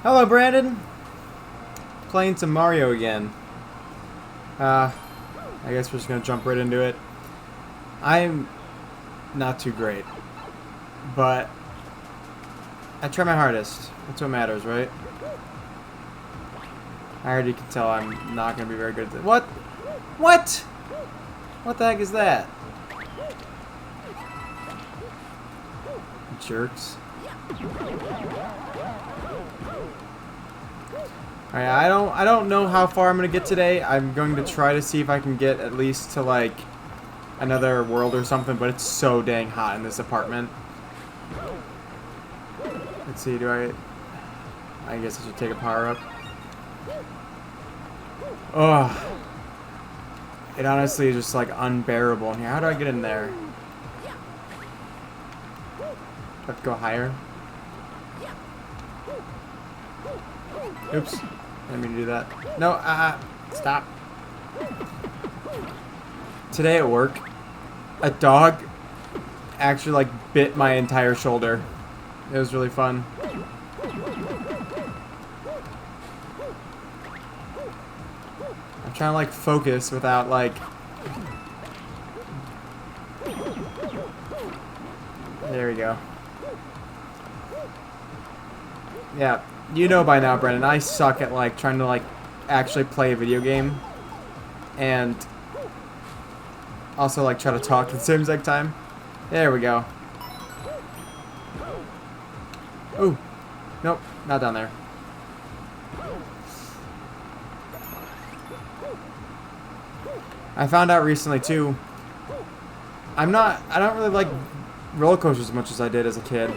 Hello, Brandon. Playing some Mario again. I guess we're just gonna jump right into it. I'm not too great, but I try my hardest. That's what matters, right? I already can tell I'm not gonna be very good at this. What? What? What the heck is that? Jerks. Alright, I don't know how far I'm gonna get today. I'm going to try to see if I can get at least to like another world or something, but it's so dang hot in this apartment. Let's see, I guess I should take a power up. Ugh. It honestly is just like unbearable in here. How do I get in there? Do I have to go higher? Oops. I didn't mean to do that. No, stop. Today at work, a dog actually like bit my entire shoulder. It was really fun. I'm trying to like focus without like... There we go. Yeah, you know by now, Brendan, I suck at like trying to like actually play a video game and also like try to talk at the same exact time. There we go. Ooh. Nope, not down there. I found out recently too, I don't really like roller coasters as much as I did as a kid.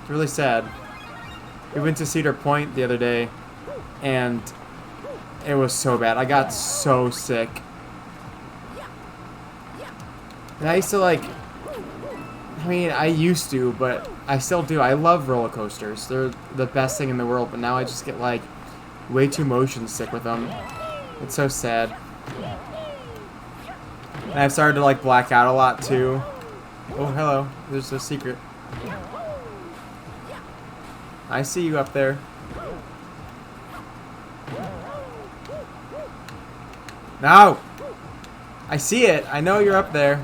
It's really sad. We went to Cedar Point the other day, and it was so bad. I got so sick. And I used to like... I mean, I used to, but I still do. I love roller coasters. They're the best thing in the world, but now I just get like way too motion sick with them. It's so sad. And I've started to like black out a lot too. Oh, hello. There's a secret. I see you up there. No! I see it. I know you're up there.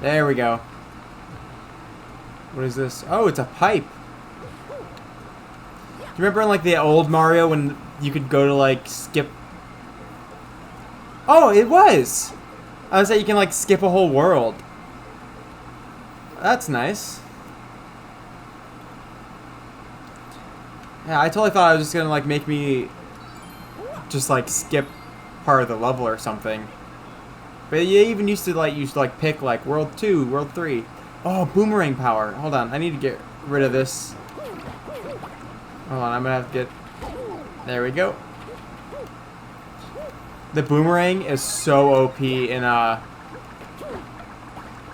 There we go. What is this? Oh, it's a pipe. Do you remember in like the old Mario when you could go to like skip? Oh, it was! I was like, you can like skip a whole world. That's nice. Yeah, I totally thought I was just gonna like make me just like skip part of the level or something. But you even used to pick like world 2, world 3. Oh, boomerang power. Hold on, I need to get rid of this. Hold on, I'm gonna have to get... There we go. The boomerang is so OP in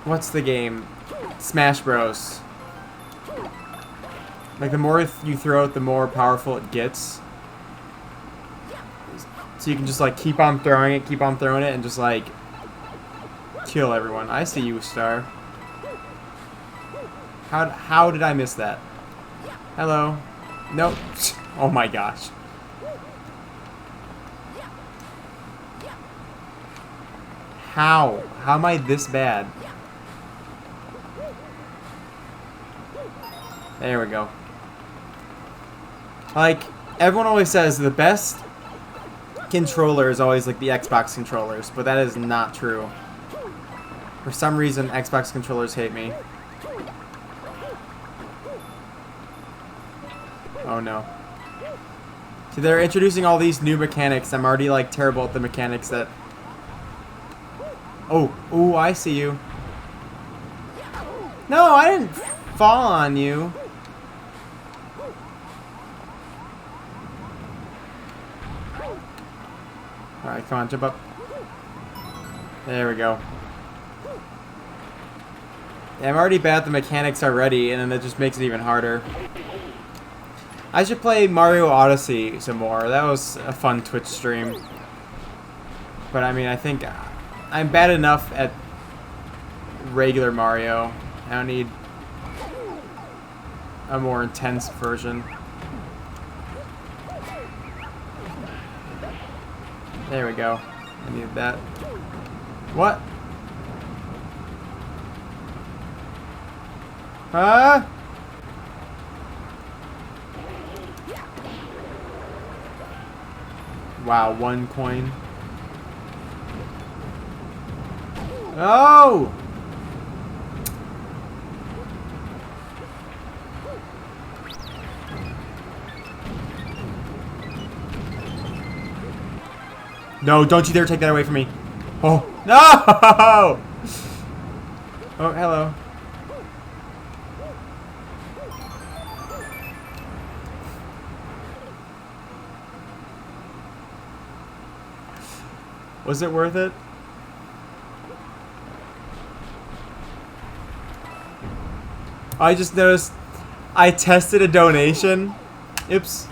what's the game? Smash Bros. Like the more you throw it, the more powerful it gets. So you can just like keep on throwing it, and just like kill everyone. I see you, Star. How did I miss that? Hello. Nope. Oh my gosh. How? How am I this bad? There we go. Like, everyone always says the best controller is always like the Xbox controllers, but that is not true. For some reason, Xbox controllers hate me. Oh no. See, they're introducing all these new mechanics. I'm already like terrible at the mechanics that... Oh, ooh, I see you. No, I didn't fall on you. Alright, come on, jump up. There we go. Yeah, I'm already bad at the mechanics already, and then that just makes it even harder. I should play Mario Odyssey some more. That was a fun Twitch stream. But I mean, I think I'm bad enough at regular Mario. I don't need... a more intense version. There we go. I needed that. What? Huh? Wow, 1 coin. Oh! No, don't you dare take that away from me. Oh, no! Oh, hello. Was it worth it? I just noticed I tested a donation. Oops.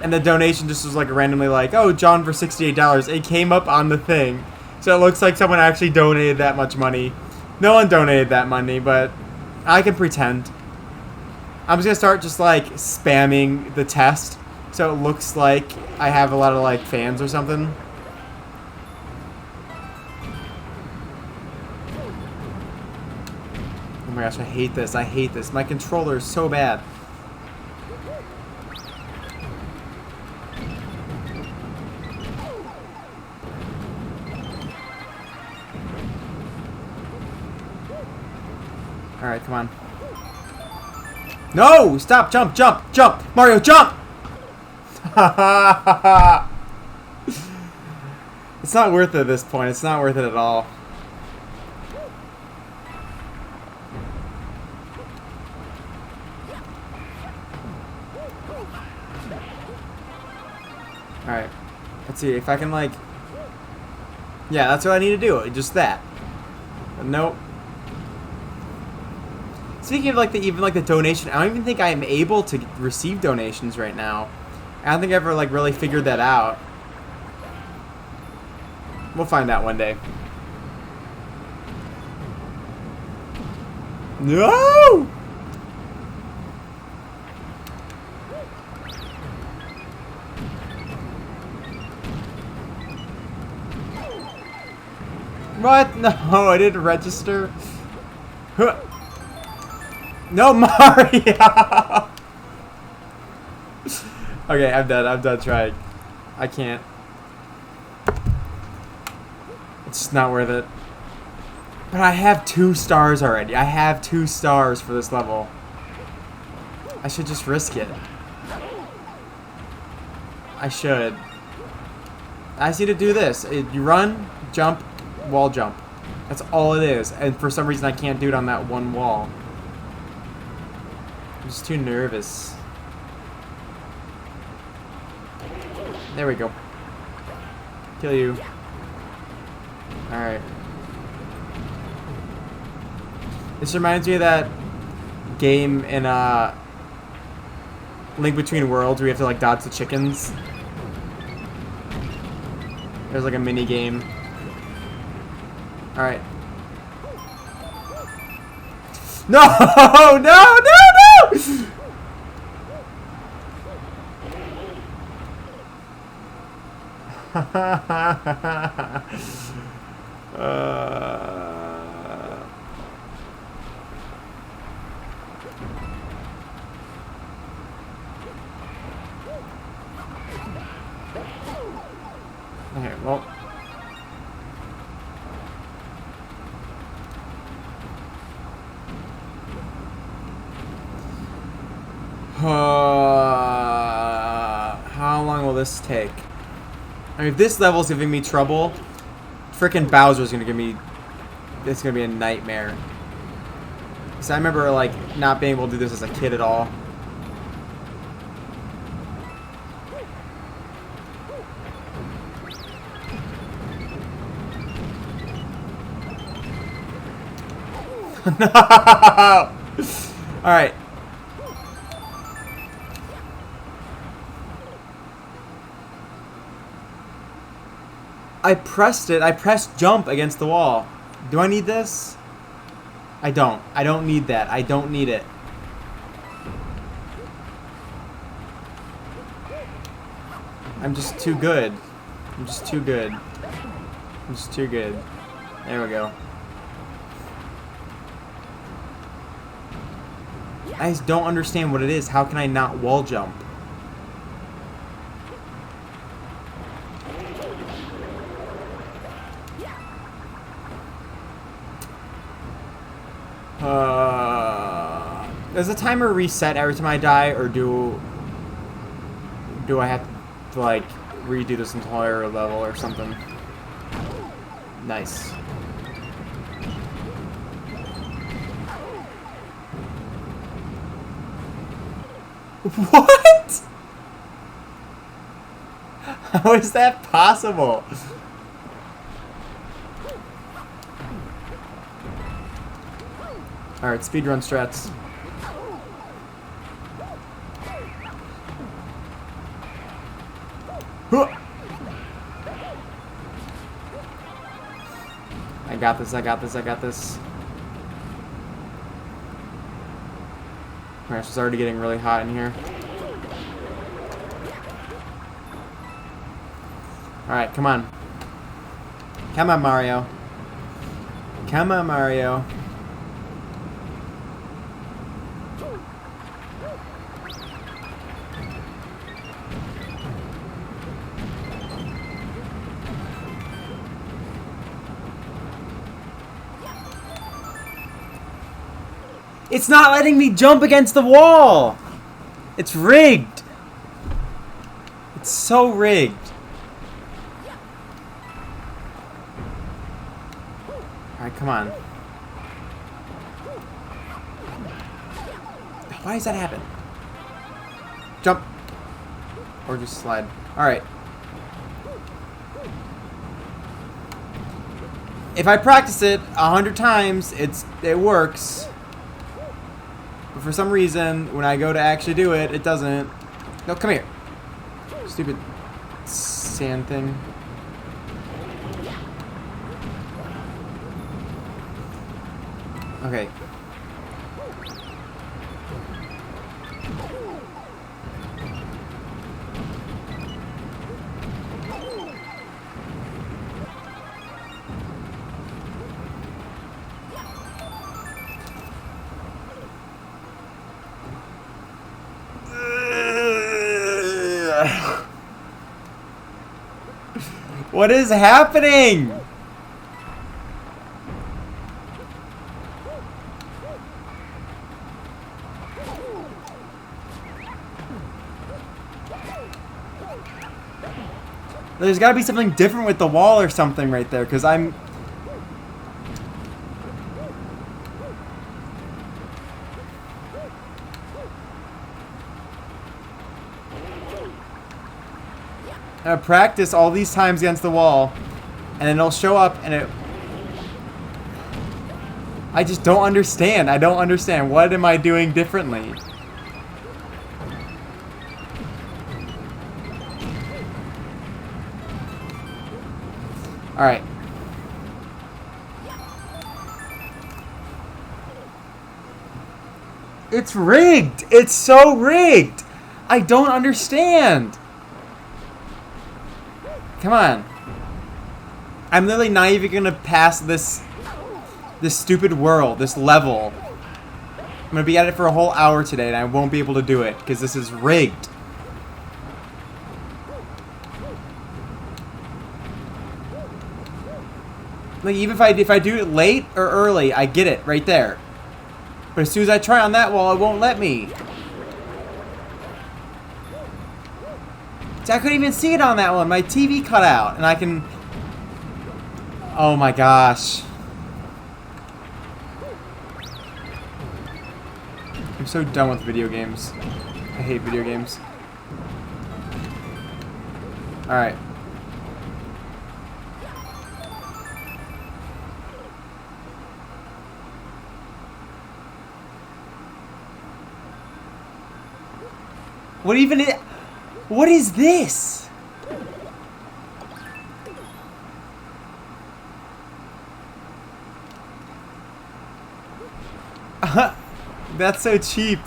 And the donation just was like randomly like, oh, John for $68. It came up on the thing. So it looks like someone actually donated that much money. No one donated that money, but I can pretend. I'm just gonna start just like spamming the test so it looks like I have a lot of like fans or something. Oh my gosh, I hate this. I hate this. My controller is so bad. Alright, come on. No! Stop! Jump! Jump! Jump! Mario, jump! It's not worth it at this point. It's not worth it at all. Alright. Let's see if I can, like... Yeah, that's what I need to do. Just that. But nope. Speaking of like even the donation, I don't even think I am able to receive donations right now. I don't think I ever like really figured that out. We'll find out one day. No! What? No, I didn't register. Huh. No, Mario! Okay, I'm done. I'm done trying. I can't. It's just not worth it. But I have 2 stars already. I have 2 stars for this level. I should just risk it. I should. I just need to do this. You run, jump, wall jump. That's all it is. And for some reason I can't do it on that one wall. I'm just too nervous. There we go. Kill you. Alright. This reminds me of that game in Link Between Worlds where you have to like dodge the chickens. There's like a mini game. Alright. No! No! No! No! Okay, well. How long will this take? I mean, if this level's giving me trouble, frickin' Bowser's gonna give me... It's gonna be a nightmare. Because I remember, like, not being able to do this as a kid at all. No! Alright. I pressed it. I pressed jump against the wall. Do I need this? I don't. I don't need that. I don't need it. I'm just too good. I'm just too good. I'm just too good. There we go. I just don't understand what it is. How can I not wall jump? Does the timer reset every time I die, or do I have to like redo this entire level or something? Nice. What? How is that possible? Alright, speedrun strats. I got this, I got this, I got this. Gosh, it's already getting really hot in here. Alright, come on. Come on, Mario. Come on, Mario. It's not letting me jump against the wall! It's rigged! It's so rigged. Alright, come on. Why does that happen? Jump! Or just slide. Alright. If I practice it 100 times, it works. But for some reason, when I go to actually do it, it doesn't. No, come here. Stupid sand thing. Okay. What is happening? There's got to be something different with the wall or something right there, because I'm... I practice all these times against the wall, and then it'll show up, and it... I just don't understand. I don't understand. What am I doing differently? Alright. It's rigged! It's so rigged! I don't understand! Come on. I'm literally not even gonna pass this stupid world, this level. I'm gonna be at it for a whole hour today and I won't be able to do it because this is rigged. Like even if I do it late or early, I get it right there. But as soon as I try on that wall, it won't let me. See, I couldn't even see it on that one. My TV cut out, and I can... Oh my gosh. I'm so done with video games. I hate video games. Alright. What even is... What is this? That's so cheap.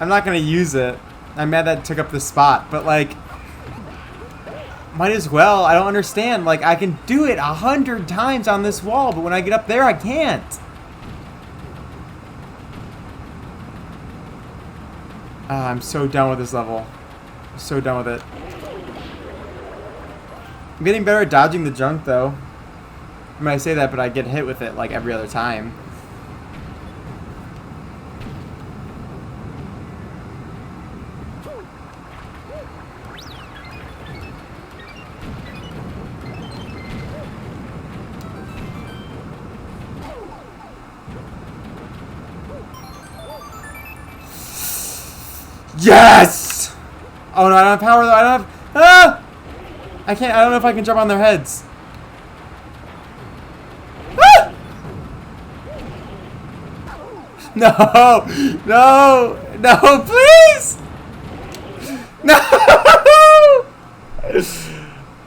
I'm not gonna use it. I'm mad that it took up the spot, but like... Might as well. I don't understand. Like, I can do it 100 times on this wall, but when I get up there, I can't. I'm so done with this level. I'm so done with it. I'm getting better at dodging the junk, though. I mean, I say that, but I get hit with it, like, every other time. Yes! Oh no, I don't have power though. I don't have. Ah! I can't. I don't know if I can jump on their heads. Ah! No! No! No! Please! No!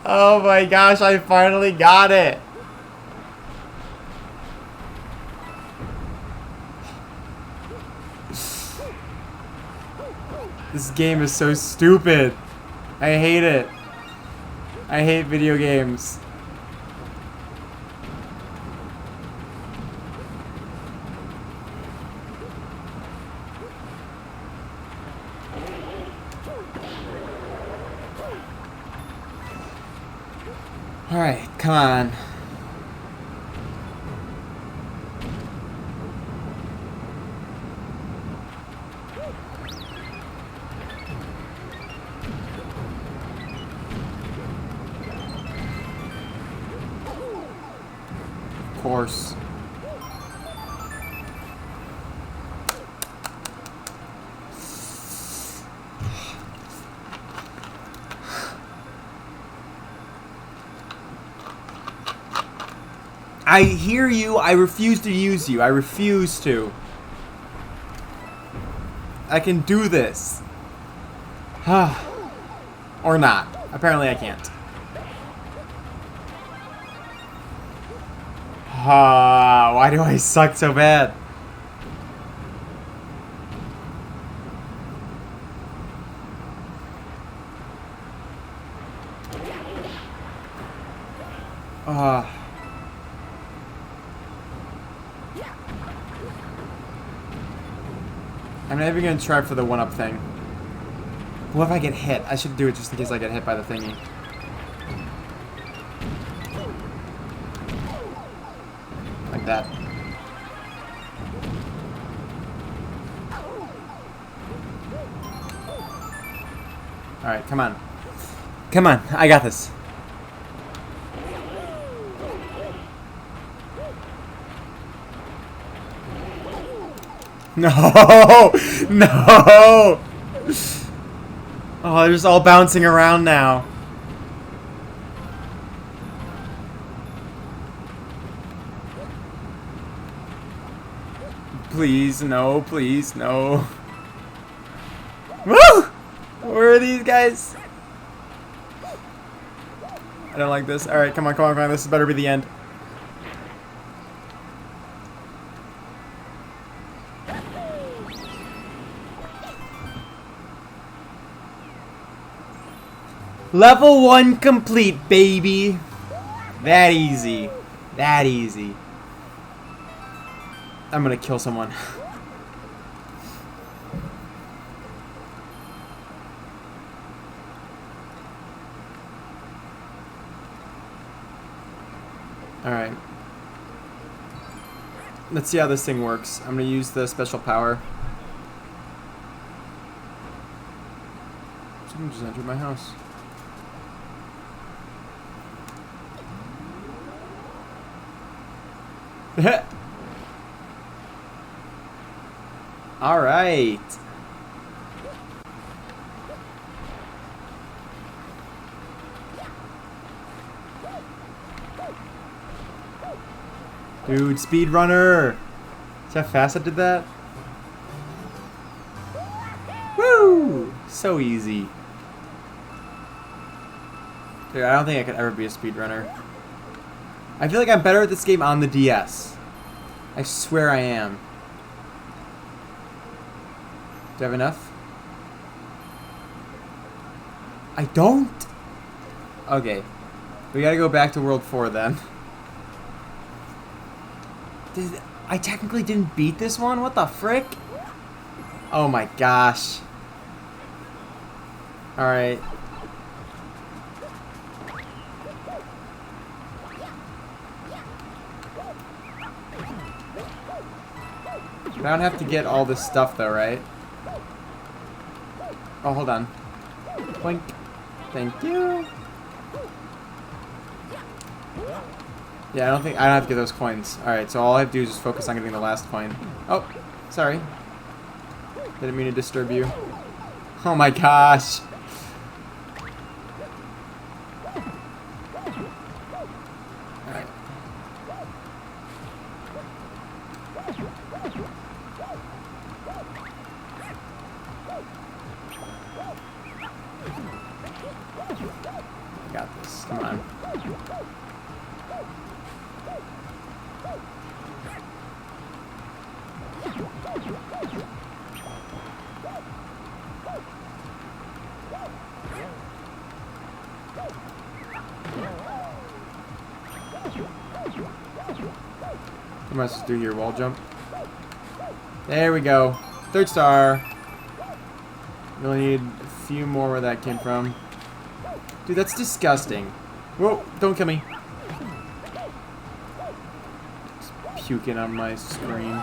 Oh my gosh! I finally got it. This game is so stupid. I hate it. I hate video games. Alright, come on. Of course. I hear you. I refuse to use you. I refuse to. I can do this. Or not. Apparently I can't. Why do I suck so bad? I'm not even gonna try for the one-up thing. What if I get hit? I should do it just in case I get hit by the thingy. Like that. Alright, come on. Come on, I got this. No! No! Oh, they're just all bouncing around now. Please, no, please, no. Woo! Where are these guys? I don't like this. Alright, come on, come on, come on. This better be the end. Level 1 complete, baby. That easy. That easy. I'm gonna kill someone. Alright. Let's see how this thing works. I'm gonna use the special power. Someone just entered my house. All right. Dude, speedrunner. See how fast I did that? Woo! So easy. Dude, I don't think I could ever be a speedrunner. I feel like I'm better at this game on the DS. I swear I am. Do I have enough? I don't? Okay. We gotta go back to World 4 then. I technically didn't beat this one? What the frick? Oh my gosh. Alright. I don't have to get all this stuff though, right? Oh, hold on. Blink. Thank you. Yeah, I don't have to get those coins. Alright, so all I have to do is just focus on getting the last coin. Oh, sorry. Didn't mean to disturb you. Oh my gosh. Alright. I got this. Come on. What am I supposed to do here? Wall jump? There we go. 3rd star. We only need a few more where that came from. Dude, that's disgusting. Whoa, don't kill me. Just puking on my screen.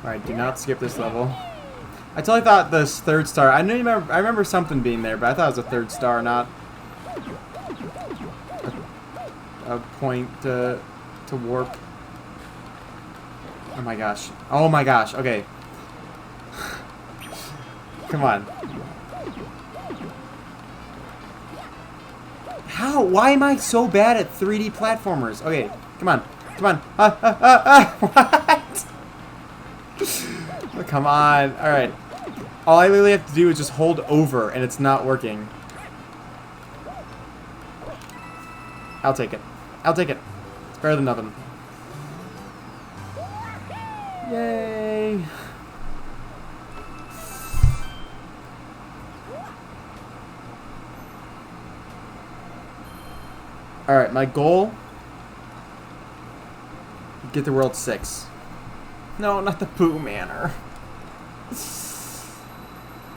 Alright, do not skip this level. I totally thought this 3rd star. I remember something being there, but I thought it was a 3rd star, not a point to warp. Oh my gosh. Oh my gosh. Okay. Come on. How? Why am I so bad at 3D platformers? Okay. Come on. Come on. What? Oh, come on. Alright. All I literally have to do is just hold over, and it's not working. I'll take it. I'll take it. It's better than nothing. Yay! Alright, my goal... get to World 6. No, not the Pooh Manor.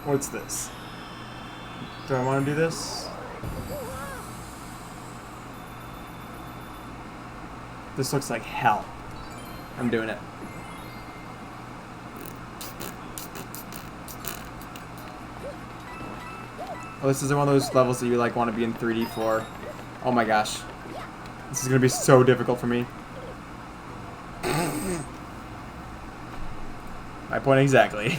What's this? Do I want to do this? This looks like hell. I'm doing it. Oh, this is one of those levels that you like want to be in 3D for. Oh my gosh. This is going to be so difficult for me. My point exactly.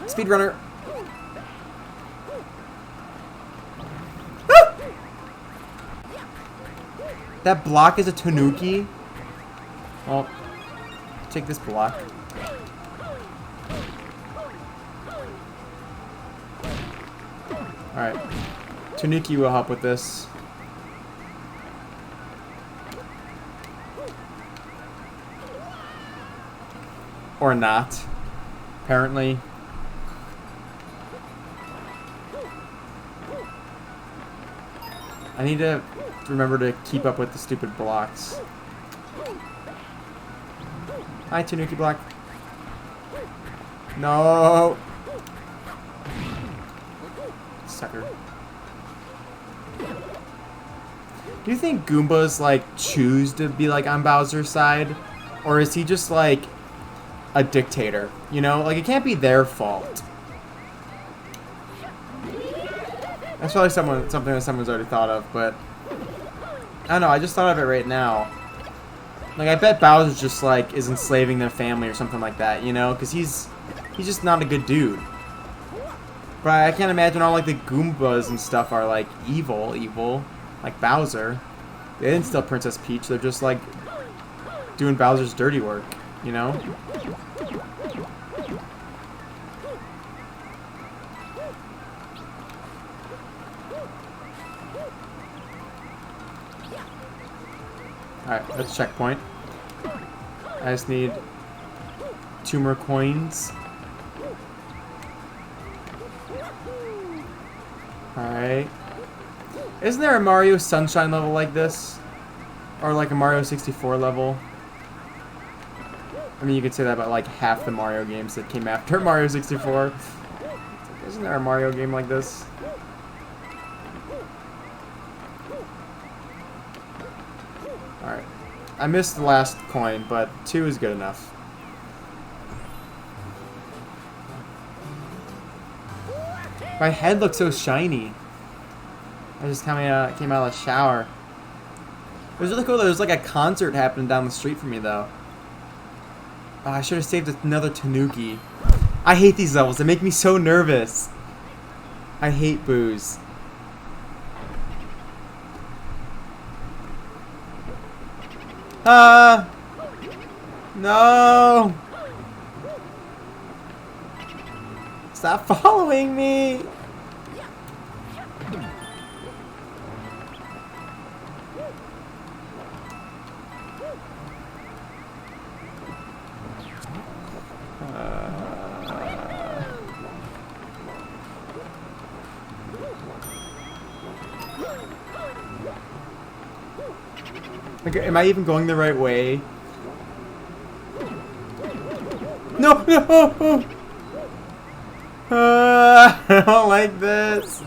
Speedrunner. Ah! That block is a tanuki. Well, take this block. Alright. Tanuki will help with this. Or not. Apparently. I need to remember to keep up with the stupid blocks. Hi, Tanuki block. No! Sucker. Do you think Goombas, like, choose to be, like, on Bowser's side? Or is he just, like, a dictator? You know? Like, it can't be their fault. That's probably something that someone's already thought of, but... I don't know, I just thought of it right now. Like, I bet Bowser just, like, is enslaving their family or something like that, you know? Because he's just not a good dude. But I can't imagine all, like, the Goombas and stuff are, like, evil. Like Bowser. They didn't steal Princess Peach, they're just, like, doing Bowser's dirty work, you know? Alright, that's checkpoint. I just need 2 more coins. Alright. Isn't there a Mario Sunshine level like this? Or like a Mario 64 level? I mean, you could say that about like half the Mario games that came after Mario 64. Isn't there a Mario game like this? Alright. I missed the last coin, but 2 is good enough. My head looks so shiny. I just came out of the shower. It was really cool. There was like a concert happening down the street from me, though. Oh, I should have saved another Tanuki. I hate these levels. They make me so nervous. I hate booze. No! Stop following me! Like, am I even going the right way? No! No! I don't like this.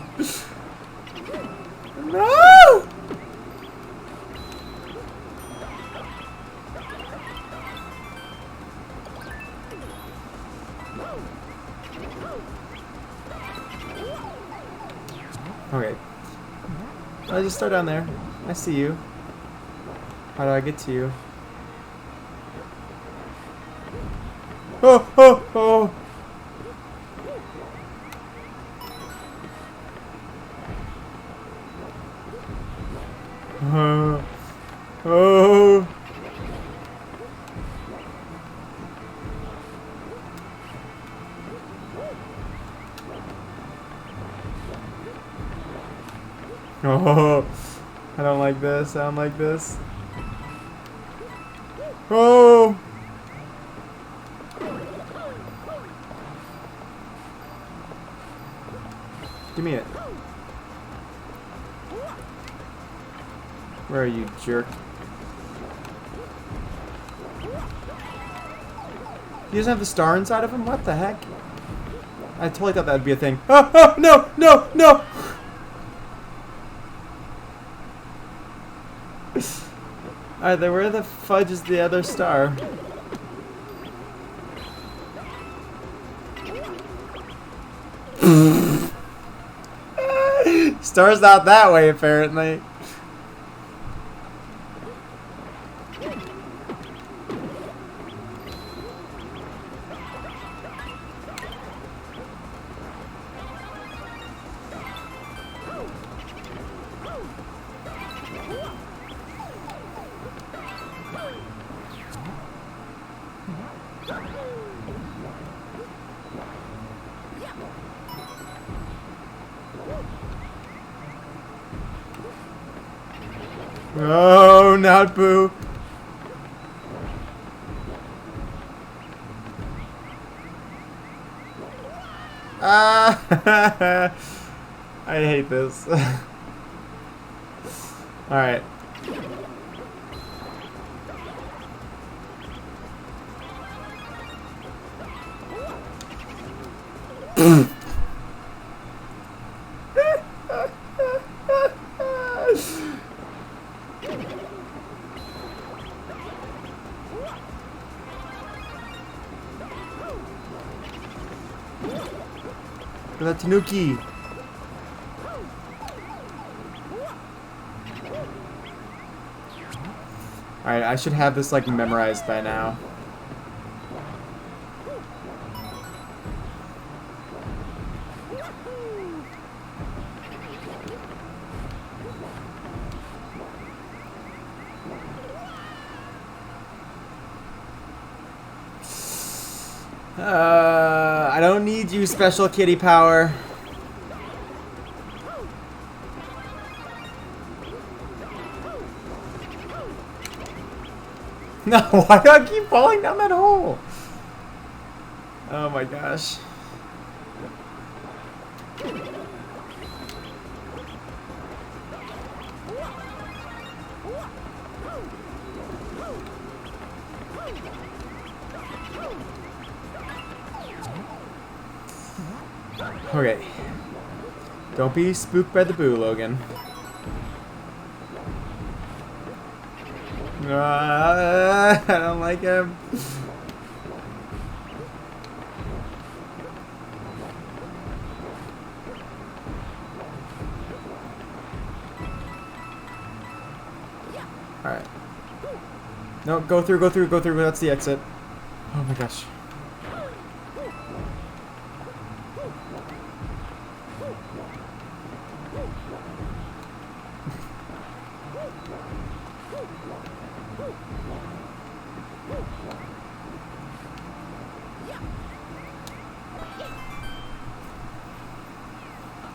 No! Okay. I'll just start down there. I see you. How do I get to you? Oh, oh, oh! Oh! Oh! I don't like this. I don't like this. Oh! Give me it. Where are you, jerk? He doesn't have the star inside of him? What the heck? I totally thought that would be a thing. Oh, oh, no, no, no! Alright, then where the fudge is the other star? Star's not that way, apparently. Oh, not Boo. Ah, I hate this. All right. For that Tanuki. Alright, I should have this like memorized by now. I don't need you, special kitty power. No, why do I keep falling down that hole? Oh my gosh. Okay. Don't be spooked by the boo, Logan. I don't like him. Alright. No, go through, go through, go through. That's the exit. Oh my gosh.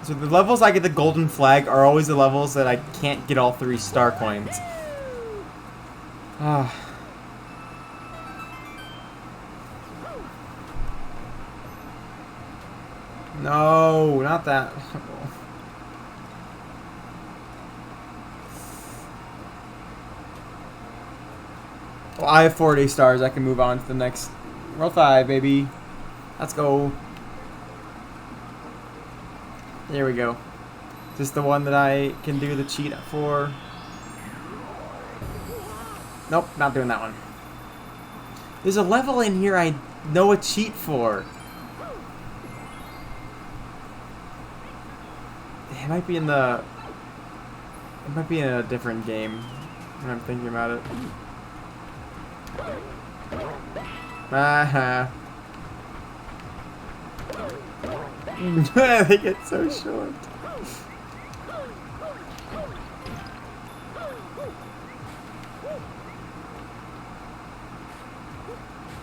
So the levels I get the golden flag are always the levels that I can't get all 3 star coins. Ah. No, not that. Well, I have 40 stars. I can move on to the next World 5, baby. Let's go. There we go. Is this the one that I can do the cheat for? Nope, not doing that one. There's a level in here I know a cheat for. It might be in the... It might be in a different game when I'm thinking about it. Ah. They get so short.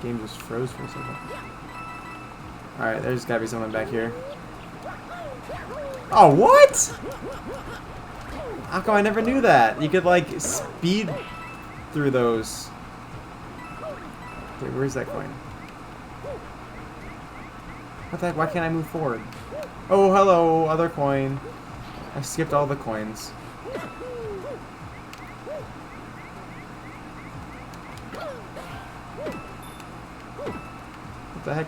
Game just froze for a second. Alright, there's gotta be someone back here. Oh, what? How come I never knew that? You could, like, speed through those. Okay, where's that coin? What the heck? Why can't I move forward? Oh, hello, other coin. I skipped all the coins. What the heck?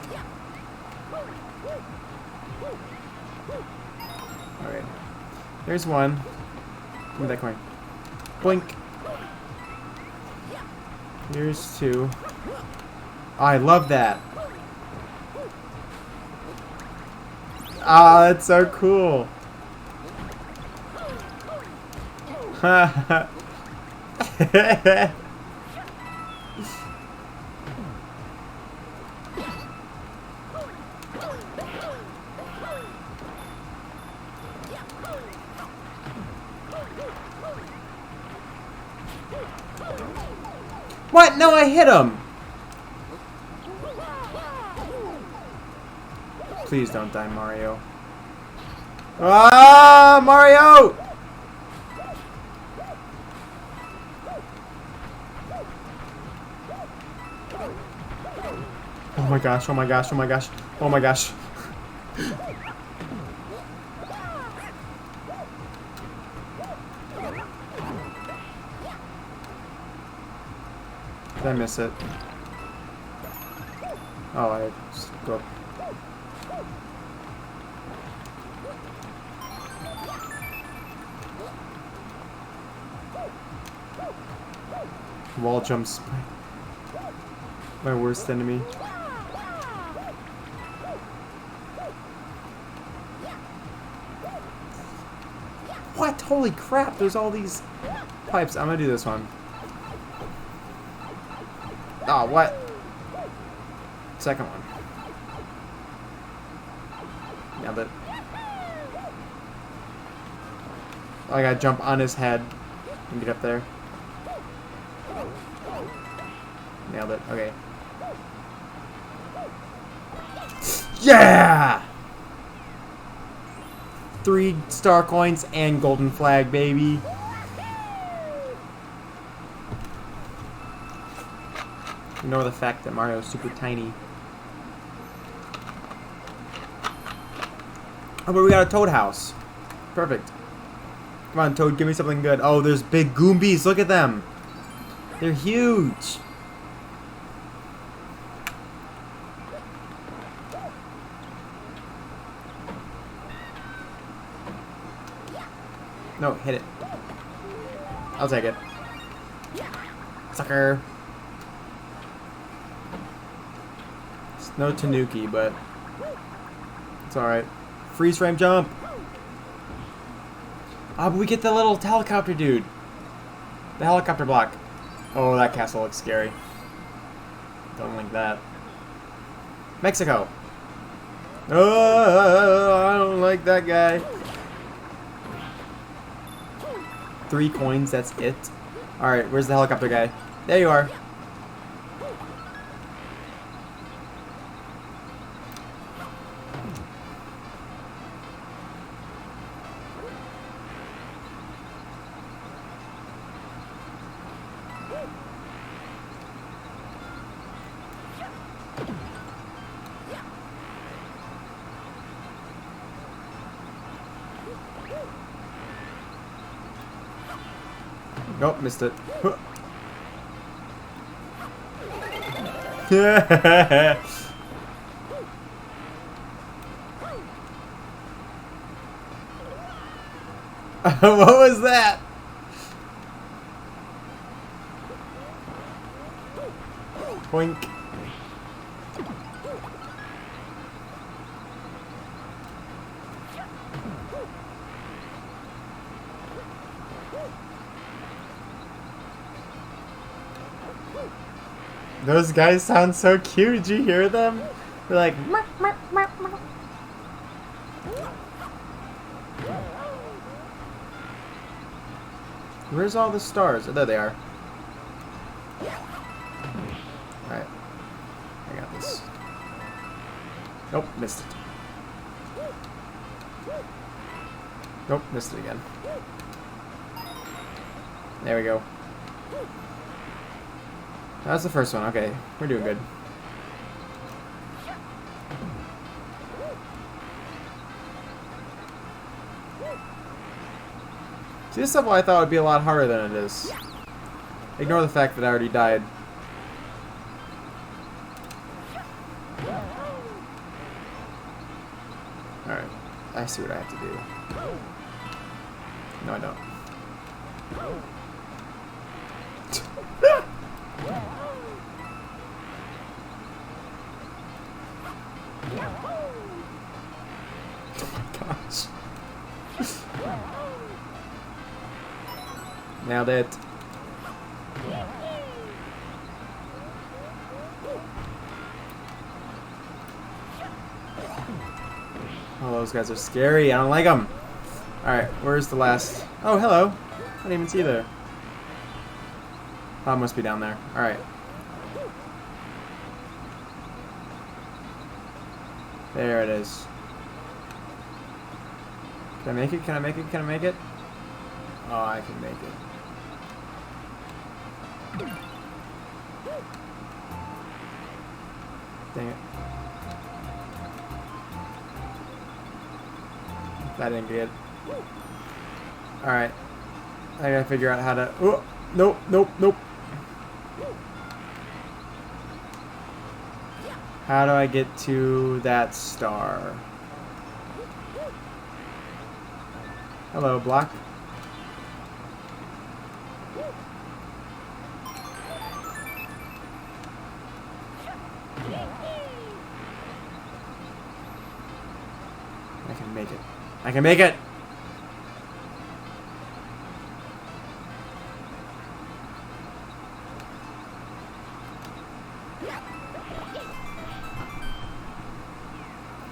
Alright. There's one. Give me that coin. Blink. Here's 2. Oh, I love that. Ah, that's so cool. What? No, I hit him. Please don't die, Mario. Ah, Mario! Oh my gosh, oh my gosh, oh my gosh, oh my gosh. Did I miss it? Oh, I just go up. Wall jumps. My worst enemy. What? Holy crap, there's all these pipes. I'm gonna do this one. Oh, what? Second one. Nailed it. Oh, I gotta jump on his head and get up there. Nailed it. Okay. Yeah! 3 star coins and golden flag, baby. Ignore the fact that Mario is super tiny. Oh, but we got a Toad house. Perfect. Come on, Toad, give me something good. Oh, there's big Goombas. Look at them. They're huge. No, hit it. I'll take it. Sucker. It's no Tanuki, but it's alright. Freeze frame jump. Ah, but we get the little helicopter dude. The helicopter block. Oh, that castle looks scary. Don't like that. Mexico. Oh, I don't like that guy. 3 coins, that's it. Alright, where's the helicopter guy? There you are. Nope, missed it. What was that? Boink. Those guys sound so cute. Did you hear them? They're like, "Meow, meow, meow, meow." Where's all the stars? Oh, there they are. Alright. I got this. Nope, missed it. Nope, missed it again. There we go. That's the first one. Okay, we're doing good. See, this level I thought would be a lot harder than it is. Ignore the fact that I already died. Alright, I see what I have to do. No, I don't. Gosh. Nailed it. Oh, those guys are scary. I don't like them. Alright, where's the last... Oh, hello. I didn't even see you there. Oh, it must be down there. Alright. There it is. Can I make it? Can I make it? Can I make it? Oh, I can make it. Dang it. That didn't get it. Alright. I gotta figure out how to... Oh! Nope, nope, nope. How do I get to that star? Hello, block. I can make it. I can make it!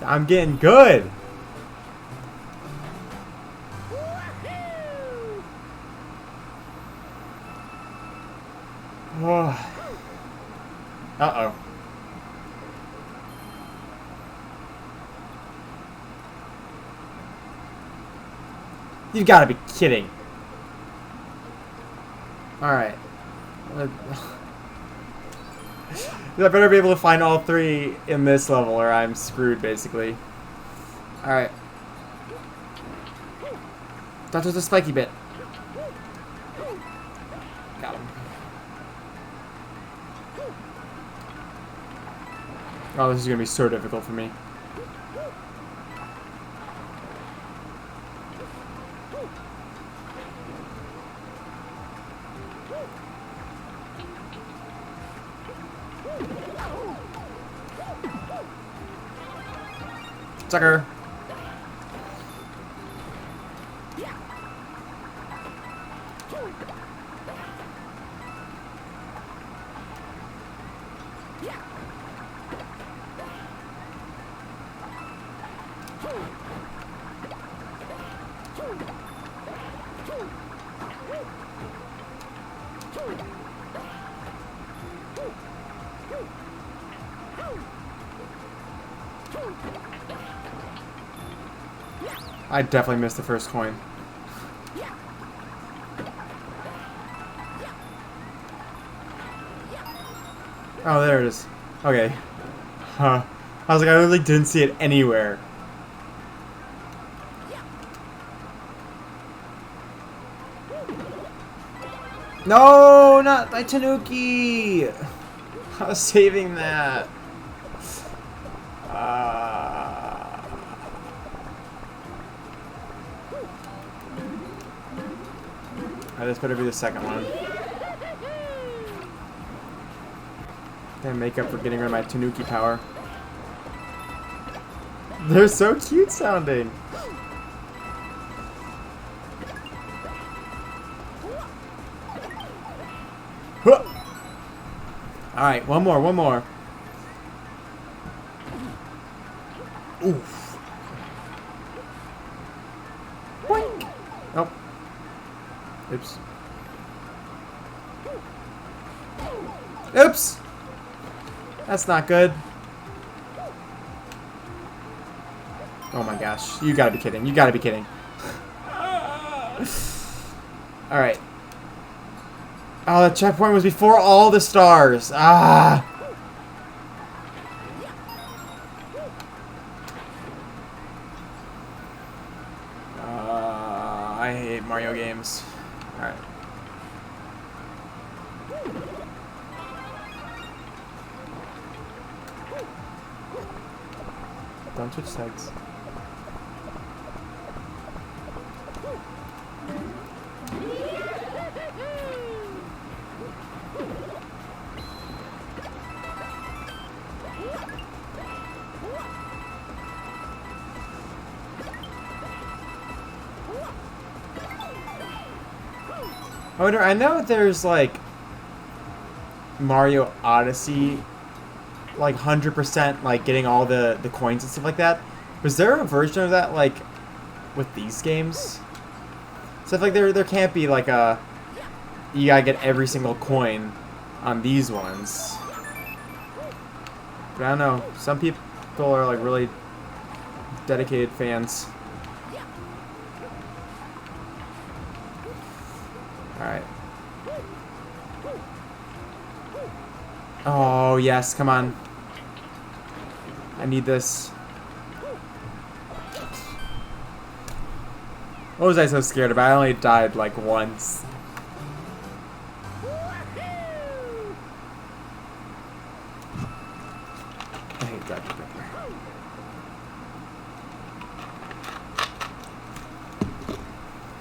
I'm getting good! Oh. Uh-oh. You've got to be kidding. Alright. I better be able to find all 3 in this level or I'm screwed, basically. Alright. That was the spiky bit. Got him. Oh, this is gonna be so difficult for me. Sucker. I definitely missed the first coin. Oh, there it is. Okay. Huh. I was like, I really didn't see it anywhere. No, not my Tanuki! I was saving that. This better be the second one. Gotta make up for getting rid of my Tanuki power. They're so cute sounding. Alright, one more. Oof. Boink. Nope. Oops. Oops! That's not good. Oh my gosh. You gotta be kidding. You gotta be kidding. Alright. Oh, the checkpoint was before all the stars. Ah! I hate Mario games. Alright. Don't switch sides. I know there's like Mario Odyssey, like 100% like getting all the coins and stuff like that. Was there a version of that like with these games? So I feel like there can't be like a you gotta get every single coin on these ones. But I don't know. Some people are like really dedicated fans. Alright. Oh, yes, come on. I need this. What was I so scared about? I only died like once. I hate Dr. Pepper.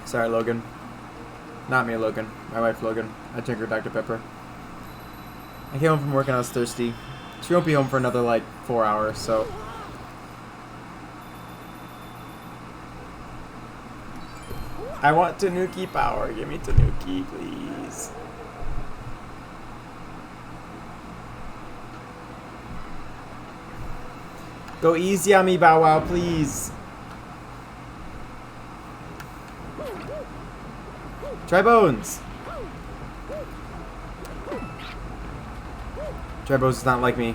Sorry, Logan. Not me, Logan. My wife, Logan. I drink her Dr. Pepper. I came home from work and I was thirsty. She won't be home for another, like, 4 hours, so... I want Tanuki power. Give me Tanuki, please. Go easy on me, Bow Wow, please. Try Bones. Try Bones is not like me.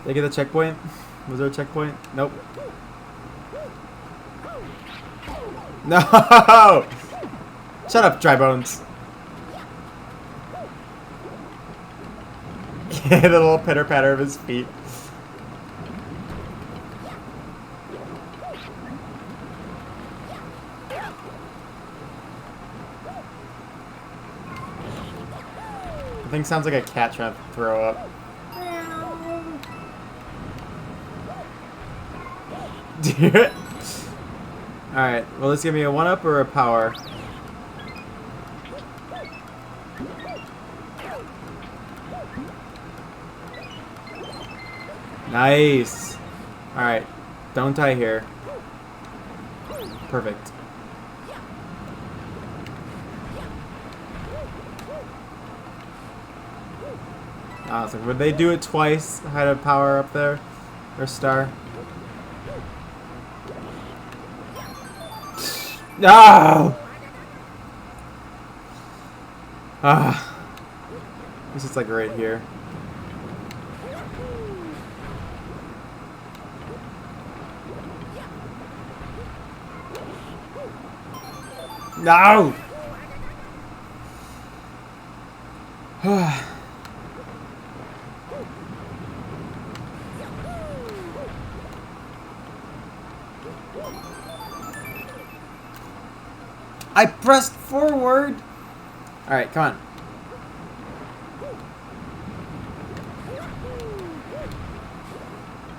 Did I get the checkpoint? Was there a checkpoint? Nope. No! Shut up, Dry Bones. Yeah, the little pitter patter of his feet. The thing sounds like a cat trying to throw up. Alright, well, this give me a 1-up or a power? Nice! Alright, don't die here. Perfect. I was like, would they do it twice? I had a power up there? Or star? No! Ah. This is like right here. No! I pressed forward! Alright, come on.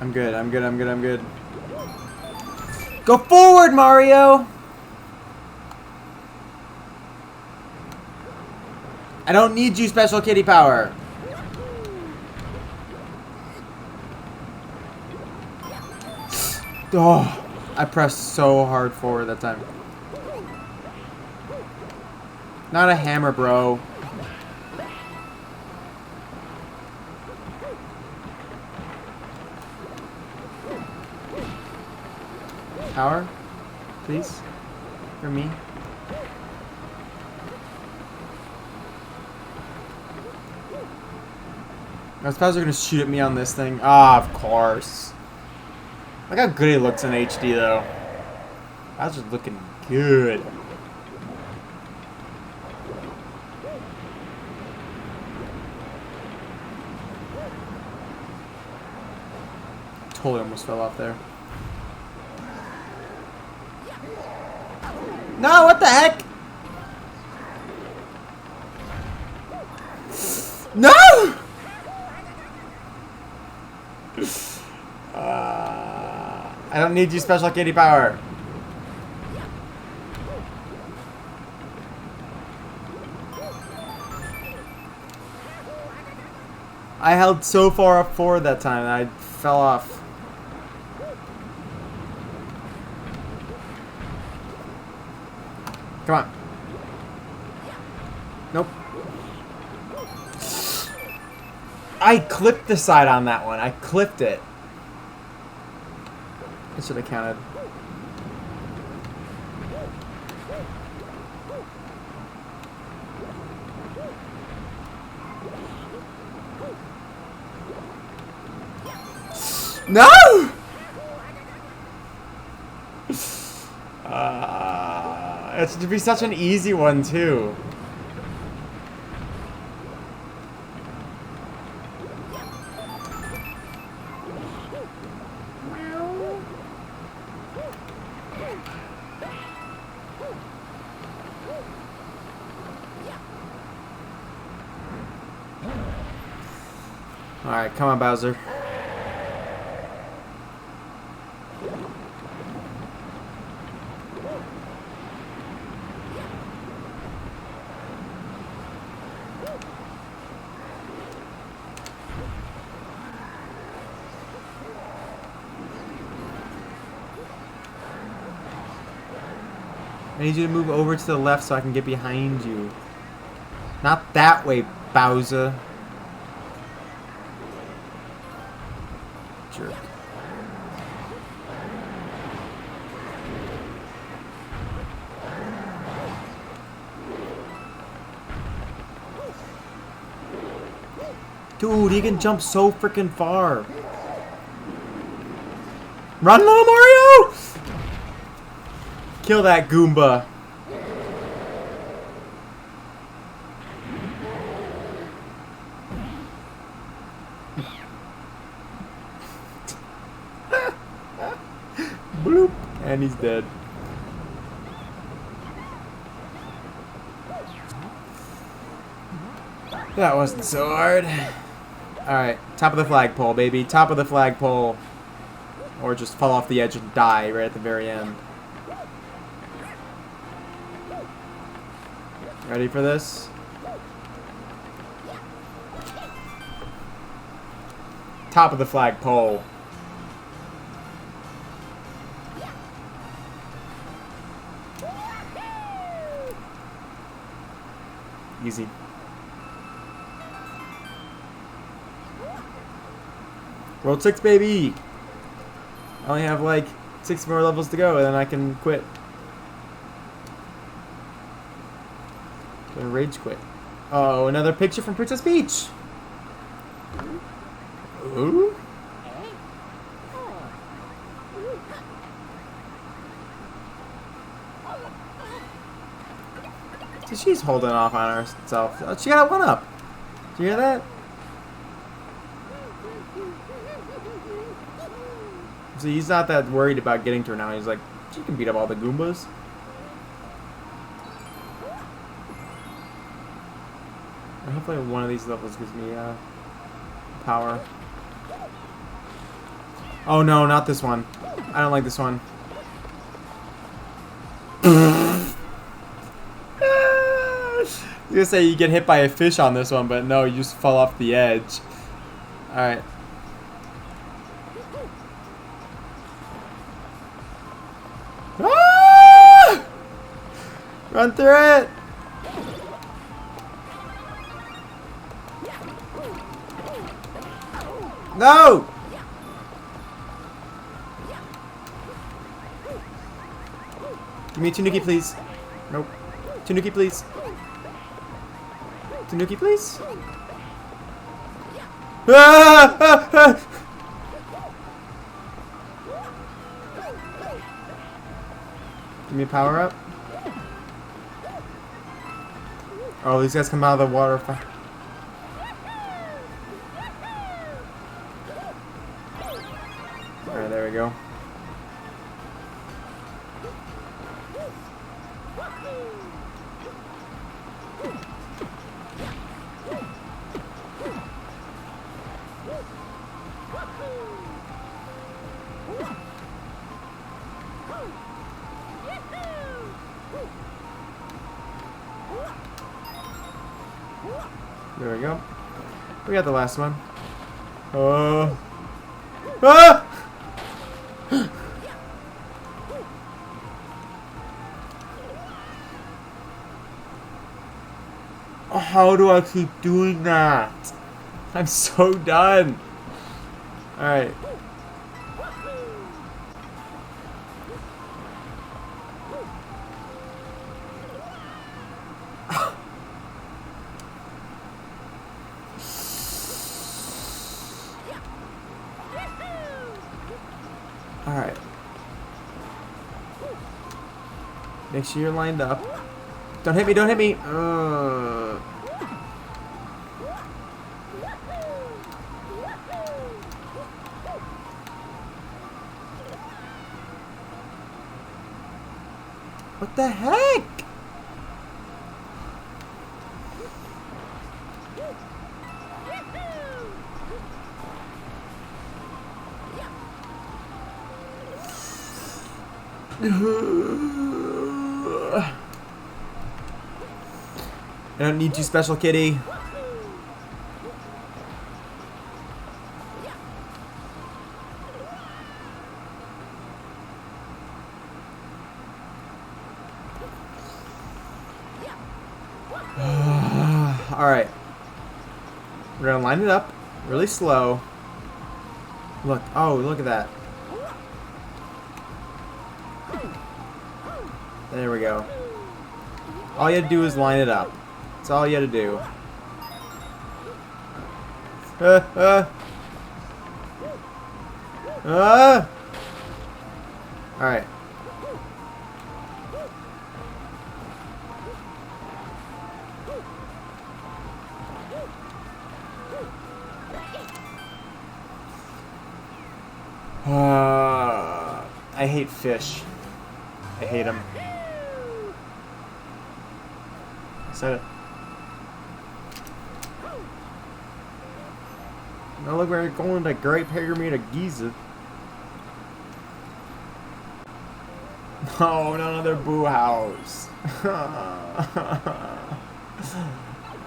I'm good, I'm good, I'm good, I'm good. Go forward, Mario! I don't need you, Special Kitty Power. Oh, I pressed so hard forward that time. Not a hammer, bro. Power? Please? For me? I suppose they're gonna shoot at me on this thing. Ah, of course. Look how good it looks in HD, though. That's just looking good. Totally almost fell off there. No, what the heck? No! I don't need you, Special Kitty Power. I held so far up forward that time that I fell off. Come on. Nope. I clipped the side on that one. I clipped it. It should have counted. No! It should be such an easy one, too. Alright, come on, Bowser. I need you to move over to the left so I can get behind you. Not that way, Bowser. Jerk. Dude, he can jump so freaking far. Run, little Mario! Kill that Goomba. Bloop. And he's dead. That wasn't so hard. Alright, top of the flagpole, baby. Top of the flagpole. Or just fall off the edge and die right at the very end. Ready for this? Top of the flagpole. Easy. World 6, baby! I only have like 6 more levels to go and then I can quit. Gonna rage quit. Oh, another picture from Princess Peach! Ooh? So she's holding off on herself. Oh, she got a 1-up. Did you hear that? So he's not that worried about getting to her now. He's like, she can beat up all the Goombas. And hopefully one of these levels gives me power. Oh no, not this one. I don't like this one. I was gonna say you get hit by a fish on this one, but no, you just fall off the edge. Alright. Ah! Run through it! No! Give me a Tanuki, please. Nope. Tanuki, please. Tanuki, please. Ah! Ah! Ah! Give me a power up. Oh, these guys come out of the water. Alright, there we go. There we go. We got the last one. Oh. Ah! How do I keep doing that? I'm so done. Alright. Alright. Make sure you're lined up. Don't hit me, don't hit me! What the heck? I don't need you, Special Kitty. Alright. We're gonna line it up really slow. Look. Oh, look at that. There we go. All you had to do is line it up. That's all you had to do. Alright. I hate fish. I hate them. I said it. Now look, we're going to Great Pyramid of Giza. Oh, another boo house. I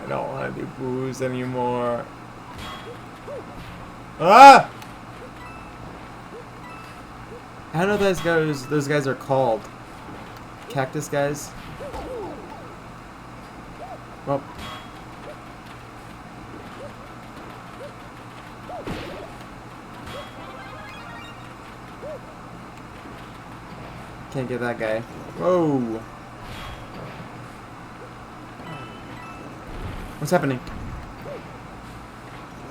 don't want to do boos anymore. Ah! I don't know what those guys are called. Cactus guys? Well. Can't get that guy. Whoa! What's happening?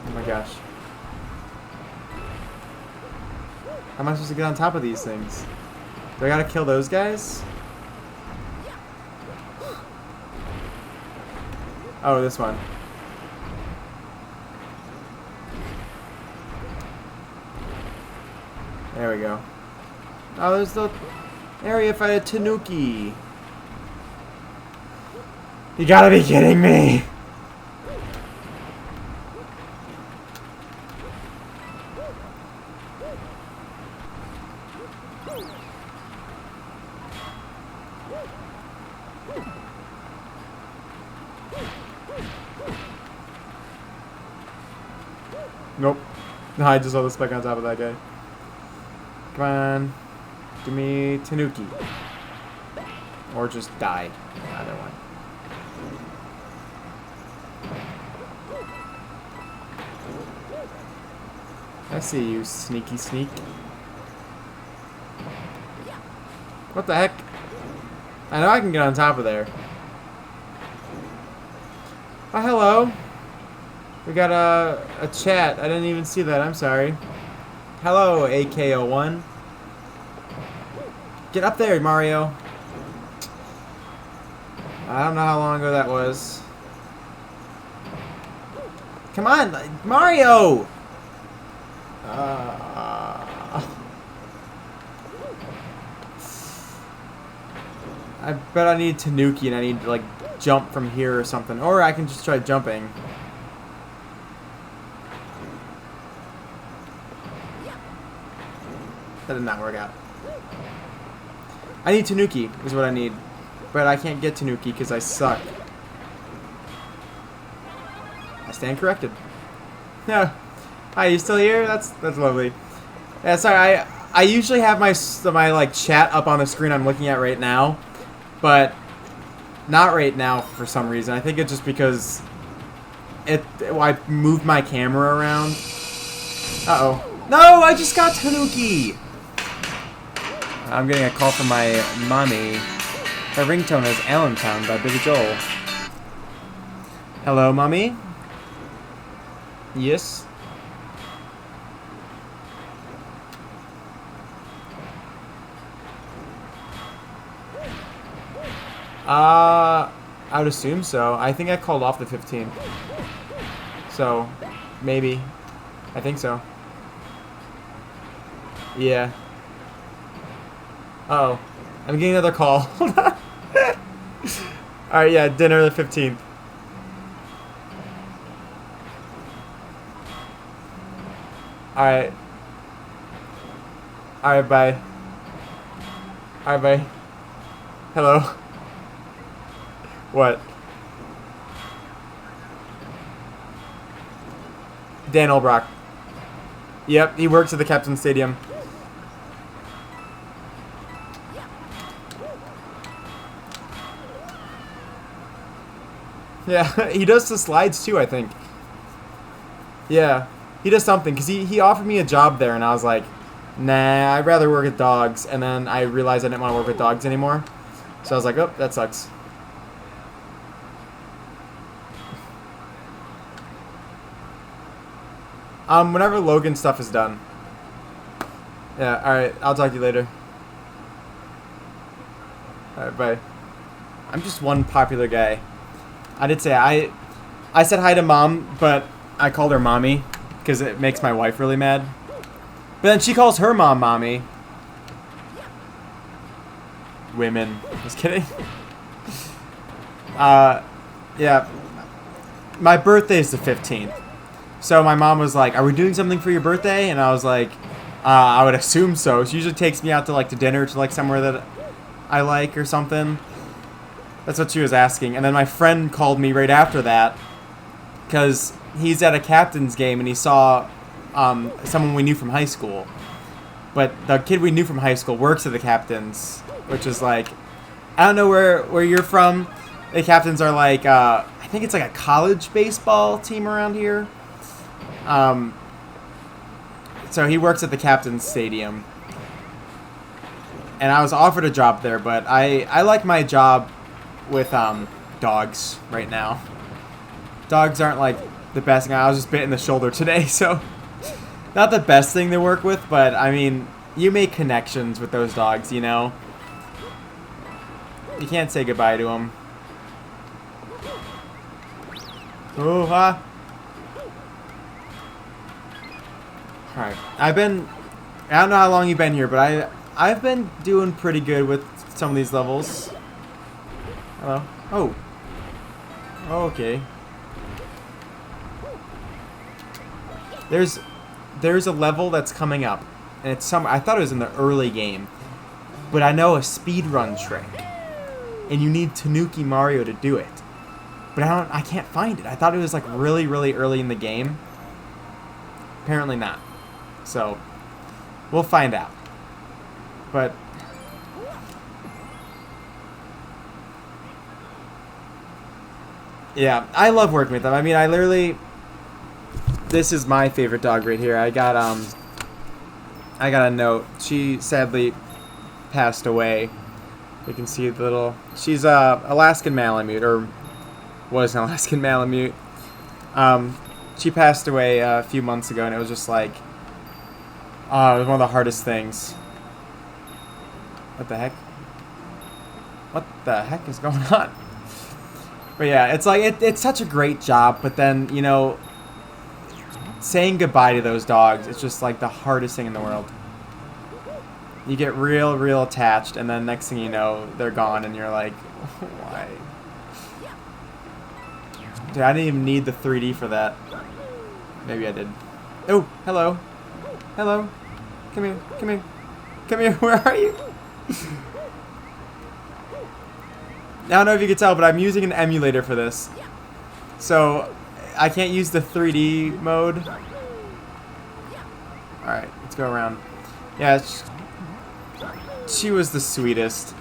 Oh my gosh. How am I supposed to get on top of these things? Do I gotta kill those guys? Oh, this one. There we go. Oh, there's the area fight at Tanuki. You gotta be kidding me! Nope. No, I just saw the speck on top of that guy. Come on. Give me Tanuki. Or just die. Either one. I see you, sneaky sneak. What the heck? I know I can get on top of there. Oh, hello. We got a chat. I didn't even see that. I'm sorry. Hello, AK01. Get up there, Mario. I don't know how long ago that was. Come on, Mario! I bet I need Tanuki and I need to, like, jump from here or something. Or I can just try jumping. That did not work out. I need Tanuki, is what I need. But I can't get Tanuki because I suck. I stand corrected. Yeah. Hi, you still here? That's lovely. Yeah, sorry, I usually have my like chat up on the screen I'm looking at right now. But not right now for some reason. I think it's just because I moved my camera around. Uh-oh. No, I just got Tanuki! I'm getting a call from my mommy. Her ringtone is Allentown by Billy Joel. Hello, mommy? Yes? I would assume so. I think I called off the 15th. So, maybe. I think so. Yeah. Uh-oh. I'm getting another call. Alright, yeah, dinner the 15th. Alright. Alright, bye. Alright, bye. Hello. What? Dan Olbrock. Yep, he works at the Captain Stadium. Yeah, he does the slides too, I think. Yeah, he does something, because he offered me a job there, and I was like, nah, I'd rather work with dogs, and then I realized I didn't want to work with dogs anymore. So I was like, oh, that sucks. Whenever Logan's stuff is done. Yeah, alright, I'll talk to you later. But I'm just one popular guy. I did say I said hi to Mom, but I called her Mommy because it makes my wife really mad. But then she calls her mom Mommy. Women. Just kidding. Yeah. My birthday's the 15th. So my mom was like, "Are we doing something for your birthday?" And I was like, "I would assume so." She usually takes me out to like to dinner to like somewhere that I like or something. That's what she was asking. And then my friend called me right after that because he's at a Captain's game and he saw someone we knew from high school. But the kid we knew from high school works at the Captain's, which is like, I don't know where you're from. The Captains are like, I think it's like a college baseball team around here. So he works at the Captain's Stadium. And I was offered a job there, but I like my job with dogs right now. Dogs aren't like the best thing. I was just bit in the shoulder today, so not the best thing to work with, but I mean, you make connections with those dogs, you know? You can't say goodbye to them. Oh, ha. Alright. I don't know how long you've been here, but I've been doing pretty good with some of these levels. Hello. Oh. Okay. There's a level that's coming up, and it's I thought it was in the early game, but I know a speedrun trick, and you need Tanuki Mario to do it. But I can't find it. I thought it was like really, really early in the game. Apparently not. So, we'll find out. But yeah, I love working with them. I mean, I literally, this is my favorite dog right here. I got a note. She sadly passed away. You can see the little, she's a Alaskan Malamute, or was an Alaskan Malamute. She passed away a few months ago, and it was just like, it was one of the hardest things. What the heck? What the heck is going on? But yeah, it's like, it's such a great job, but then, you know, saying goodbye to those dogs, it's just like the hardest thing in the world. You get real, real attached, and then next thing you know, they're gone, and you're like, why? Dude, I didn't even need the 3D for that. Maybe I did. Oh, hello. Hello. Come here, come here. Come here, where are you? I don't know if you can tell, but I'm using an emulator for this. So, I can't use the 3D mode. Alright, let's go around. Yeah, she was the sweetest.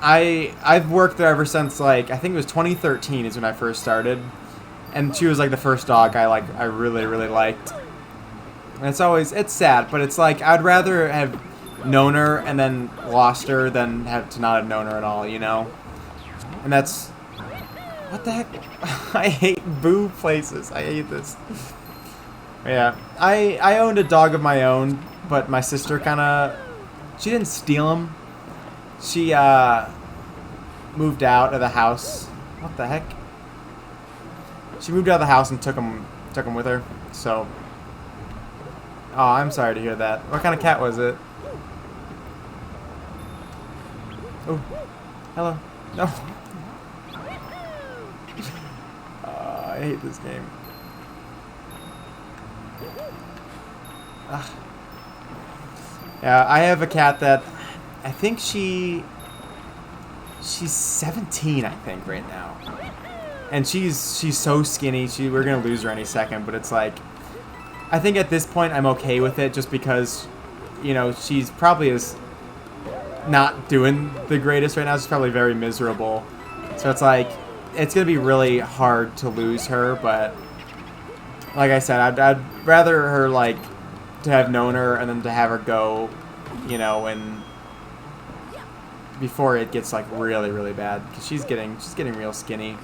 I've worked there ever since, like, I think it was 2013 is when I first started. And she was, like, the first dog I really, really liked. And it's sad, but it's like, I'd rather have known her and then lost her than have to not have known her at all, you know? And that's, what the heck? I hate boo places. I hate this. Yeah, I owned a dog of my own, but my sister kind of, she didn't steal him. She moved out of the house. What the heck? She moved out of the house and took him with her. So, oh, I'm sorry to hear that. What kind of cat was it? Oh, hello. No. I hate this game. Ugh. Yeah, I have a cat that I think she's 17, I think, right now. And she's so skinny. We're gonna lose her any second, but it's like, I think at this point I'm okay with it, just because, you know, she's probably is not doing the greatest right now. She's probably very miserable. So it's like, it's gonna be really hard to lose her, but like I said, I'd rather her, like, to have known her and then to have her go, you know, and before it gets, like, really, really bad, because she's getting real skinny.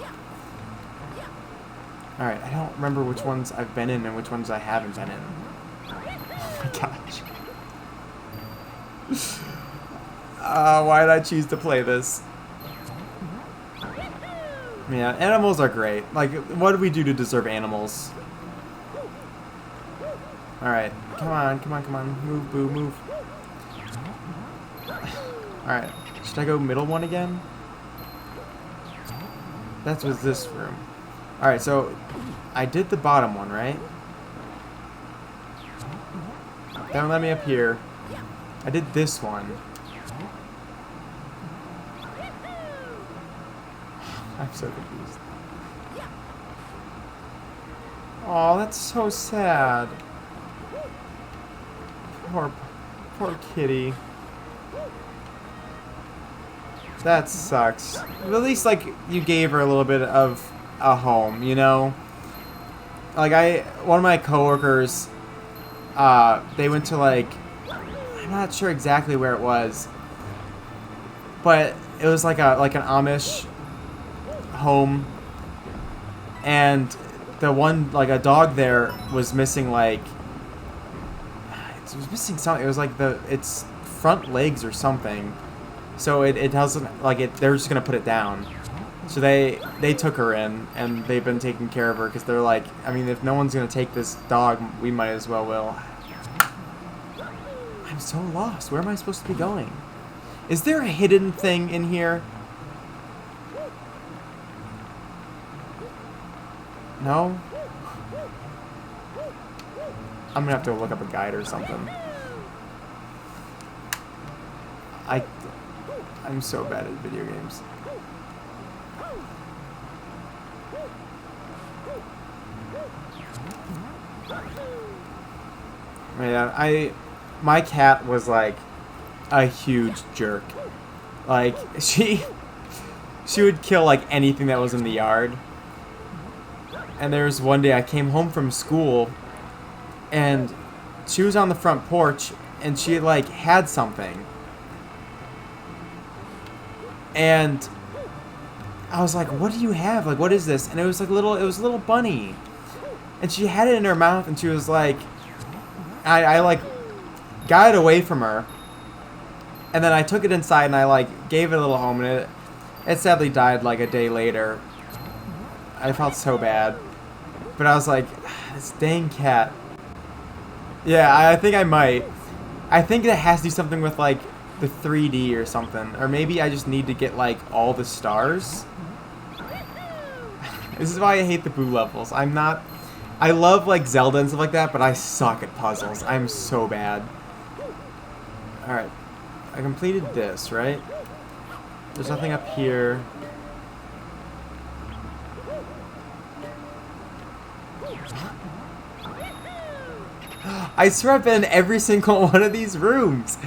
Alright, I don't remember which ones I've been in and which ones I haven't been in. Oh my gosh. Why did I choose to play this? Yeah, animals are great. Like, what do we do to deserve animals? Alright, come on, come on, come on. Move, boo, move. Alright, should I go middle one again? That was this room. Alright, so I did the bottom one, right? Don't let me up here. I did this one. I'm so confused. Oh, that's so sad. Poor kitty. That sucks. But at least, like, you gave her a little bit of a home, you know? Like, one of my coworkers, they went to, like, I'm not sure exactly where it was, but it was like an Amish home, and the one, like, a dog there was missing, like, it was missing something. It was like its front legs or something. So it doesn't, like, they're just gonna put it down. So they took her in, and they've been taking care of her because they're like, I mean, if no one's gonna take this dog, we might as well will. I'm so lost. Where am I supposed to be going? Is there a hidden thing in here? No? I'm gonna have to look up a guide or something. I'm so bad at video games. Yeah, my cat was like a huge jerk. Like, she would kill like anything that was in the yard. And there was one day I came home from school, and she was on the front porch, and she like had something. And I was like, "What do you have? Like, what is this?" And it was like it was a little bunny, and she had it in her mouth, and she was like, I like got it away from her, and then I took it inside, and I like gave it a little home, and it sadly died like a day later. I felt so bad, but I was like, this dang cat. Yeah, I think I might. I think that has to do something with like the 3D or something, or maybe I just need to get like all the stars. This is why I hate the Boo levels. I love like Zelda and stuff like that, but I suck at puzzles. I'm so bad. Alright, I completed this, right? There's nothing up here. I swear I've been in every single one of these rooms.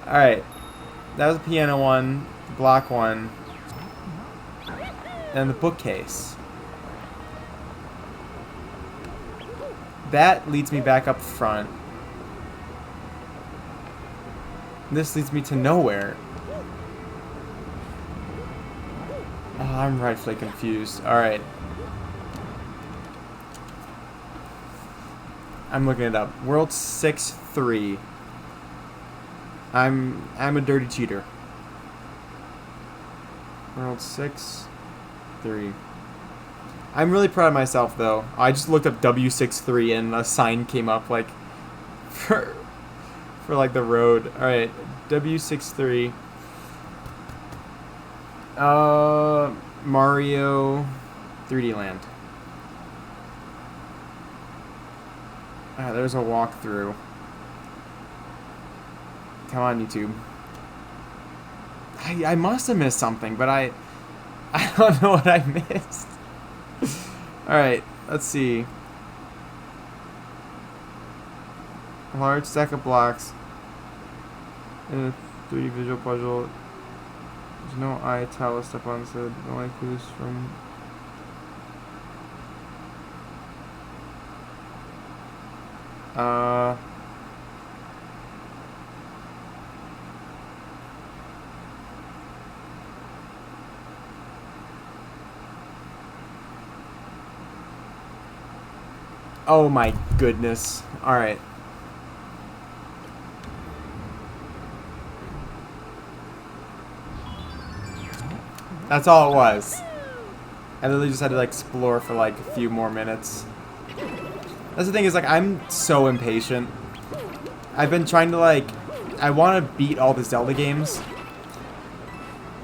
Alright. That was the piano one, the block one, and the bookcase. That leads me back up front. This leads me to nowhere. Oh, I'm rightfully confused. Alright. I'm looking it up. World 6-3. I'm a dirty cheater. World 6-3. I'm really proud of myself though. I just looked up W63 and a sign came up like for like the road. Alright, W63. Mario 3D Land. There's a walkthrough. Come on, YouTube. I must have missed something, but I don't know what I missed. Alright, let's see. A large stack of blocks in a 3D visual puzzle. There's no eye tile step on, so the only clues from... Oh my goodness. Alright. That's all it was. I literally just had to like explore for like a few more minutes. That's the thing is like I'm so impatient. I've been trying to like I want to beat all the Zelda games.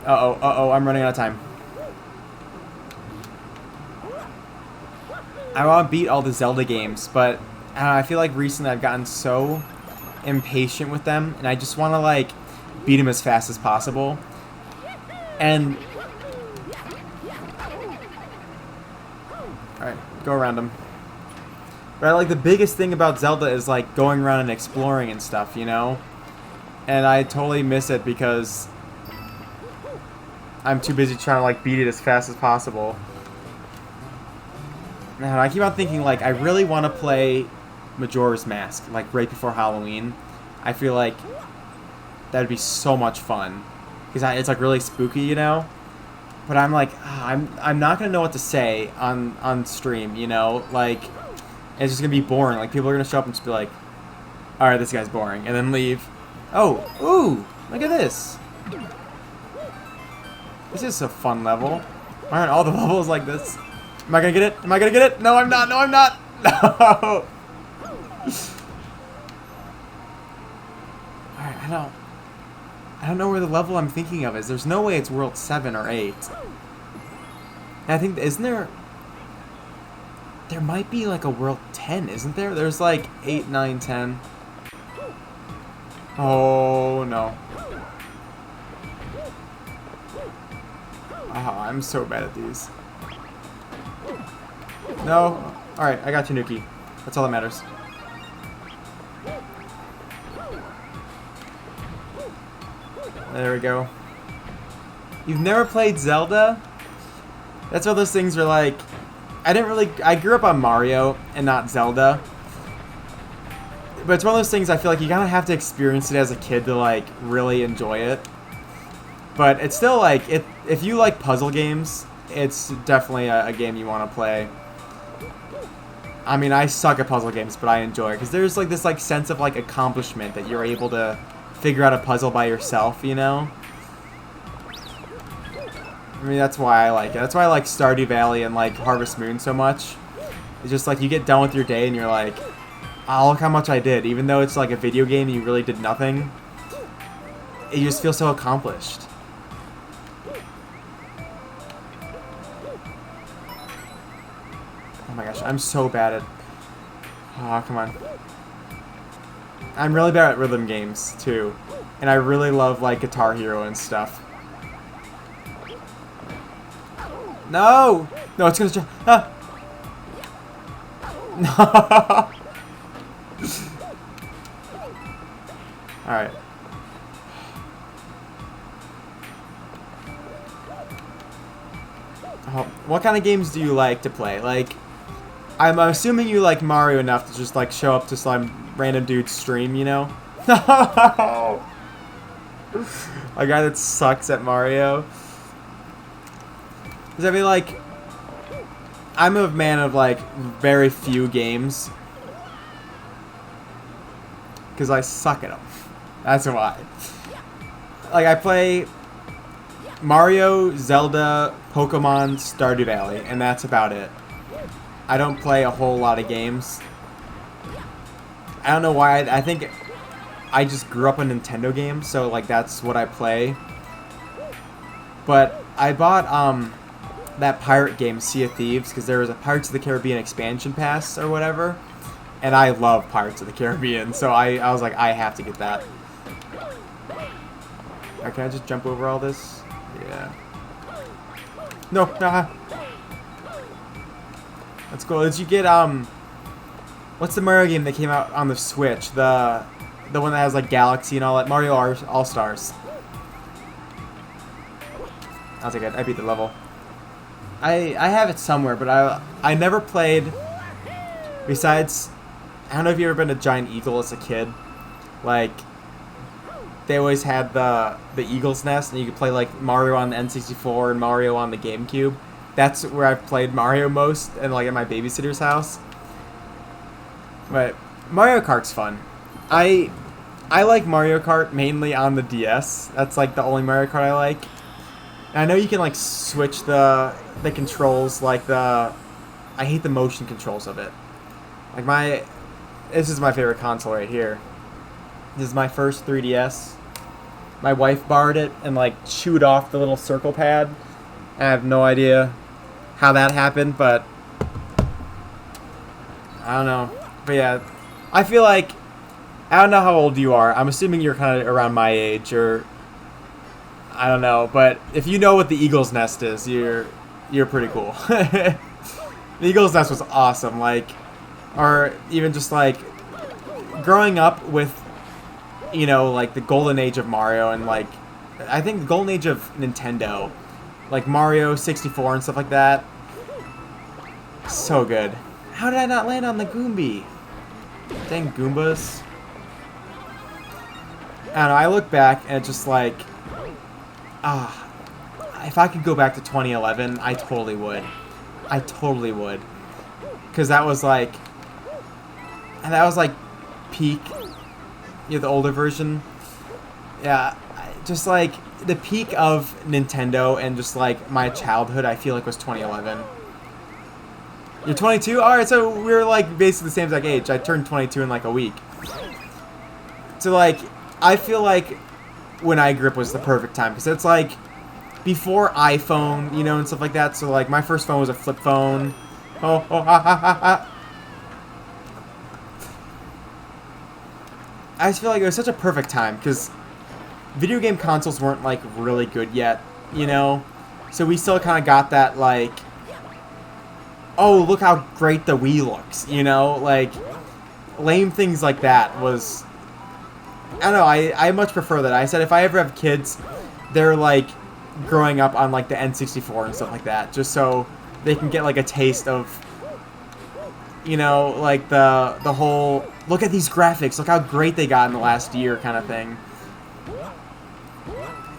Uh-oh, I'm running out of time. I want to beat all the Zelda games, but I feel like recently I've gotten so impatient with them, and I just want to like beat them as fast as possible. And alright, go around them. But like the biggest thing about Zelda is like going around and exploring and stuff, you know? And I totally miss it because I'm too busy trying to like beat it as fast as possible. And I keep on thinking like I really want to play Majora's Mask like right before Halloween. I feel like that'd be so much fun because it's like really spooky, you know. But I'm like I'm not gonna know what to say on stream, you know. Like it's just gonna be boring. Like people are gonna show up and just be like, "All right, this guy's boring," and then leave. Oh, ooh, look at this. This is a fun level. Why aren't all the levels like this? Am I gonna get it? Am I gonna get it? No, I'm not. No, I'm not. No. Alright, I don't know where the level I'm thinking of is. There's no way it's World 7 or 8. And I think, isn't there... There might be like a World 10, isn't there? There's like 8, 9, 10. Oh, no. Oh, I'm so bad at these. No. Alright, I got Tanuki. That's all that matters. There we go. You've never played Zelda? That's one of those things where, like, I grew up on Mario and not Zelda. But it's one of those things I feel like you kind of have to experience it as a kid to, like, really enjoy it. But it's still, like, if you like puzzle games, it's definitely a game you want to play. I mean, I suck at puzzle games, but I enjoy it. Because there's, like, this, like, sense of, like, accomplishment that you're able to figure out a puzzle by yourself, you know? I mean, that's why I like it. That's why I like Stardew Valley and, like, Harvest Moon so much. It's just, like, you get done with your day and you're like, oh, look how much I did. Even though it's, like, a video game and you really did nothing, you just feel so accomplished. Oh my gosh, I'm so bad at... Oh, come on. I'm really bad at rhythm games, too. And I really love, like, Guitar Hero and stuff. No! No, it's gonna... Ah! No! Alright. Oh, what kind of games do you like to play? Like... I'm assuming you like Mario enough to just like show up to some random dude's stream, you know? No! A guy that sucks at Mario. Because I mean, like, I'm a man of like very few games. Because I suck at them. That's why. Like, I play Mario, Zelda, Pokemon, Stardew Valley, and that's about it. I don't play a whole lot of games. I don't know why. I think I just grew up on Nintendo games, so like that's what I play. But I bought that pirate game, Sea of Thieves, because there was a Pirates of the Caribbean expansion pass or whatever, and I love Pirates of the Caribbean, so I was like, I have to get that. Right, can I just jump over all this? Yeah. No, nah. That's cool. Did you get what's the Mario game that came out on the Switch? The one that has like Galaxy and all that. Mario All Stars. I'll take it. I beat the level. I have it somewhere, but I never played. Besides, I don't know if you ever been to Giant Eagle as a kid. Like, they always had the Eagle's Nest, and you could play like Mario on the N64 and Mario on the GameCube. That's where I've played Mario most, and like at my babysitter's house. But Mario Kart's fun. I like Mario Kart mainly on the DS. That's like the only Mario Kart I like. And I know you can like switch the controls, like I hate the motion controls of it. Like this is my favorite console right here. This is my first 3DS. My wife borrowed it and like chewed off the little circle pad. I have no idea how that happened, but I don't know. But yeah, I feel like, I don't know how old you are. I'm assuming you're kind of around my age, or I don't know. But if you know what the Eagle's Nest is, you're pretty cool. The Eagle's Nest was awesome. Like, or even just like growing up with, you know, like the golden age of Mario, and like I think the golden age of Nintendo, like Mario 64 and stuff like that. So good. How did I not land on the Goombi? Dang Goombas. I don't know, I look back and it's just like, if I could go back to 2011, I totally would. I totally would. Because that was like peak, you know, the older version. Yeah, just like the peak of Nintendo and just like my childhood, I feel like was 2011. You're 22? Alright, so we're like basically the same exact age. I turned 22 in like a week. So like, I feel like when I grew up was the perfect time, because it's like before iPhone, you know, and stuff like that. So like my first phone was a flip phone. Oh, ha, ha, ha, ha. I just feel like it was such a perfect time, because video game consoles weren't like really good yet, you know? So we still kind of got that like, oh, look how great the Wii looks, you know? Like, lame things like that was, I don't know, I much prefer that. I said if I ever have kids, they're like growing up on like the N64 and stuff like that, just so they can get like a taste of, you know, like the whole, look at these graphics, look how great they got in the last year kind of thing.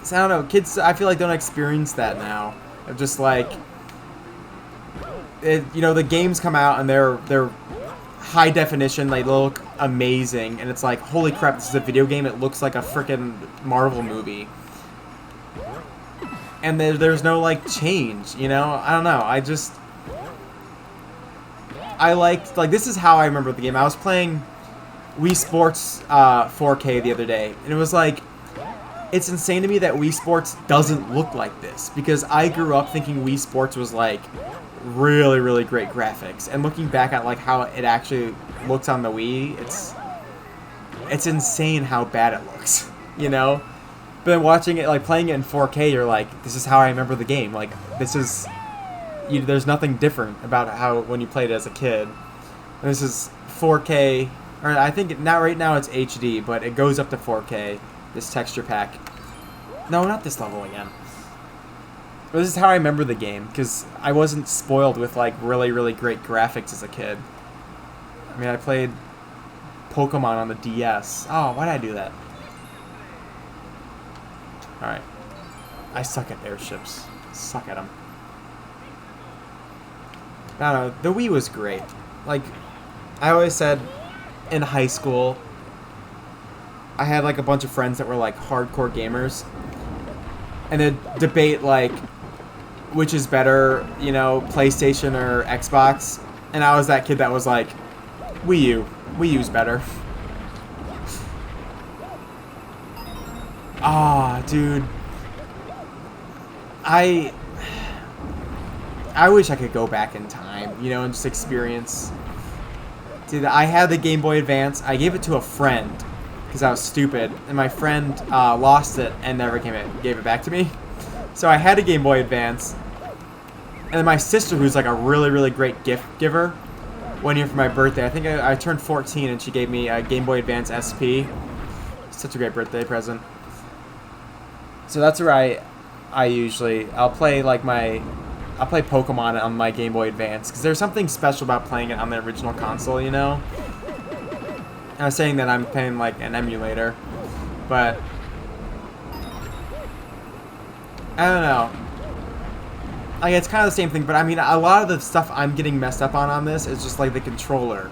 So I don't know, kids I feel like don't experience that now. Of just like, you know, the games come out and they're high definition, they look amazing, and it's like, holy crap, this is a video game, it looks like a freaking Marvel movie. And there's no like change, you know? I don't know, I liked, like, this is how I remember the game. I was playing Wii Sports 4K the other day, and it was like, it's insane to me that Wii Sports doesn't look like this, because I grew up thinking Wii Sports was like really, really great graphics, and looking back at like how it actually looks on the Wii, it's insane how bad it looks, you know? But then watching it, like playing it in 4K, you're like, this is how I remember the game. Like, this is, there's nothing different about how when you played it as a kid. And this is 4K, or I think now right now it's HD, but it goes up to 4K. This texture pack. No, not this level again. But this is how I remember the game, because I wasn't spoiled with like really, really great graphics as a kid. I mean, I played Pokemon on the DS. Oh, why did I do that? Alright. I suck at airships. Suck at them. I don't know. The Wii was great. Like, I always said in high school, I had like a bunch of friends that were like hardcore gamers, and they'd debate like which is better, you know, PlayStation or Xbox, and I was that kid that was like, Wii U. Wii U's better. Ah, dude. I wish I could go back in time, you know, and just experience. Dude, I had the Game Boy Advance. I gave it to a friend because I was stupid, and my friend lost it and never gave it back to me. So I had a Game Boy Advance, and then my sister, who's like a really, really great gift giver, one year for my birthday, I think I turned 14, and she gave me a Game Boy Advance SP. Such a great birthday present. So that's where I'll play Pokemon on my Game Boy Advance, because there's something special about playing it on the original console, you know? I was saying that I'm playing like an emulator, but I don't know. Like, it's kind of the same thing, but I mean, a lot of the stuff I'm getting messed up on this is just like the controller.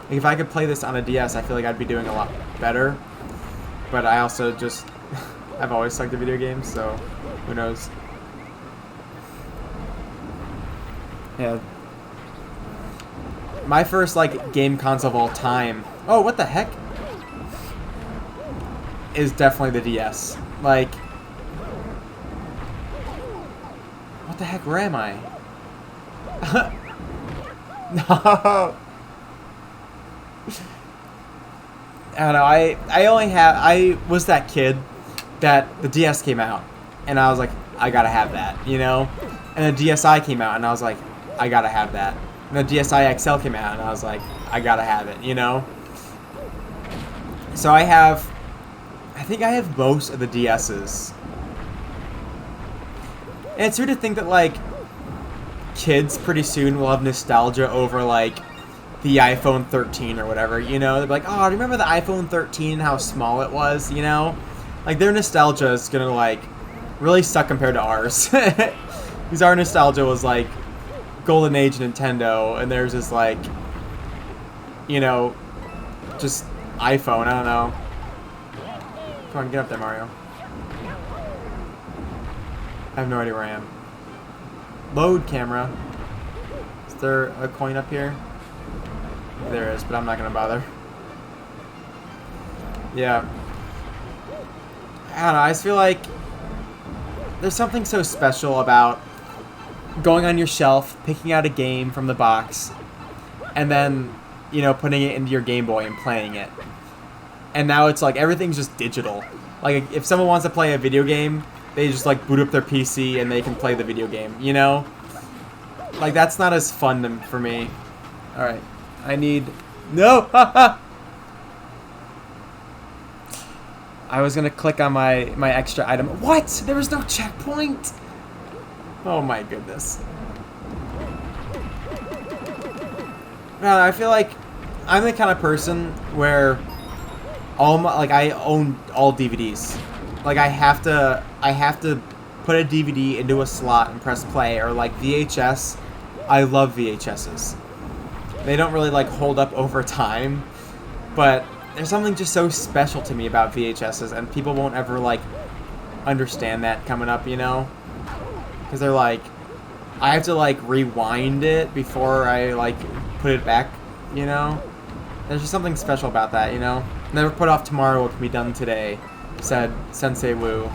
Like, if I could play this on a DS, I feel like I'd be doing a lot better. But I also just, I've always sucked at video games, so who knows. Yeah. My first, like, game console of all time. Oh, what the heck? Is definitely the DS. Like, what the heck? Where am I? No. I don't know. I was that kid that the DS came out, and I was like, I gotta have that, you know? And the DSi came out, and I was like, I gotta have that. And the DSi XL came out, and I was like, I gotta have it, you know? So I think I have most of the DS's. And it's weird to think that, like, kids pretty soon will have nostalgia over, like, the iPhone 13 or whatever, you know? They'll be like, oh, remember the iPhone 13, how small it was, you know? Like, their nostalgia is gonna, like, really suck compared to ours. Because our nostalgia was, like, Golden Age Nintendo, and theirs is, like, you know, just iPhone, I don't know. Come on, get up there, Mario. I have no idea where I am. Load camera. Is there a coin up here? There is, but I'm not gonna bother. Yeah. I don't know, I just feel like there's something so special about going on your shelf, picking out a game from the box, and then, you know, putting it into your Game Boy and playing it. And now it's like everything's just digital. Like, if someone wants to play a video game, they just, like, boot up their PC and they can play the video game, you know? Like, that's not as fun for me. Alright. I need... No! I was gonna click on my extra item. What? There was no checkpoint? Oh my goodness. Man, I feel like I'm the kind of person where I own all DVDs. Like, I have to put a DVD into a slot and press play, or like VHS. I love VHSs. They don't really, like, hold up over time, but there's something just so special to me about VHSs, and people won't ever, like, understand that coming up, you know? Because they're like, I have to, like, rewind it before I, like, put it back, you know? There's just something special about that, you know? Never put off tomorrow what can be done today, said Sensei Wu.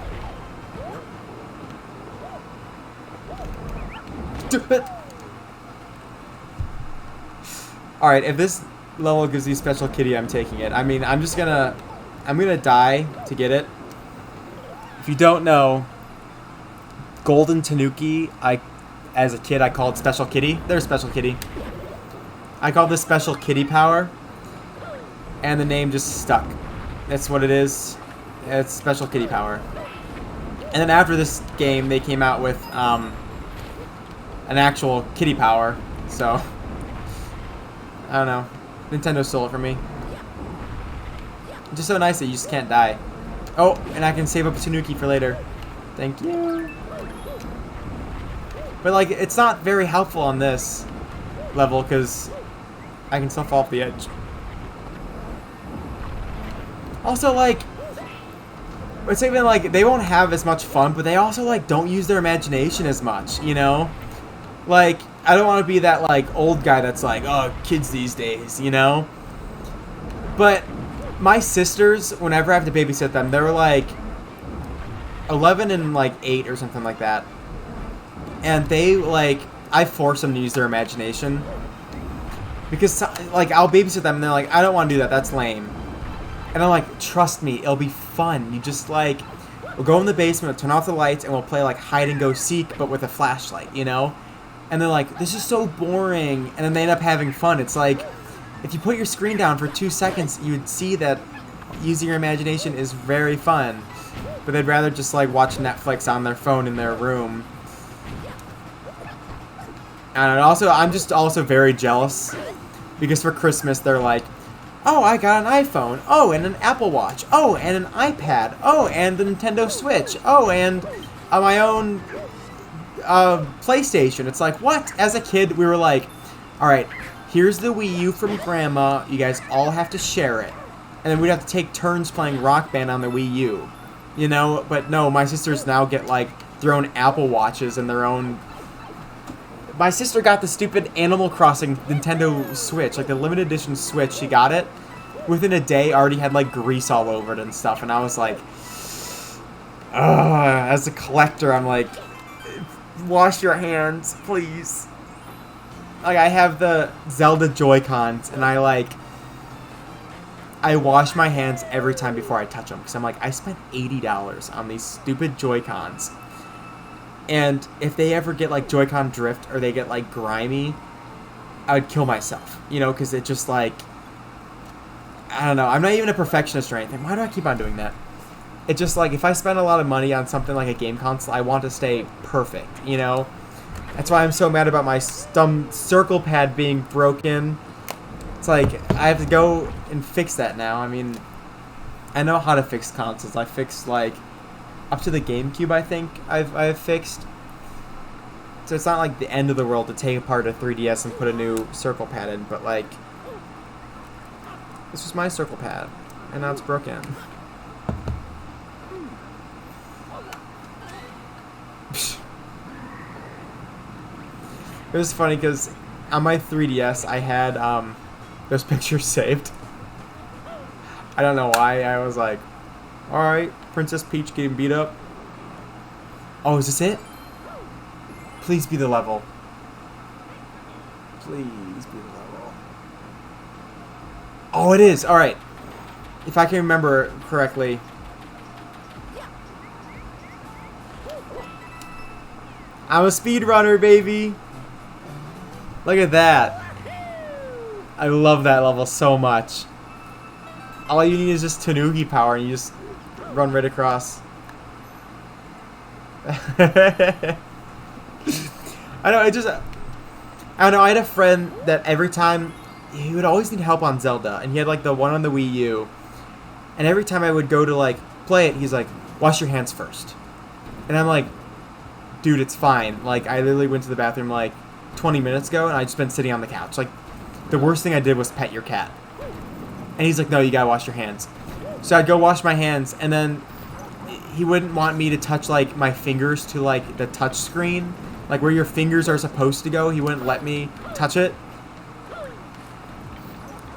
Alright, if this level gives you Special Kitty, I'm taking it. I mean, I'm gonna die to get it. If you don't know, Golden Tanuki, as a kid, I called Special Kitty. There's Special Kitty. I called this Special Kitty power, and the name just stuck. That's what it is. It's Special Kitty power. And then after this game, they came out with an actual kitty power, so... I don't know. Nintendo stole it from me. It's just so nice that you just can't die. Oh, and I can save up Tanuki for later. Thank you. But, like, it's not very helpful on this level, because I can still fall off the edge. Also, like, it's even, like, they won't have as much fun, but they also, like, don't use their imagination as much, you know? Like, I don't want to be that, like, old guy that's like, oh, kids these days, you know? But my sisters, whenever I have to babysit them, they're, like, 11 and, like, 8 or something like that. And they, like, I force them to use their imagination. Because, like, I'll babysit them, and they're like, I don't want to do that, that's lame. And I'm like, trust me, it'll be fun. You just, like, we'll go in the basement, we'll turn off the lights, and we'll play, like, hide-and-go-seek, but with a flashlight, you know? And they're like, this is so boring. And then they end up having fun. It's like, if you put your screen down for 2 seconds, you would see that using your imagination is very fun. But they'd rather just, like, watch Netflix on their phone in their room. And also, I'm just also very jealous. Because for Christmas, they're like, oh, I got an iPhone. Oh, and an Apple Watch. Oh, and an iPad. Oh, and the Nintendo Switch. Oh, and my own... PlayStation. It's like, what? As a kid, we were like, alright, here's the Wii U from Grandma, you guys all have to share it. And then we'd have to take turns playing Rock Band on the Wii U. You know, but no, my sisters now get, like, their own Apple Watches and their own my sister got the stupid Animal Crossing Nintendo Switch, like the limited edition Switch. She got it within a day, already had like grease all over it and stuff, and I was like, ugh, as a collector, I'm like, wash your hands, please. Like, I have the Zelda Joy-Cons, and I wash my hands every time before I touch them, because I'm like, I spent $80 on these stupid Joy-Cons, and if they ever get like Joy-Con drift, or they get like grimy, I would kill myself, you know, because it just like, I don't know, I'm not even a perfectionist or anything. Why do I keep on doing that? It's just like, if I spend a lot of money on something like a game console, I want to stay perfect, you know? That's why I'm so mad about my circle pad being broken. It's like, I have to go and fix that now. I mean, I know how to fix consoles. I fixed, like, up to the GameCube, I think I've fixed. So it's not like the end of the world to take apart a 3DS and put a new circle pad in, but like, this was my circle pad, and now it's broken. It was funny because on my 3DS I had those pictures saved. I don't know why. I was like, alright, Princess Peach getting beat up. Oh, is this it? Please be the level. Please be the level. Oh, it is. Alright. If I can remember correctly. I'm a speedrunner, baby. Look at that. I love that level so much. All you need is just Tanuki power and you just run right across. I know, I don't know, I had a friend that every time, he would always need help on Zelda, and he had like the one on the Wii U, and every time I would go to like play it, he's like, wash your hands first. And I'm like, dude, it's fine. Like, I literally went to the bathroom like 20 minutes ago, and I'd just been sitting on the couch. Like, the worst thing I did was pet your cat. And he's like, no, you gotta wash your hands. So I'd go wash my hands, and then he wouldn't want me to touch like my fingers to like the touch screen, like where your fingers are supposed to go. He wouldn't let me touch it.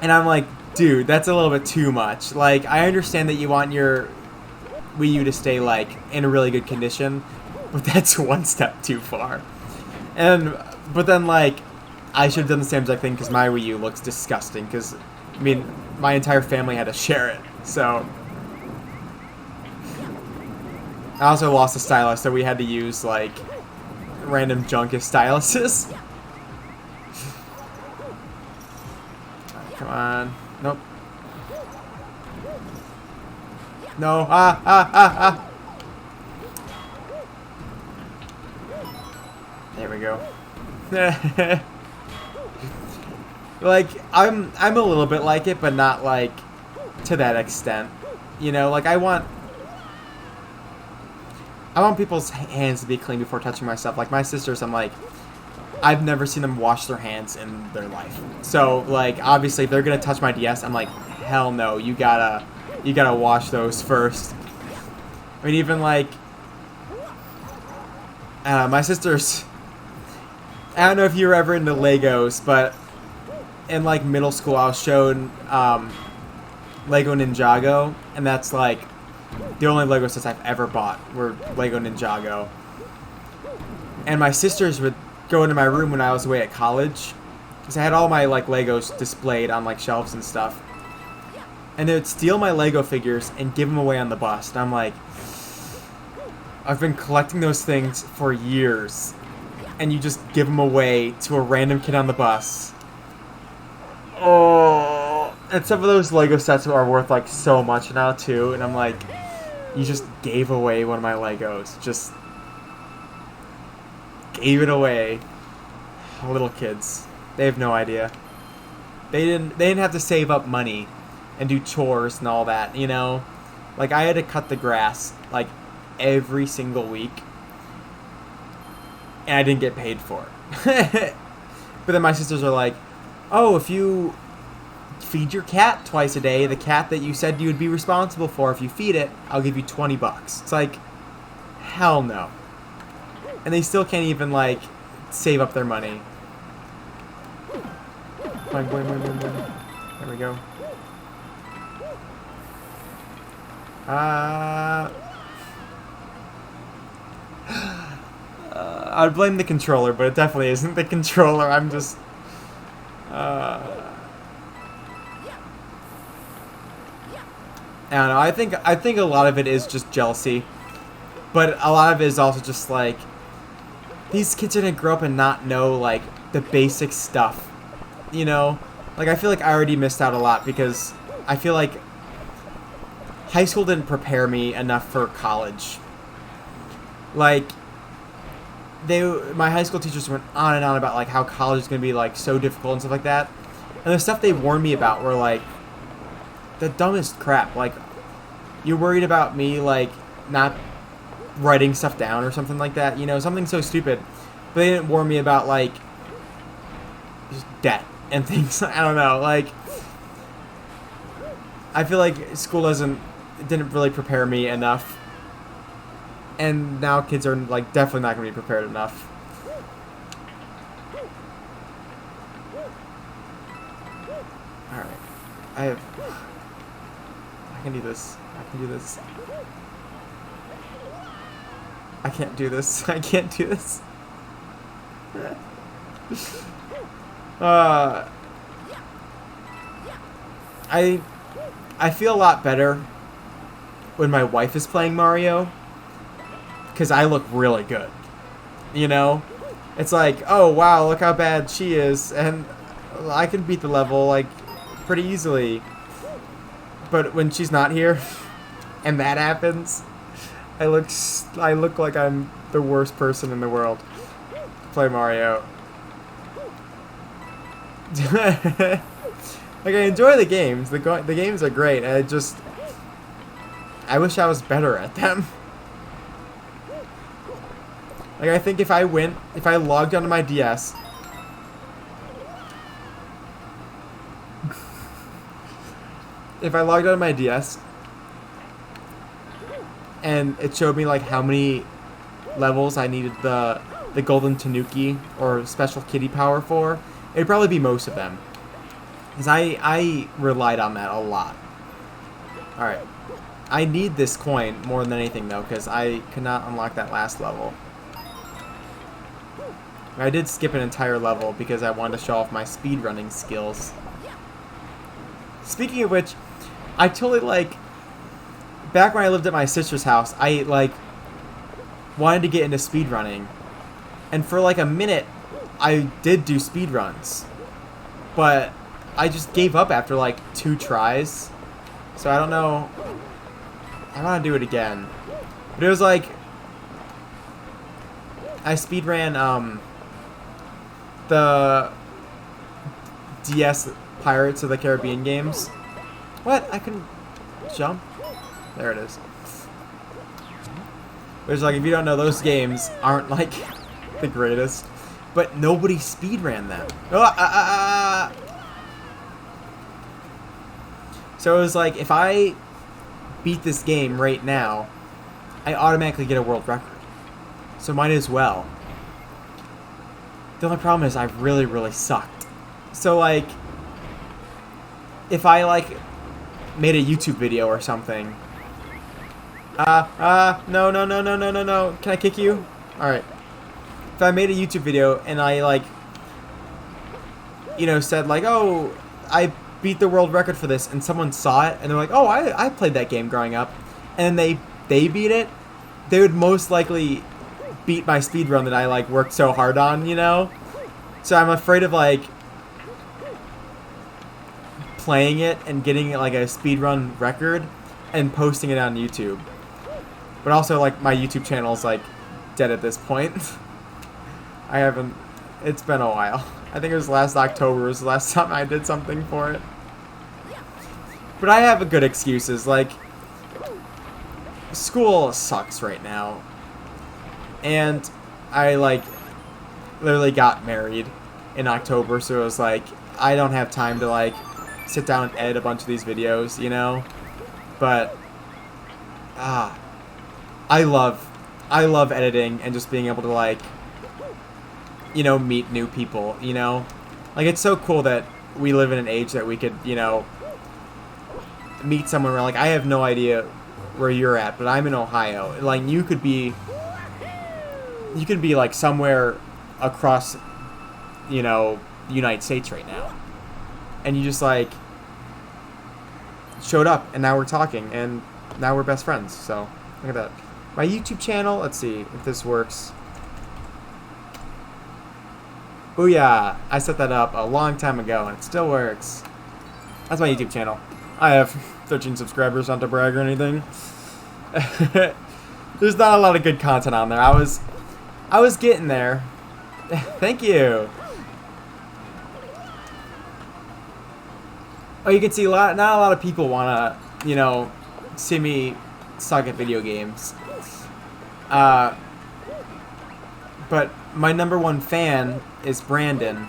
And I'm like, dude, that's a little bit too much. Like, I understand that you want your Wii U to stay like in a really good condition, but that's one step too far. But then like, I should have done the same exact thing because my Wii U looks disgusting. Because I mean, my entire family had to share it, so. I also lost a stylus, so we had to use like random junk as styluses. Right, come on, nope. No, ah. There we go. Like, I'm a little bit like it, but not like to that extent. You know, like I want people's hands to be clean before touching my stuff. Like my sisters, I'm like, I've never seen them wash their hands in their life. So like, obviously, if they're gonna touch my DS, I'm like, hell no, you gotta wash those first. I mean, even like, my sisters. I don't know if you were ever into Legos, but in like middle school, I was shown Lego Ninjago, and that's like the only Lego sets I've ever bought were Lego Ninjago. And my sisters would go into my room when I was away at college, because I had all my like Legos displayed on like shelves and stuff. And they would steal my Lego figures and give them away on the bus. And I'm like, I've been collecting those things for years, and you just give them away to a random kid on the bus. Oh, and some of those Lego sets are worth like so much now too, and I'm like, you just gave away one of my Legos. Just gave it away. Little kids, they have no idea. They didn't have to save up money and do chores and all that, you know? Like, I had to cut the grass like every single week, and I didn't get paid for it. But then my sisters are like, oh, if you feed your cat twice a day, the cat that you said you would be responsible for, if you feed it, I'll give you $20. It's like, hell no. And they still can't even like save up their money. Boing, boing, boing, boing, boing. There we go. I would blame the controller, but it definitely isn't the controller. I'm just... I don't know. I think a lot of it is just jealousy, but a lot of it is also just like these kids are gonna grow up and not know like the basic stuff, you know. Like I feel like I already missed out a lot because I feel like high school didn't prepare me enough for college. Like my high school teachers went on and on about like how college is gonna be like so difficult and stuff like that, and the stuff they warned me about were like the dumbest crap. Like, you're worried about me, like, not writing stuff down or something like that, you know, something so stupid. But they didn't warn me about, like, just debt and things. I don't know, like, I feel like school didn't really prepare me enough. And now kids are, like, definitely not going to be prepared enough. Alright. I can do this. I can do this. I can't do this. I can't do this. I feel a lot better when my wife is playing Mario, because I look really good. You know? It's like, oh wow, look how bad she is, and I can beat the level, like, pretty easily. But when she's not here, and that happens, I look like I'm the worst person in the world to play Mario. Like, I enjoy the games. The games are great. I wish I was better at them. Like, I think if I logged onto my DS, if I logged onto my DS and it showed me like how many levels I needed the golden tanuki or special kitty power for, it'd probably be most of them. Because I relied on that a lot. Alright. I need this coin more than anything though, because I could not unlock that last level. I did skip an entire level because I wanted to show off my speedrunning skills. Speaking of which, I totally, like, back when I lived at my sister's house, I, like, wanted to get into speedrunning. And for, like, a minute, I did do speedruns. But I just gave up after, like, 2 tries. So I don't know. I want to do it again. But it was, like, I speedran, the DS Pirates of the Caribbean games. What? I can jump? There it is. Which, like, if you don't know, those games aren't, like, the greatest. But nobody speedran them. So it was like, if I beat this game right now, I automatically get a world record. So might as well. The only problem is I really, really sucked. So, like, if I, like, made a YouTube video or something. No. Can I kick you? Alright. If I made a YouTube video and I, like, you know, said, like, oh, I beat the world record for this, and someone saw it, and they're like, oh, I played that game growing up, and then they beat it, they would most likely beat my speedrun that I, like, worked so hard on, you know? So I'm afraid of, like, playing it and getting, like, a speedrun record and posting it on YouTube. But also, like, my YouTube channel's, like, dead at this point. It's been a while. I think it was last October was the last time I did something for it. But I have good excuses, like, school sucks right now. And I, like, literally got married in October, so it was like, I don't have time to, like, sit down and edit a bunch of these videos, you know? But, I love editing and just being able to, like, you know, meet new people, you know? Like, it's so cool that we live in an age that we could, you know, meet someone where, like, I have no idea where you're at, but I'm in Ohio. Like, you could be, like, somewhere across, you know, the United States right now. And you just, like, showed up, and now we're talking, and now we're best friends. So, look at that. My YouTube channel, let's see if this works. Booyah! I set that up a long time ago, and it still works. That's my YouTube channel. I have 13 subscribers, not to brag or anything. There's not a lot of good content on there. I was getting there. Thank you. Oh, you can see not a lot of people wanna, you know, see me suck at video games. But my #1 fan is Brandon.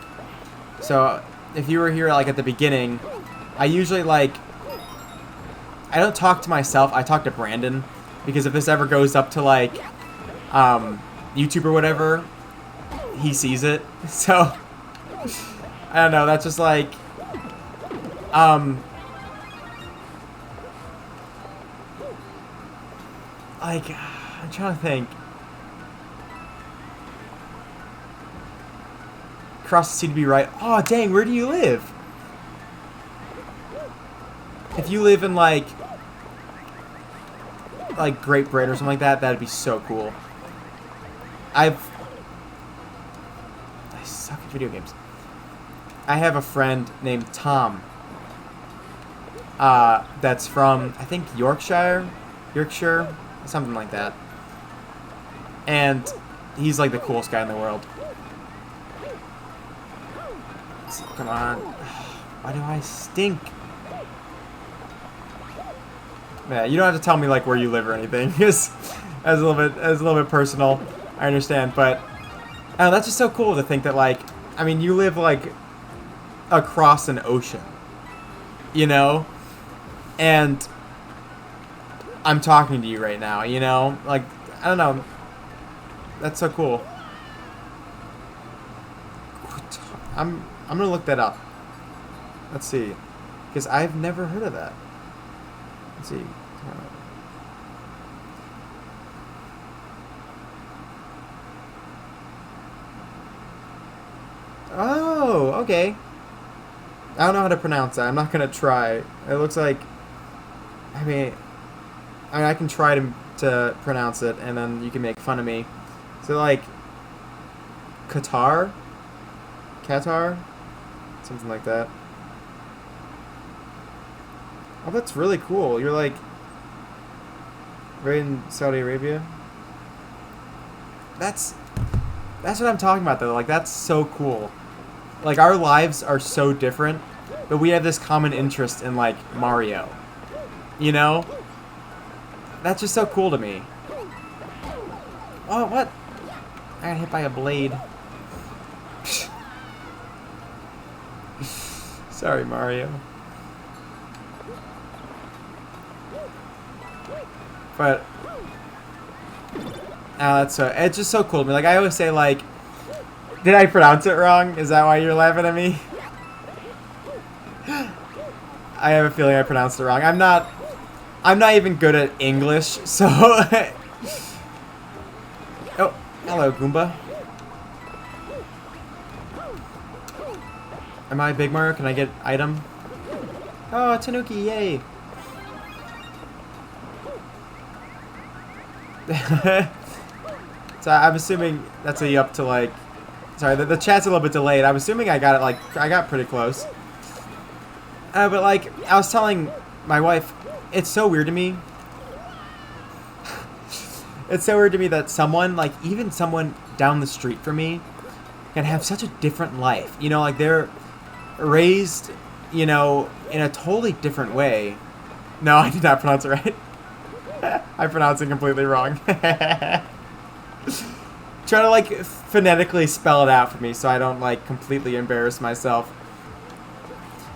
So if you were here like at the beginning, I usually like, I don't talk to myself, I talk to Brandon, because if this ever goes up to like YouTube or whatever, he sees it. So I don't know, that's just like I'm trying to think. Cross the sea to be right. Oh, dang, where do you live? If you live in, like Great Britain or something like that, that'd be so cool. I suck at video games. I have a friend named Tom. That's from, I think, Yorkshire, something like that. And he's like the coolest guy in the world. Come on. Why do I stink? Yeah, you don't have to tell me like where you live or anything. It's a little bit personal. I understand, but that's just so cool to think that like, I mean, you live like across an ocean, you know, and I'm talking to you right now, you know, like, I don't know. That's so cool. I'm gonna look that up. Let's see, because I've never heard of that. Let's see. Oh, okay. I don't know how to pronounce that. I'm not gonna try. It looks like, I mean, I can try to pronounce it, and then you can make fun of me. So like, Qatar, something like that. Oh, that's really cool. You're like right in Saudi Arabia. That's what I'm talking about though. Like, that's so cool. Like, our lives are so different, but we have this common interest in like Mario. You know? That's just so cool to me. Oh, what? I got hit by a blade. Sorry, Mario. But that's it's just so cool to me. Like, I always say, like, did I pronounce it wrong? Is that why you're laughing at me? I have a feeling I pronounced it wrong. I'm not even good at English, so oh, hello, Goomba. Am I Big Mario? Can I get item? Oh, Tanuki, yay! So I'm assuming that's up to like, sorry, the chat's a little bit delayed. I'm assuming I got it, like, I got pretty close. But like, I was telling my wife, it's so weird to me. It's so weird to me that someone, like, even someone down the street from me can have such a different life. You know, like, they're raised, you know, in a totally different way. No, I did not pronounce it right. I pronounced it completely wrong. Try to, like, phonetically spell it out for me so I don't, like, completely embarrass myself.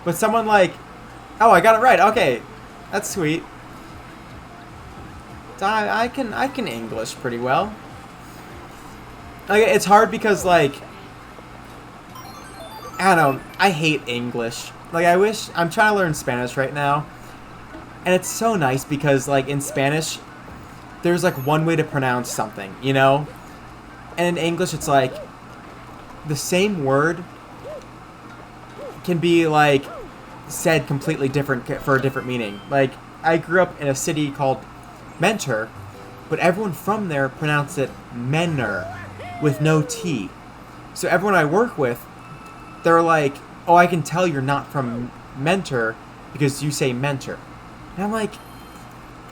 But someone, like, oh, I got it right. Okay, that's sweet. So I can English pretty well. Like, it's hard because, like, I don't know, I hate English. Like, I'm trying to learn Spanish right now. And it's so nice because, like, in Spanish, there's, like, one way to pronounce something, you know? And in English, it's like, the same word can be, like, said completely different for a different meaning. Like, I grew up in a city called Mentor, but everyone from there pronounced it Menor with no T. So everyone I work with, they're like, oh, I can tell you're not from Mentor because you say Mentor. And I'm like,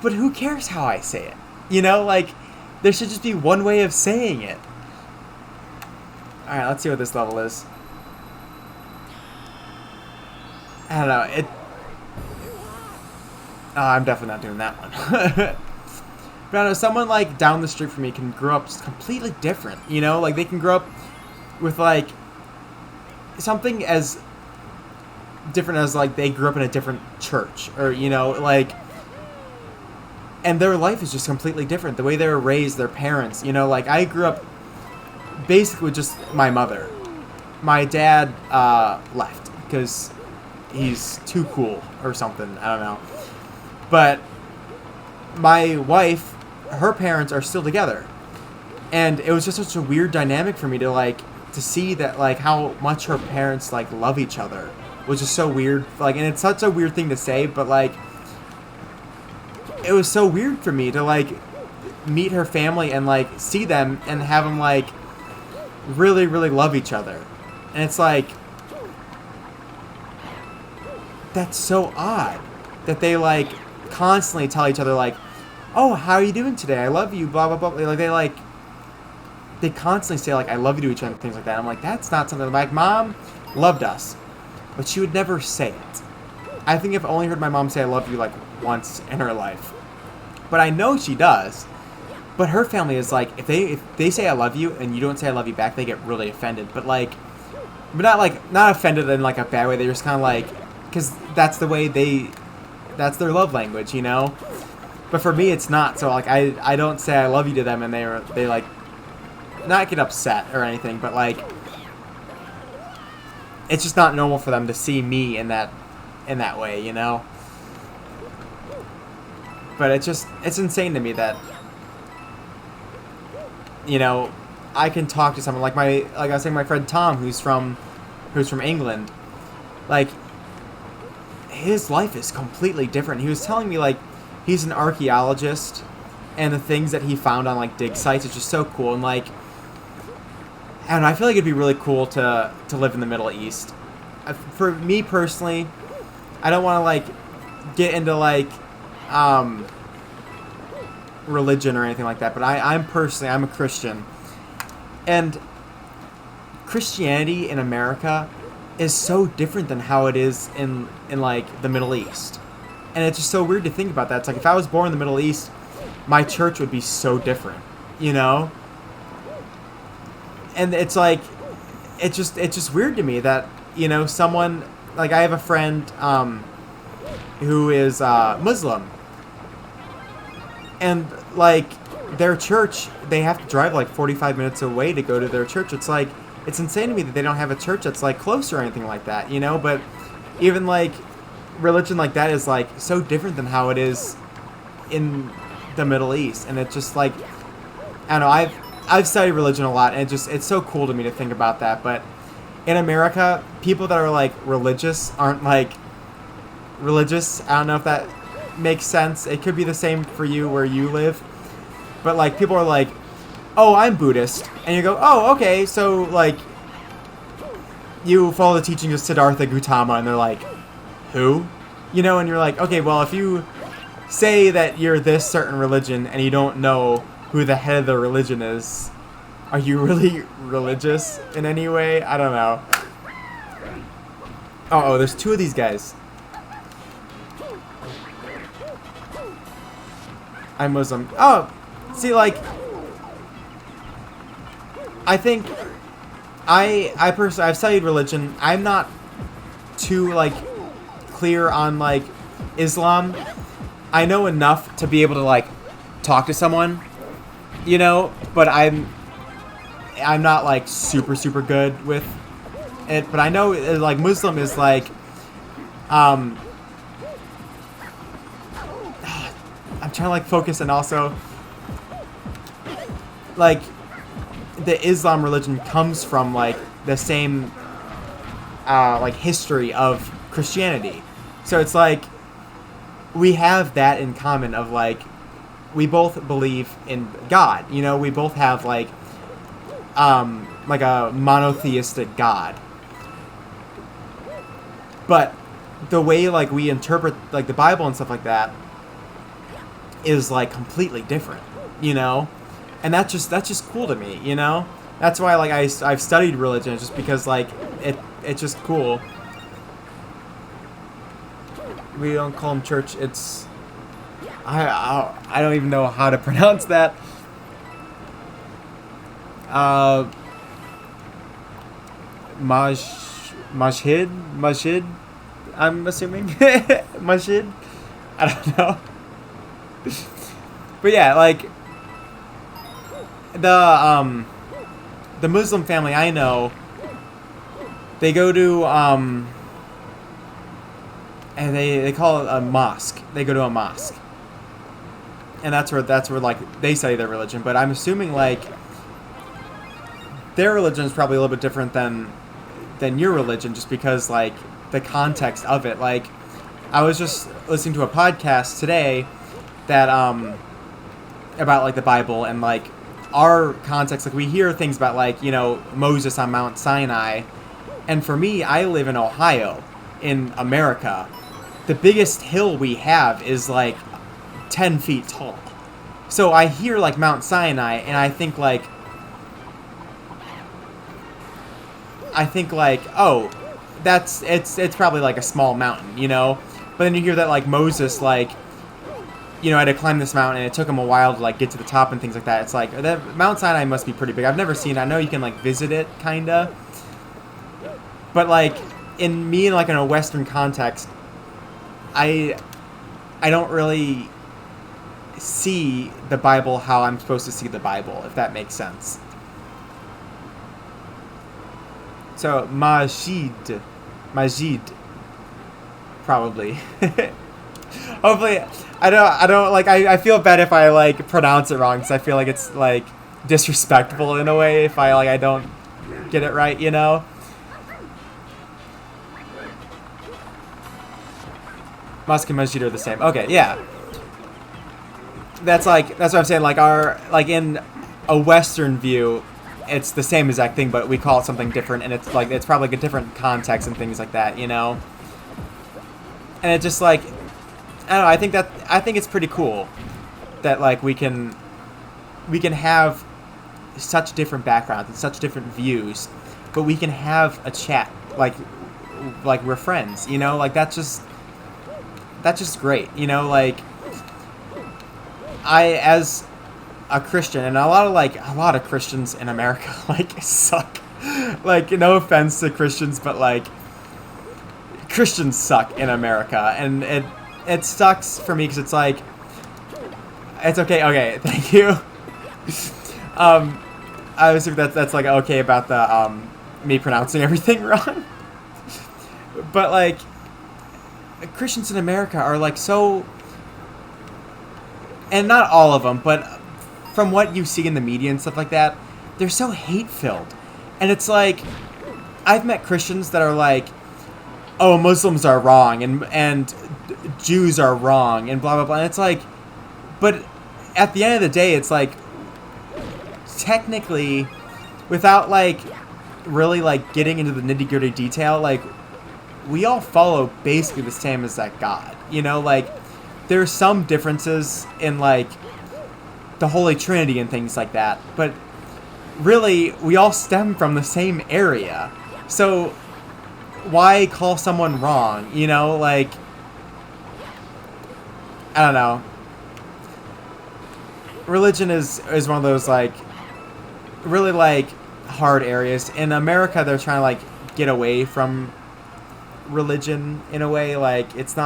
but who cares how I say it? You know, like, there should just be one way of saying it. Alright, let's see what this level is. I don't know, oh, I'm definitely not doing that one. But I don't know, someone, like, down the street from me can grow up just completely different, you know? Like, they can grow up with, like, something as different as, like, they grew up in a different church. Or, you know, like... And their life is just completely different. The way they were raised, their parents, you know? Like, I grew up basically with just my mother. My dad left because he's too cool or something. I don't know. But my wife, her parents are still together. And it was just such a weird dynamic for me to, like, to see that, like, how much her parents, like, love each other. Was just so weird. Like, and it's such a weird thing to say, but, like, it was so weird for me to, like, meet her family and, like, see them and have them, like, really, really love each other. And it's like, that's so odd that they, like, constantly tell each other, like, oh, how are you doing today? I love you, blah, blah, blah. Like, they constantly say, like, I love you to each other, things like that. I'm like, that's not something. My mom loved us, but she would never say it. I think I've only heard my mom say I love you, like, once in her life. But I know she does. But her family is like, if they say I love you and you don't say I love you back, they get really offended. But, like, not offended in, like, a bad way. They're just kind of like, because that's the way that's their love language, you know? But for me, it's not. So, like, I don't say I love you to them, and they like, not get upset or anything, but, like, it's just not normal for them to see me in that way, you know? But it's insane to me that, you know, I can talk to someone like I was saying, my friend Tom, who's from England. Like, his life is completely different. He was telling me, like, he's an archaeologist, and the things that he found on, like, dig sites is just so cool. And, like, and I feel like it'd be really cool to live in the Middle East. For me personally, I don't want to, like, get into, like, religion or anything like that, but I'm a Christian, and Christianity in America is so different than how it is in like the Middle East. And it's just so weird to think about that. It's like, if I was born in the Middle East, my church would be so different, you know? And it's like, it's just weird to me that, you know, someone, like, I have a friend who is Muslim, and, like, their church, they have to drive, like, 45 minutes away to go to their church. It's like, it's insane to me that they don't have a church that's, like, close or anything like that, you know? But even, like, religion like that is, like, so different than how it is in the Middle East. And it's just, like, I don't know, I've studied religion a lot, and it's so cool to me to think about that. But in America, people that are, like, religious aren't, like, religious. I don't know if that makes sense. It could be the same for you where you live. But, like, people are like, oh, I'm Buddhist. And you go, oh, okay, so, like, you follow the teachings of Siddhartha Gautama, and they're like, who? You know, and you're like, okay, well, if you say that you're this certain religion and you don't know who the head of the religion is, are you really religious in any way? I don't know. Oh, there's two of these guys. I'm Muslim. Oh, see, like, I think I personally, I've studied religion. I'm not too, like, clear on, like, Islam. I know enough to be able to, like, talk to someone, you know, but I'm not, like, super good with it, but I know like Muslim is like, I'm trying to like focus and also like the Islam religion comes from like the same like history of Christianity, so it's like we have that in common of like we both believe in God. You know, we both have like a monotheistic God. But the way like we interpret like the Bible and stuff like that is like completely different, you know? And that's just cool to me, you know? That's why like I've studied religion, just because like it's just cool. We don't call them church, it's I don't even know how to pronounce that. Masjid, I'm assuming. Masjid? I don't know. But yeah, like the Muslim family I know, they go to and they call it a mosque. They go to a mosque. And that's where like they study their religion, but I'm assuming like their religion is probably a little bit different than your religion, just because like the context of it. Like I was just listening to a podcast today that about like the Bible and like our context. Like we hear things about like, you know, Moses on Mount Sinai, and for me, I live in Ohio in America. The biggest hill we have is like 10 feet tall. So I hear like Mount Sinai and I think like oh, it's probably like a small mountain, you know? But then you hear that like Moses like, you know, had to climb this mountain and it took him a while to like get to the top and things like that. It's like that Mount Sinai must be pretty big. I've never seen it. I know you can like visit it kinda. But like in a Western context, I don't really see the Bible how I'm supposed to see the Bible, if that makes sense. So Majid, probably. Hopefully, I don't like. I feel bad if I like pronounce it wrong, because I feel like it's like disrespectful in a way if I don't get it right, you know. Mosque and masjid are the same. Okay, yeah. That's what I'm saying. Like in a Western view, it's the same exact thing, but we call it something different, and it's probably like a different context and things like that, you know. And it just like, I don't know. I think it's pretty cool that like we can have such different backgrounds and such different views, but we can have a chat like we're friends, you know. Like that's just great, you know. Like I, as a Christian, and a lot of Christians in America like suck. Like no offense to Christians, but like Christians suck in America, and it sucks for me because it's like it's okay, thank you. I assume that's like okay about the me pronouncing everything wrong. But like Christians in America are like so, and not all of them, but from what you see in the media and stuff like that, they're so hate-filled. And it's like, I've met Christians that are like, oh, Muslims are wrong, and Jews are wrong, and blah, blah, blah. And it's like, but at the end of the day, it's like, technically, without like, really like getting into the nitty-gritty detail, like, we all follow basically the same as that God. You know, like, there's some differences in like the Holy Trinity and things like that, but really we all stem from the same area. So why call someone wrong, you know? Like, I don't know. Religion is one of those like really like hard areas. In America, they're trying to like get away from religion in a way. Like it's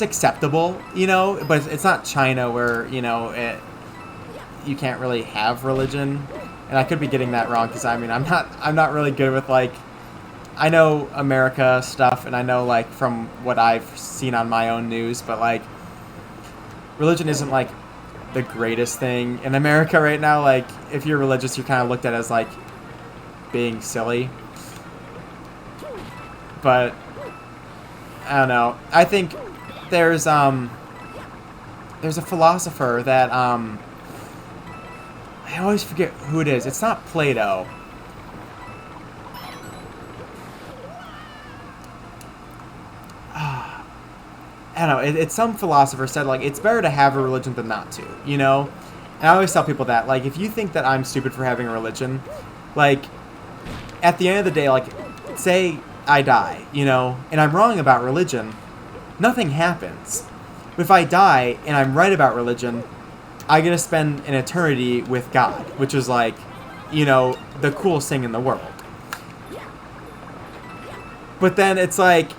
acceptable, you know, but it's not China where, you know, you can't really have religion and I could be getting that wrong because I mean I'm not really good with like, I know America stuff and I know like from what I've seen on my own news, but like religion isn't like the greatest thing in America right now. Like if you're religious, you're kind of looked at as like being silly. But I don't know. I think there's a philosopher that I always forget who it is. It's not Plato. I don't know. It's some philosopher said like it's better to have a religion than not to. You know. And I always tell people that like if you think that I'm stupid for having a religion, like at the end of the day, like say I die, you know, and I'm wrong about religion, nothing happens. But if I die and I'm right about religion, I get to spend an eternity with God, which is like, you know, the coolest thing in the world. But then it's like,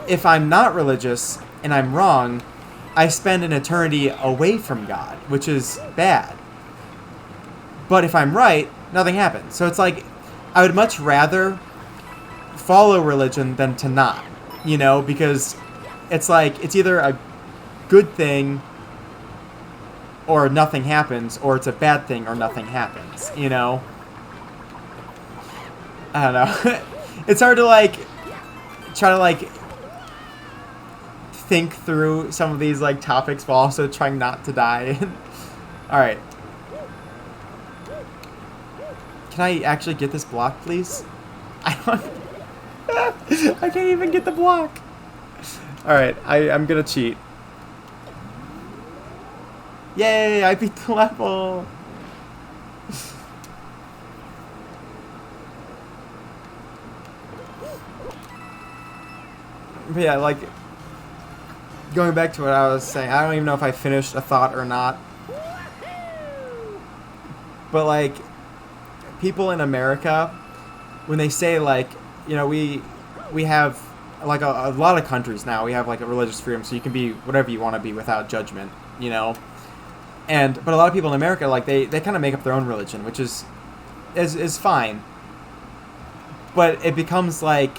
if I'm not religious and I'm wrong, I spend an eternity away from God, which is bad. But if I'm right, nothing happens. So it's like, I would much rather follow religion than to not, you know, because it's like it's either a good thing or nothing happens, or it's a bad thing or nothing happens, you know. I don't know. It's hard to like try to like think through some of these like topics while also trying not to die. All right, can I actually get this block, please? I don't I can't even get the block. Alright, I'm gonna cheat. Yay, I beat the level. But yeah, like, going back to what I was saying, I don't even know if I finished a thought or not. But like, people in America, when they say like, you know, we have like a lot of countries now, we have like a religious freedom, so you can be whatever you want to be without judgment, you know. But a lot of people in America, like they kind of make up their own religion, which is fine. But it becomes like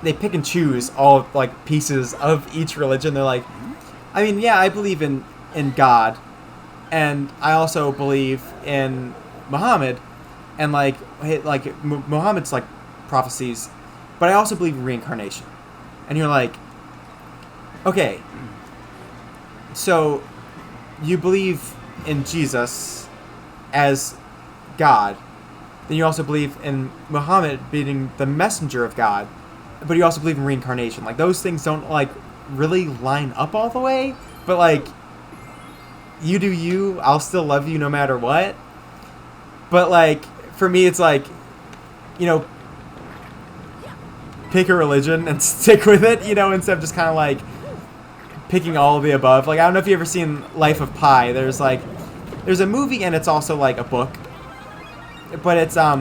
they pick and choose all like pieces of each religion. They're like, I mean, yeah, I believe in God, and I also believe in Muhammad, and like Muhammad's like prophecies, but I also believe in reincarnation. And you're like, okay, so you believe in Jesus as God, then you also believe in Muhammad being the messenger of God, but you also believe in reincarnation. Like, those things don't like really line up all the way, but like, you do you, I'll still love you no matter what. But like, for me, it's like, you know, pick a religion and stick with it, you know, instead of just kind of like picking all of the above. Like, I don't know if you've ever seen Life of Pi. There's a movie and it's also like a book, but it's a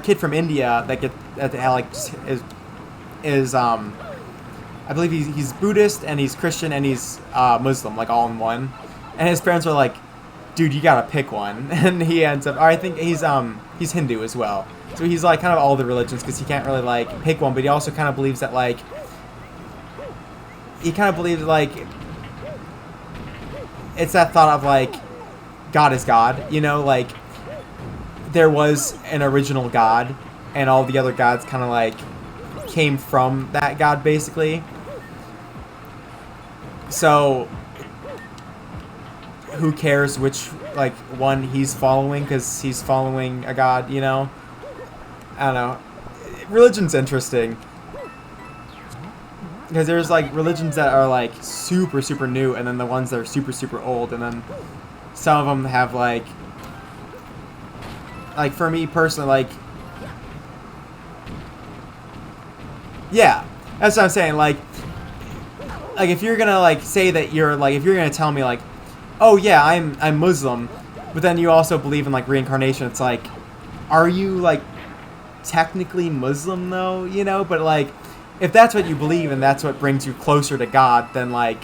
kid from India I believe he's Buddhist and he's Christian and he's Muslim, like all in one. And his parents were like, dude, you gotta pick one. And he ends up, or I think he's Hindu as well. So he's like kind of all the religions because he can't really like pick one, but he also kind of believes that like, he kind of believes like, it's that thought of like, God is God, you know, like there was an original God and all the other gods kind of like came from that God basically. So who cares which like one he's following, because he's following a God, you know? I don't know. Religion's interesting because there's like religions that are like super super new, and then the ones that are super super old, and then some of them have like for me personally, like, yeah, that's what I'm saying. Like if you're gonna like say that you're like, if you're gonna tell me like, oh yeah, I'm Muslim, but then you also believe in like reincarnation, it's like, are you like technically Muslim though, you know? But like, if that's what you believe and that's what brings you closer to God, then like,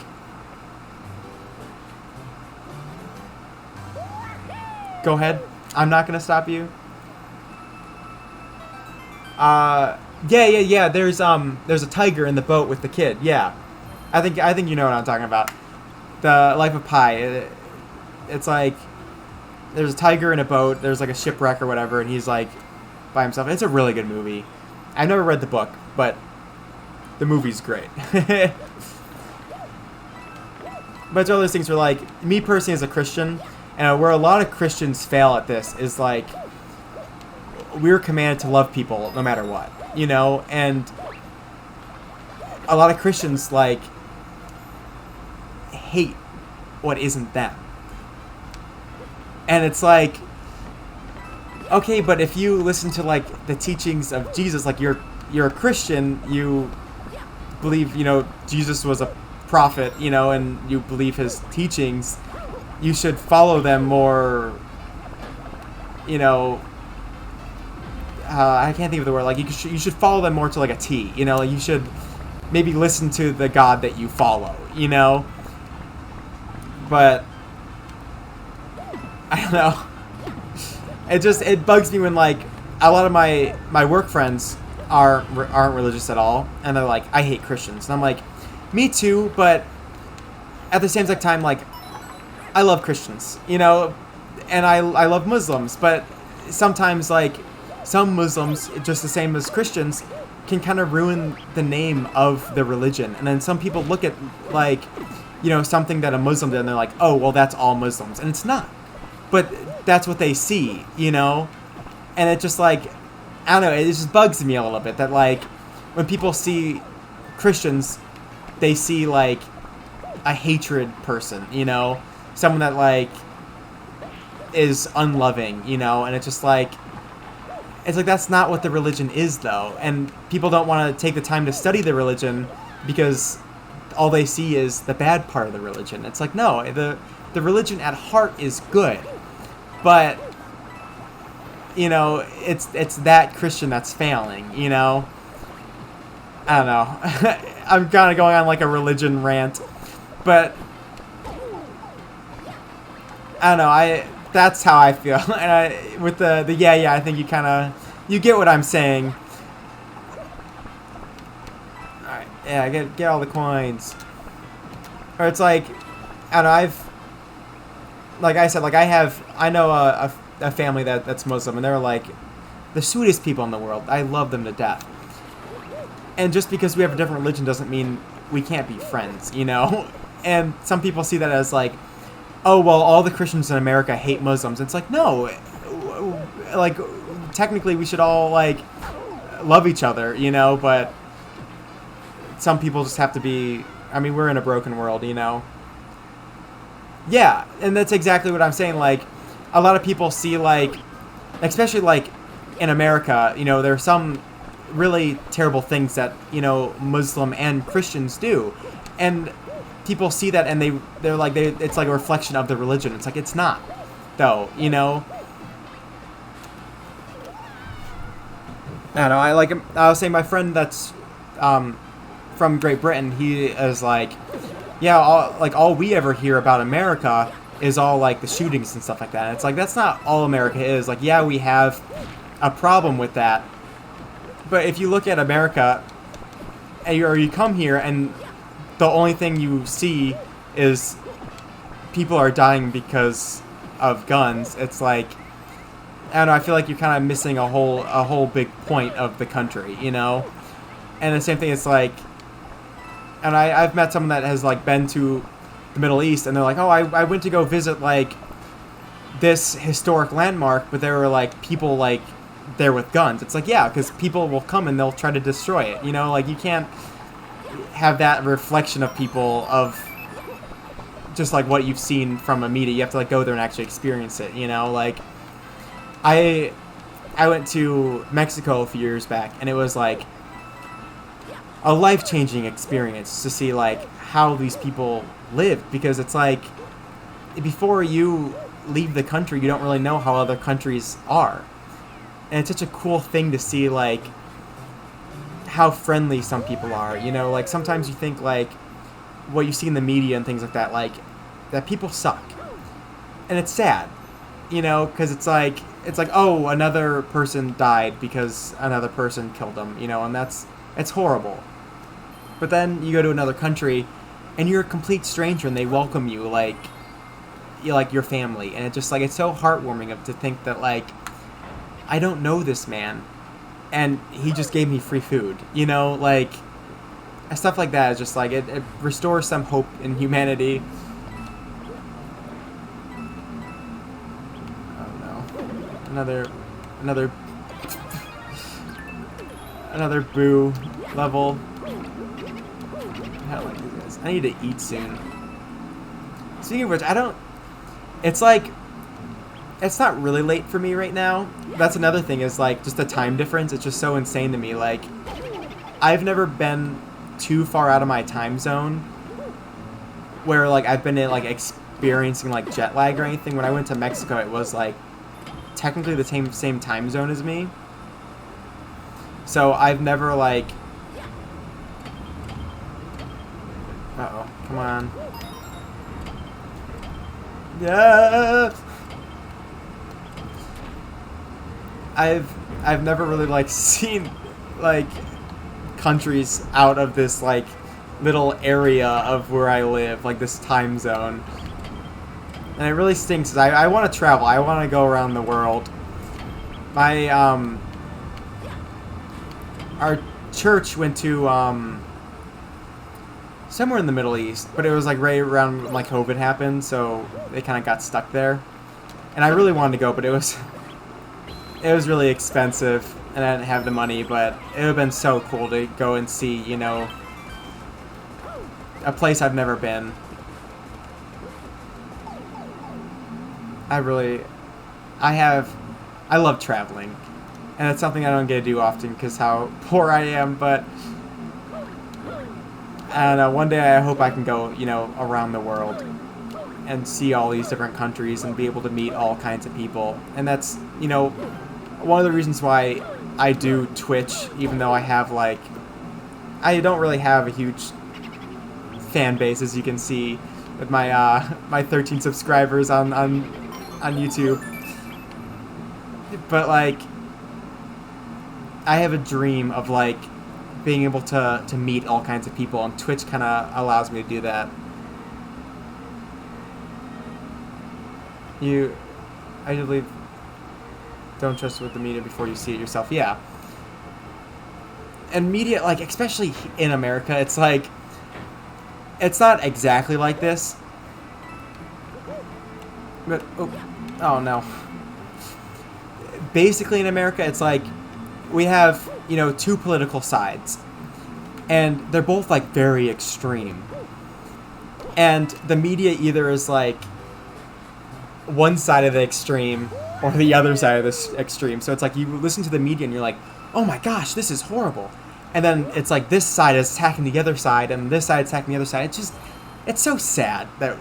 Go ahead. I'm not gonna stop you. Yeah. There's a tiger in the boat with the kid. Yeah, I think you know what I'm talking about. The Life of Pi. It's like there's a tiger in a boat. There's like a shipwreck or whatever, and he's like by himself. It's a really good movie. I've never read the book, but the movie's great. But it's one of those things where, like, me personally as a Christian, and where a lot of Christians fail at this is like we're commanded to love people no matter what, you know, and a lot of Christians like hate what isn't them. And it's like, okay, but if you listen to like the teachings of Jesus, like you're a Christian, you believe, you know, Jesus was a prophet, you know, and you believe his teachings, you should follow them more, you know, I can't think of the word, like you should follow them more to like a T, you know, like you should maybe listen to the God that you follow, you know, but I don't know, it bugs me when like a lot of my work friends aren't religious at all, and they're like, I hate Christians, and I'm like, me too, but at the same exact time, like, I love Christians, you know, and I love Muslims, but sometimes, like, some Muslims, just the same as Christians, can kind of ruin the name of the religion. And then some people look at, like, you know, something that a Muslim did, and they're like, oh, well, that's all Muslims. And it's not. But that's what they see, you know? And it just, like, I don't know, it just bugs me a little bit that, like, when people see Christians, they see, like, a hatred person, you know? Someone that, like, is unloving, you know? And it's just, like, that's not what the religion is, though. And people don't want to take the time to study the religion because all they see is the bad part of the religion. It's like, no, the religion at heart is good. But, you know, it's that Christian that's failing, you know? I don't know. I'm kind of going on like a religion rant, but I don't know. That's how I feel. And with the yeah, I think you get what I'm saying. All right, yeah, get all the coins. Or it's like, I don't know. Like I said, like I know a family that's Muslim, and they're like the sweetest people in the world. I love them to death. And just because we have a different religion doesn't mean we can't be friends, you know? And some people see that as like, oh, well, all the Christians in America hate Muslims. It's like, no, like, technically we should all, like, love each other, you know? But some people just have to be, I mean, we're in a broken world, you know? Yeah, and that's exactly what I'm saying. Like, a lot of people see, like, especially, like, in America, you know, there are some really terrible things that, you know, Muslim and Christians do, and people see that and they're like, it's like a reflection of the religion. It's like, it's not, though, you know. I don't know. I was saying, my friend that's from Great Britain, he is like, yeah, all we ever hear about America is all like the shootings and stuff like that. And it's like, that's not all America is. Like, yeah, we have a problem with that. But if you look at America, or you come here and the only thing you see is people are dying because of guns, it's like, I don't know, I feel like you're kind of missing a whole big point of the country, you know? And the same thing, it's like, and I've met someone that has, like, been to the Middle East, and they're like, oh, I went to go visit, like, this historic landmark, but there were, like, people, like, there with guns. It's like, yeah, because people will come and they'll try to destroy it, you know? Like, you can't have that reflection of people of just, like, what you've seen from a media. You have to, like, go there and actually experience it, you know? Like, I went to Mexico a few years back, and it was, like, a life-changing experience to see, like, how these people live, because it's like, before you leave the country, you don't really know how other countries are. And it's such a cool thing to see, like, how friendly some people are, you know? Like, sometimes you think, like, what you see in the media and things like that, like, that people suck. And it's sad. you know, because it's like oh, another person died because another person killed them, you know, and it's horrible. But then you go to another country and you're a complete stranger and they welcome you like you like your family, and it's just like it's so heartwarming to think that like I don't know this man and he just gave me free food, you know, like stuff like that is just like it restores some hope in humanity. Oh no, another another boo level. I don't like these guys. I need to eat soon. Speaking of which, it's like, it's not really late for me right now. That's another thing, is like just the time difference. It's just so insane to me. Like, I've never been too far out of my time zone where like I've been like experiencing like jet lag or anything. When I went to Mexico, it was like technically the same time zone as me. So I've never like, uh-oh, come on. Yeah. I've never really like seen like countries out of this like little area of where I live, like this time zone. And it really stinks. I want to travel. I want to go around the world. My our church went to somewhere in the Middle East, but it was like right around when like COVID happened, so they kind of got stuck there. And I really wanted to go, but it was really expensive, and I didn't have the money. But it would have been so cool to go and see, you know, a place I've never been. I love traveling, and it's something I don't get to do often because how poor I am. But I don't know, one day I hope I can go, you know, around the world and see all these different countries and be able to meet all kinds of people. And that's, you know, one of the reasons why I do Twitch, even though I have like, I don't really have a huge fan base, as you can see with my my 13 subscribers on YouTube. But like, I have a dream of like being able to meet all kinds of people, and Twitch kind of allows me to do that. I believe, don't trust with the media before you see it yourself. Yeah. And media, like, especially in America, it's like, it's not exactly like this. But, oh no. Basically in America, it's like, we have, you know, two political sides. And they're both, like, very extreme. And the media either is, like, one side of the extreme or the other side of this extreme. So it's like you listen to the media and you're like, oh my gosh, this is horrible. And then it's like this side is attacking the other side and this side is attacking the other side. It's so sad that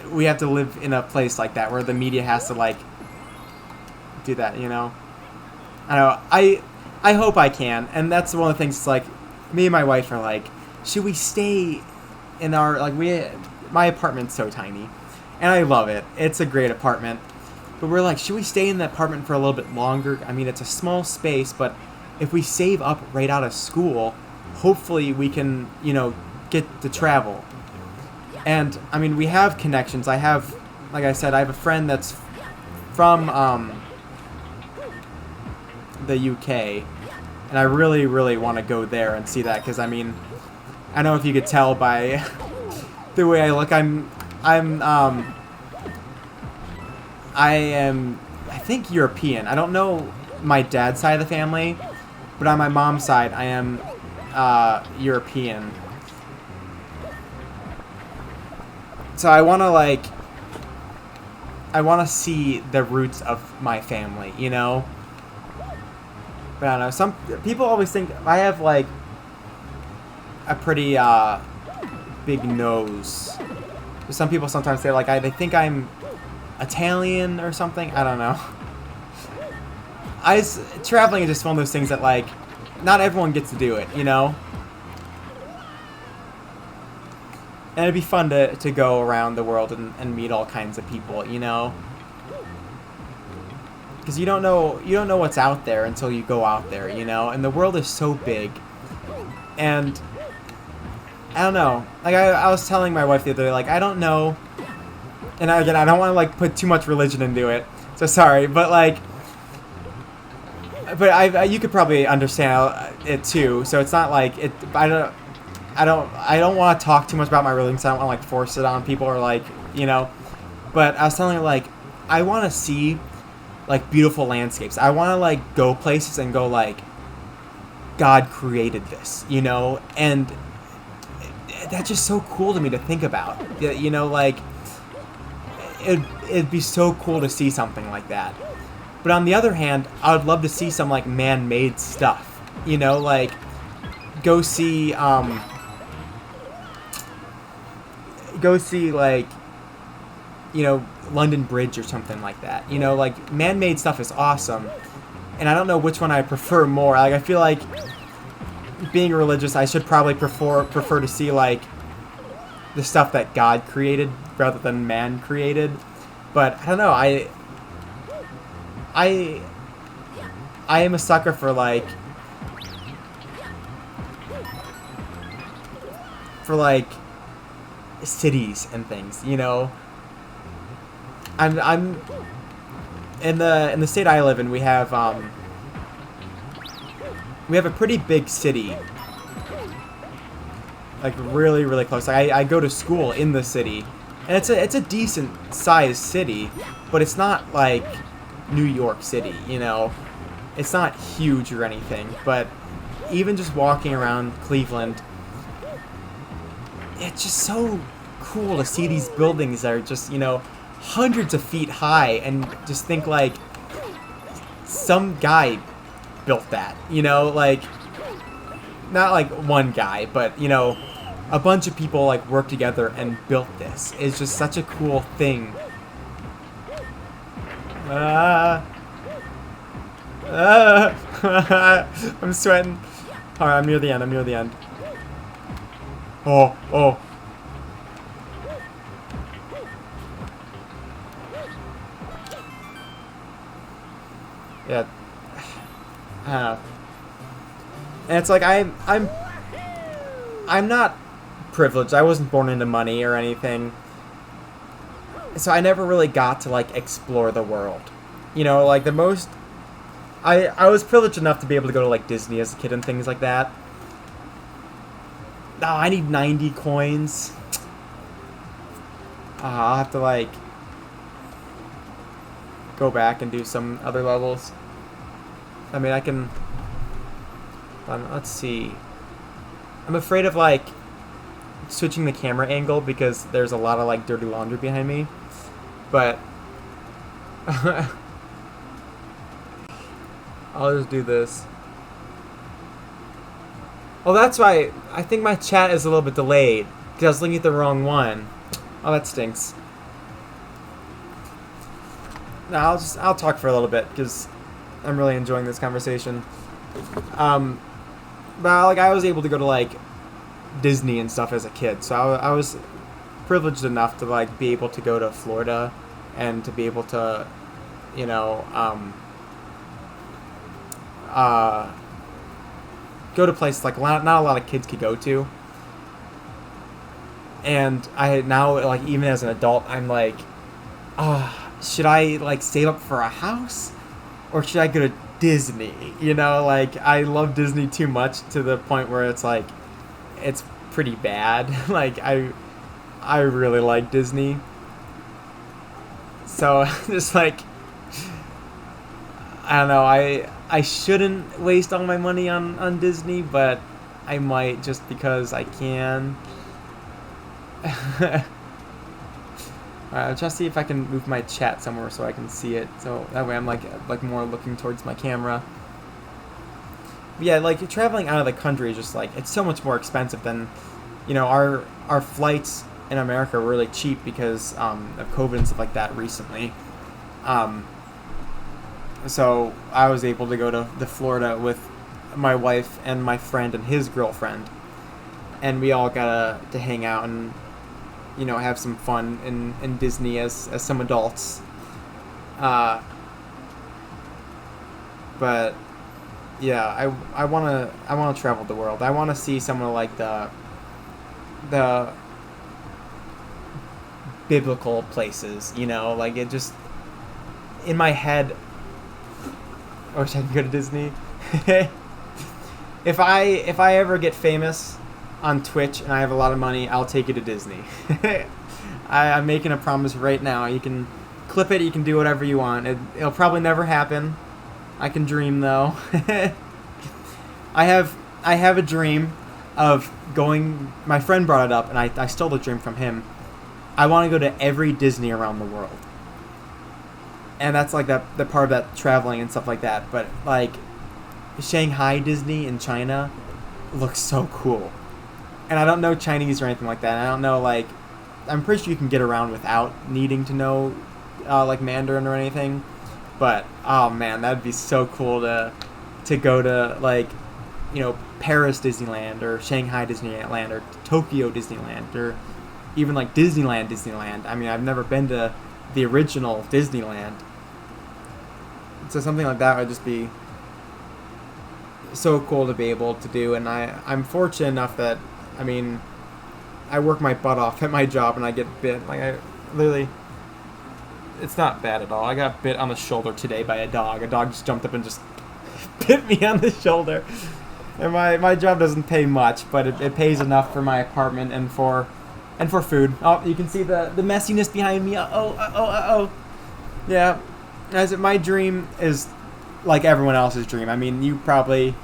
we have to live in a place like that where the media has to like do that, you know? I don't know. I hope I can. And that's one of the things, it's like, me and my wife are like, should we stay in our, like, my apartment's so tiny. And I love it. It's a great apartment. But we're like, should we stay in the apartment for a little bit longer? I mean, it's a small space, but if we save up right out of school, hopefully we can, you know, get to travel. And, I mean, we have connections. I have, like I said, I have a friend that's from the UK. And I really, really want to go there and see that. Because, I mean, I don't know if you could tell by the way I look. I think European. I don't know my dad's side of the family, but on my mom's side, I am European. So I want to see the roots of my family, you know? But I don't know, some people always think I have, like, a pretty big nose. Some people sometimes say, like, they think I'm Italian or something. I don't know. Traveling is just one of those things that, like, not everyone gets to do it, you know? And it'd be fun to go around the world and meet all kinds of people, you know? because you don't know what's out there until you go out there, you know. And the world is so big, and I don't know. Like I was telling my wife the other day, like I don't know, and again I don't want to like put too much religion into it, so sorry, but like, but you could probably understand it too. So it's not like it. I don't want to talk too much about my religion. So I don't want to like force it on people or like, you know. But I was telling her like I want to see like beautiful landscapes. I want to like go places and go like God created this, you know, and that's just so cool to me to think about. You know, like it'd be so cool to see something like that. But on the other hand, I would love to see some like man-made stuff. You know, like go see like, you know, London Bridge or something like that. You know, like man-made stuff is awesome, and I don't know which one I prefer more. Like I feel like being religious, I should probably prefer to see like the stuff that God created rather than man created. But I don't know. I am a sucker for like cities and things, you know. I'm in the state I live in. We have a pretty big city, like really really close. Like I go to school in the city, and it's a decent sized city, but it's not like New York City, you know. It's not huge or anything, but even just walking around Cleveland, it's just so cool to see these buildings that are just, you know, hundreds of feet high, and just think like some guy built that, you know, like not like one guy, but you know, a bunch of people like worked together and built this. It's just such a cool thing. I'm sweating. Alright, I'm near the end. Oh. Yeah. I don't know. And it's like I'm not privileged. I wasn't born into money or anything. So I never really got to like explore the world. You know, like the most I was privileged enough to be able to go to like Disney as a kid and things like that. Oh, I need 90 coins. I'll have to like go back and do some other levels. I mean, I can. Let's see. I'm afraid of like switching the camera angle because there's a lot of like dirty laundry behind me. But I'll just do this. Oh, that's why I think my chat is a little bit delayed because I was looking at the wrong one. Oh, that stinks. No, I'll talk for a little bit because I'm really enjoying this conversation. But like I was able to go to like Disney and stuff as a kid, so I was privileged enough to like be able to go to Florida and to be able to, you know, go to places like not a lot of kids could go to. And I now, like, even as an adult, I'm like, should I like save up for a house or should I go to Disney? You know, like I love Disney too much to the point where it's like it's pretty bad. Like I really like Disney. So just like I don't know, I shouldn't waste all my money on Disney, but I might just because I can. Alright, I'll try to see if I can move my chat somewhere so I can see it. So that way I'm like more looking towards my camera. But yeah, like traveling out of the country is just like it's so much more expensive than, you know, our flights in America were really cheap because of COVID and stuff like that recently. So I was able to go to Florida with my wife and my friend and his girlfriend, and we all got to hang out and, you know, have some fun in Disney as some adults. But yeah, I wanna travel the world. I wanna see some of like the biblical places, you know, like it just in my head. I wish I could go to Disney. If I ever get famous on Twitch and I have a lot of money, I'll take you to Disney. I'm making a promise right now. You can clip it. You can do whatever you want. It'll probably never happen. I can dream though. I have a dream of going. My friend brought it up, and I stole the dream from him. I want to go to every Disney around the world, and that's like the part of that traveling and stuff like that. But like Shanghai Disney in China looks so cool, and I don't know Chinese or anything like that. And I don't know like I'm pretty sure you can get around without needing to know like Mandarin or anything. But oh man, that'd be so cool to go to like, you know, Paris Disneyland or Shanghai Disneyland or Tokyo Disneyland or even like Disneyland. I mean, I've never been to the original Disneyland. So something like that would just be so cool to be able to do. And I'm fortunate enough that, I mean, I work my butt off at my job and I get bit. Like I literally, it's not bad at all. I got bit on the shoulder today by a dog. A dog just jumped up and just bit me on the shoulder. And my job doesn't pay much, but it pays enough for my apartment and for food. Oh, you can see the messiness behind me. Oh. Yeah. My dream is like everyone else's dream. I mean, you probably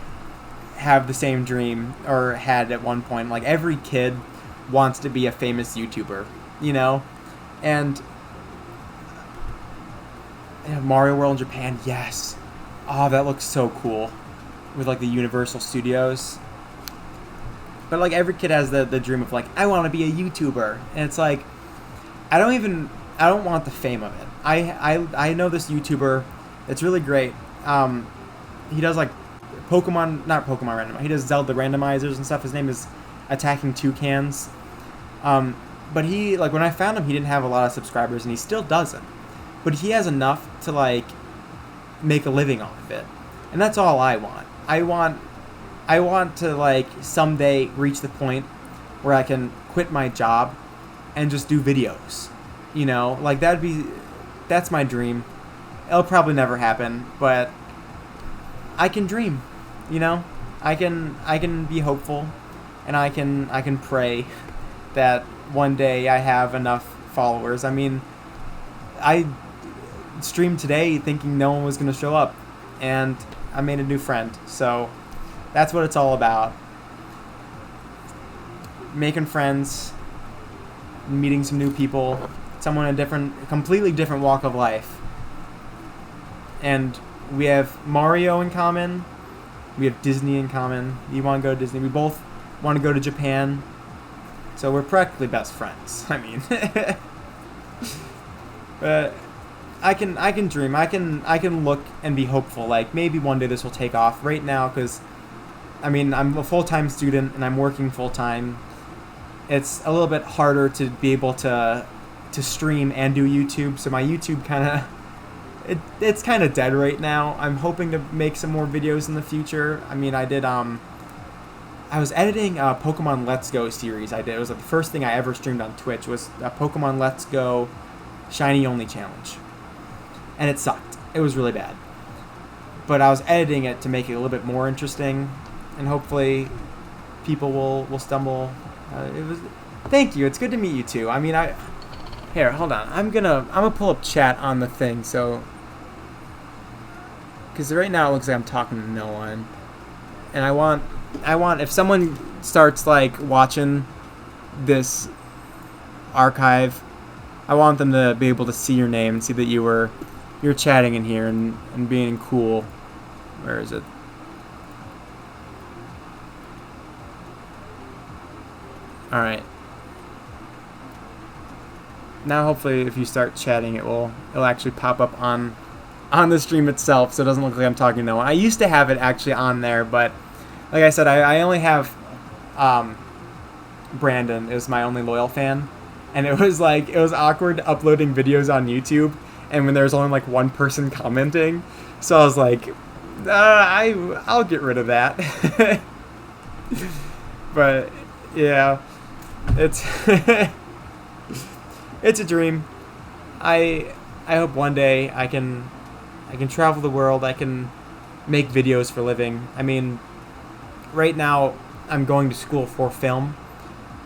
have the same dream or had at one point. Like every kid wants to be a famous YouTuber, you know? And Mario World in Japan, yes. Oh, that looks so cool. With like the Universal Studios. But like every kid has the dream of like, I want to be a YouTuber. And it's like, I don't want the fame of it. I know this YouTuber that's really great. He does like not Pokemon random. He does Zelda randomizers and stuff. His name is Attacking Toucans. But he, like when I found him, he didn't have a lot of subscribers and he still doesn't. But he has enough to like make a living off of it. And that's all I want. I want to like someday reach the point where I can quit my job and just do videos. You know, like that's my dream. It'll probably never happen, but I can dream, you know? I can be hopeful and I can pray that one day I have enough followers. I mean, I streamed today thinking no one was going to show up and I made a new friend. So that's what it's all about. Making friends, meeting some new people, someone in a completely different walk of life. And we have Mario in common. We have Disney in common. You want to go to Disney. We both want to go to Japan. So we're practically best friends. I mean, but I can dream. I can look and be hopeful. Like maybe one day this will take off. Right now, because I mean I'm a full-time student and I'm working full-time. It's a little bit harder to be able to stream and do YouTube. So my YouTube it's kind of dead right now. I'm hoping to make some more videos in the future. I mean, I was editing a Pokemon Let's Go series. It was like the first thing I ever streamed on Twitch was a Pokemon Let's Go Shiny Only Challenge. And it sucked. It was really bad. But I was editing it to make it a little bit more interesting, and hopefully people will stumble. Thank you. It's good to meet you too. I mean, here, hold on. I'm gonna pull up chat on the thing, so because right now it looks like I'm talking to no one, and I want if someone starts like watching this archive, I want them to be able to see your name and see that you're chatting in here and being cool. Where is it? All right. Now hopefully if you start chatting it'll actually pop up on the stream itself, so it doesn't look like I'm talking to no one. I used to have it actually on there, but like I said, I only have Brandon is my only loyal fan, and it was awkward uploading videos on YouTube and when there was only like one person commenting, so I was like, I'll get rid of that. But yeah, it's it's a dream. I hope one day I can travel the world. I can make videos for a living. I mean, right now I'm going to school for film,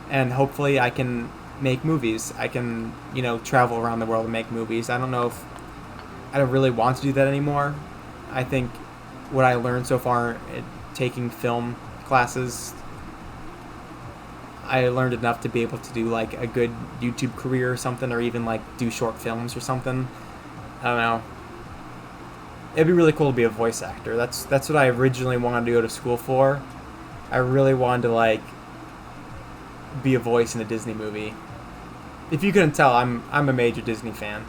and hopefully I can make movies. I can, travel around the world and make movies. I don't know if I don't really want to do that anymore. I think what I learned so far taking film classes, I learned enough to be able to do like a good YouTube career or something, or even like do short films or something. I don't know. It'd be really cool to be a voice actor. That's what I originally wanted to go to school for. I really wanted to like be a voice in a Disney movie. If you couldn't tell, I'm a major Disney fan.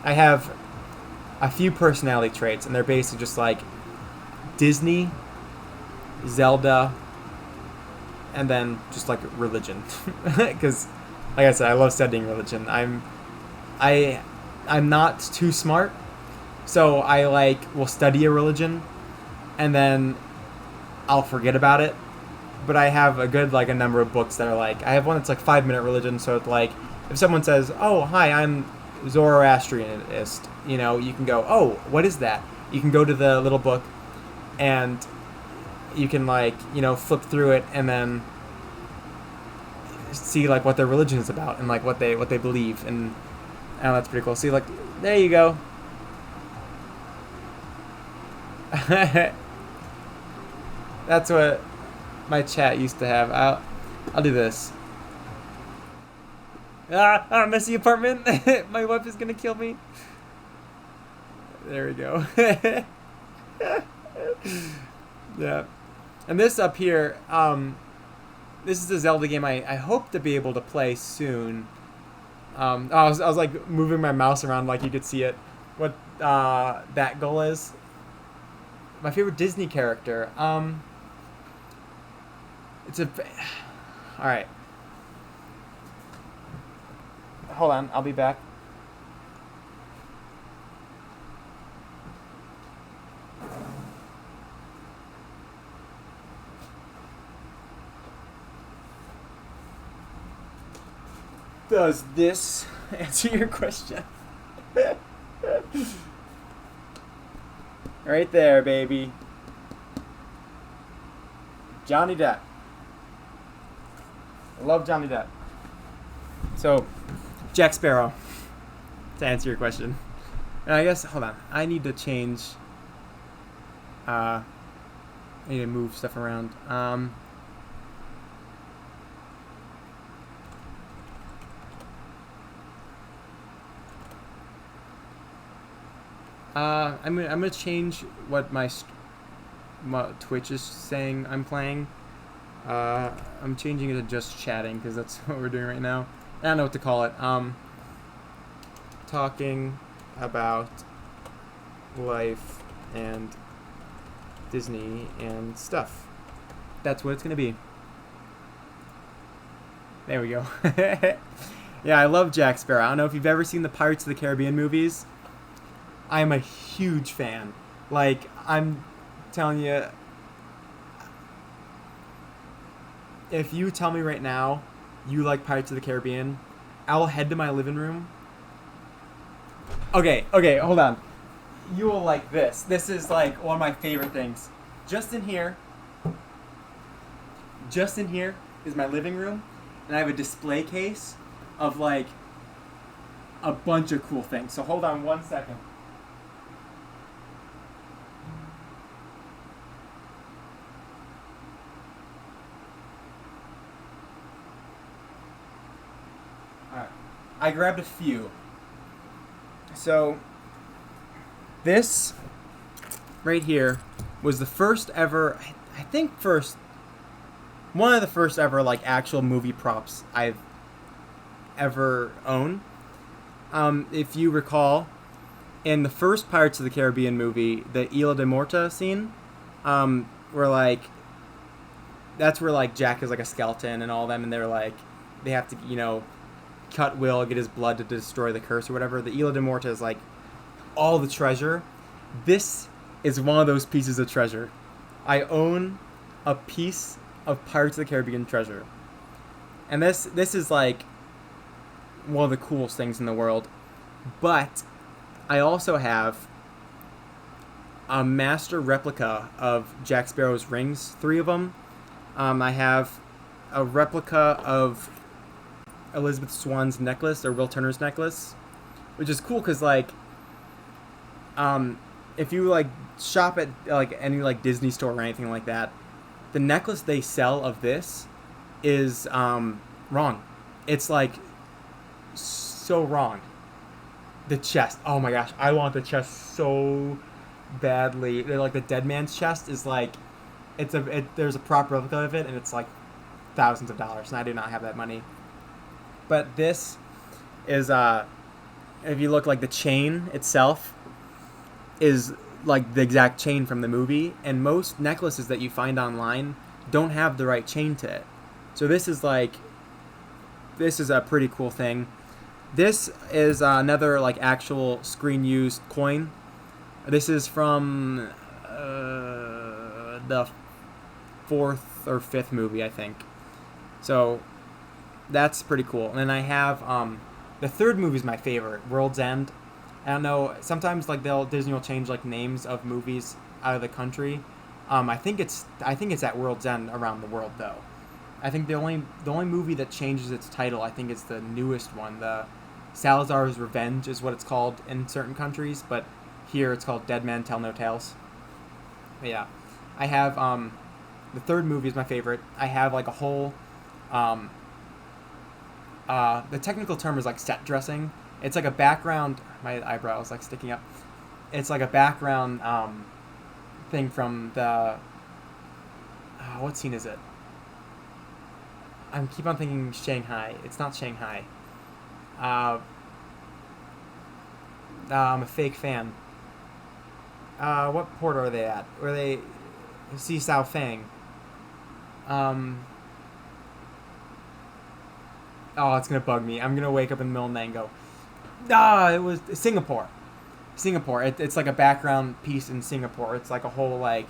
I have a few personality traits, and they're basically just like Disney, Zelda, and then just like religion. Because, like I said, I love studying religion. I'm not too smart, so I will study a religion, and then I'll forget about it. But I have a number of books that are I have one that's 5-minute religion. So it's if someone says, "Oh, hi, I'm Zoroastrianist," you can go, "Oh, what is that?" You can go to the little book, and you can flip through it and then see what their religion is about and what they believe, and I know that's pretty cool. See, there you go. That's what my chat used to have. I'll do this. Messy apartment. My wife is gonna kill me. There we go. Yeah. And this up here, this is a Zelda game I hope to be able to play soon. I was moving my mouse around you could see it. What that goal is. My favorite Disney character. It's a. All right. Hold on, I'll be back. Does this answer your question? Right there, baby. Johnny Depp. I love Johnny Depp. So, Jack Sparrow, to answer your question. And I guess, hold on, I need to change, I need to move stuff around. I'm gonna change what what Twitch is saying I'm playing. I'm changing it to just chatting because that's what we're doing right now. I don't know what to call it. Talking about life and Disney and stuff. That's what it's gonna be. There we go. Yeah, I love Jack Sparrow. I don't know if you've ever seen the Pirates of the Caribbean movies. I am a huge fan. I'm telling you, if you tell me right now you like Pirates of the Caribbean, I'll head to my living room. Okay, hold on. You will like this. This is one of my favorite things. Just in here is my living room, and I have a display case of a bunch of cool things. So hold on one second. I grabbed a few. So, this right here was the first ever, one of the first ever actual movie props I've ever owned. If you recall, in the first Pirates of the Caribbean movie, the Isla de Morta scene, where that's where Jack is a skeleton and all of them, and they're they have to cut Will, get his blood to destroy the curse or whatever. The Isla de Morta is all the treasure. This is one of those pieces of treasure. I own a piece of Pirates of the Caribbean treasure. And this is like one of the coolest things in the world. But I also have a master replica of Jack Sparrow's rings, 3 of them. I have a replica of Elizabeth Swann's necklace, or Will Turner's necklace, which is cool because like, if you like shop at like any like Disney store or anything like that, the necklace they sell of this is wrong. It's like so wrong. The chest, oh my gosh, I want the chest so badly. Like the dead man's chest is like, there's a proper replica of it, and it's like thousands of dollars, and I do not have that money. But this is if you look, like the chain itself is like the exact chain from the movie, and most necklaces that you find online don't have the right chain to it. So this is a pretty cool thing. This is another like actual screen used coin. This is from the 4th or 5th movie, I think. So that's pretty cool. And then I have the 3rd movie is my favorite, World's End. I don't know. Sometimes like Disney will change like names of movies out of the country. I think it's at World's End around the world though. I think the only movie that changes its title, I think it's the newest one. The Salazar's Revenge is what it's called in certain countries, but here it's called Dead Man Tell No Tales. But yeah, I have the 3rd movie is my favorite. I have like a whole the technical term is like set dressing. It's like a background. My eyebrow is like sticking up. It's like a background thing from the. What scene is it? I keep on thinking Shanghai. It's not Shanghai. I'm a fake fan. What port are they at? Where they see Sao Fang? Oh, it's gonna bug me. I'm gonna wake up in the middle of the night and go, it was Singapore. It's like a background piece in Singapore. It's like a whole like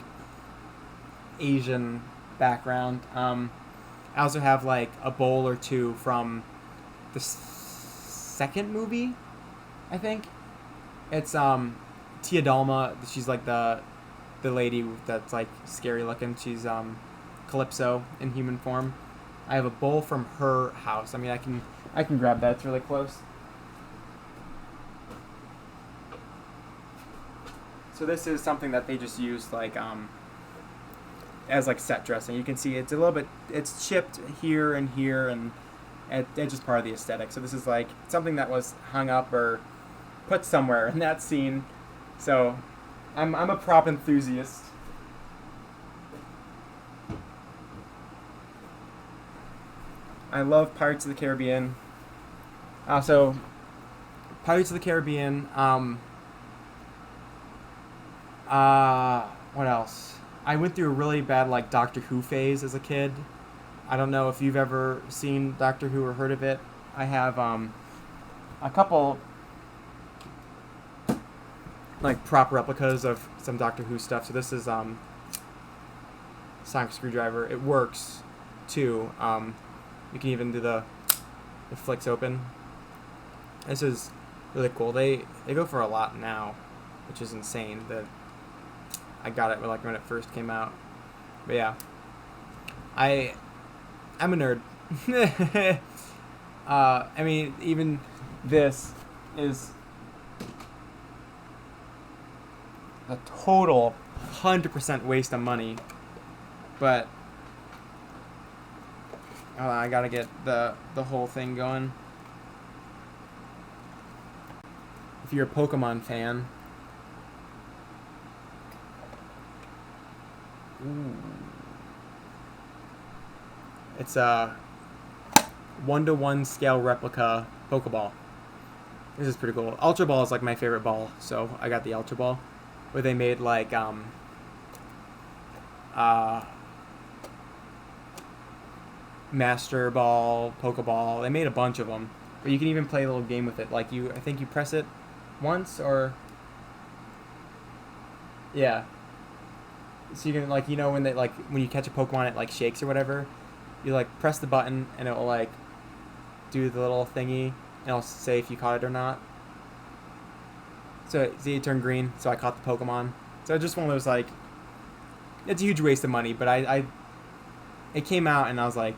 Asian background. I also have like a bowl or 2 from the 2nd movie, I think. It's Tia Dalma. She's like the lady that's like scary looking. She's Calypso in human form. I have a bowl from her house. I mean, I can grab that. It's really close. So this is something that they just used like as like set dressing. You can see it's a little bit, it's chipped here and here, and it's just part of the aesthetic. So this is like something that was hung up or put somewhere in that scene. So I'm a prop enthusiast. I love Pirates of the Caribbean. Also, Pirates of the Caribbean. What else? I went through a really bad like Doctor Who phase as a kid. I don't know if you've ever seen Doctor Who or heard of it. I have a couple like prop replicas of some Doctor Who stuff. So this is sonic screwdriver. It works too. You can even do the flicks open. This is really cool. They go for a lot now, which is insane. I got it like when it first came out. But yeah, I'm a nerd. I mean, even this is a total 100% waste of money. But I gotta get the whole thing going. If you're a Pokemon fan, it's a 1-to-1 scale replica Pokeball. This is pretty cool. Ultra Ball is like my favorite ball, so I got the Ultra Ball, where they made like Master Ball, Pokeball. They made a bunch of them, but you can even play a little game with it. Like I think you press it once, or Yeah. So you can like when they like when you catch a Pokemon it like shakes or whatever, you like press the button and it will like do the little thingy and it'll say if you caught it or not. So see it turned green, so I caught the Pokemon. So just one of those like it's a huge waste of money, but I it came out and I was like,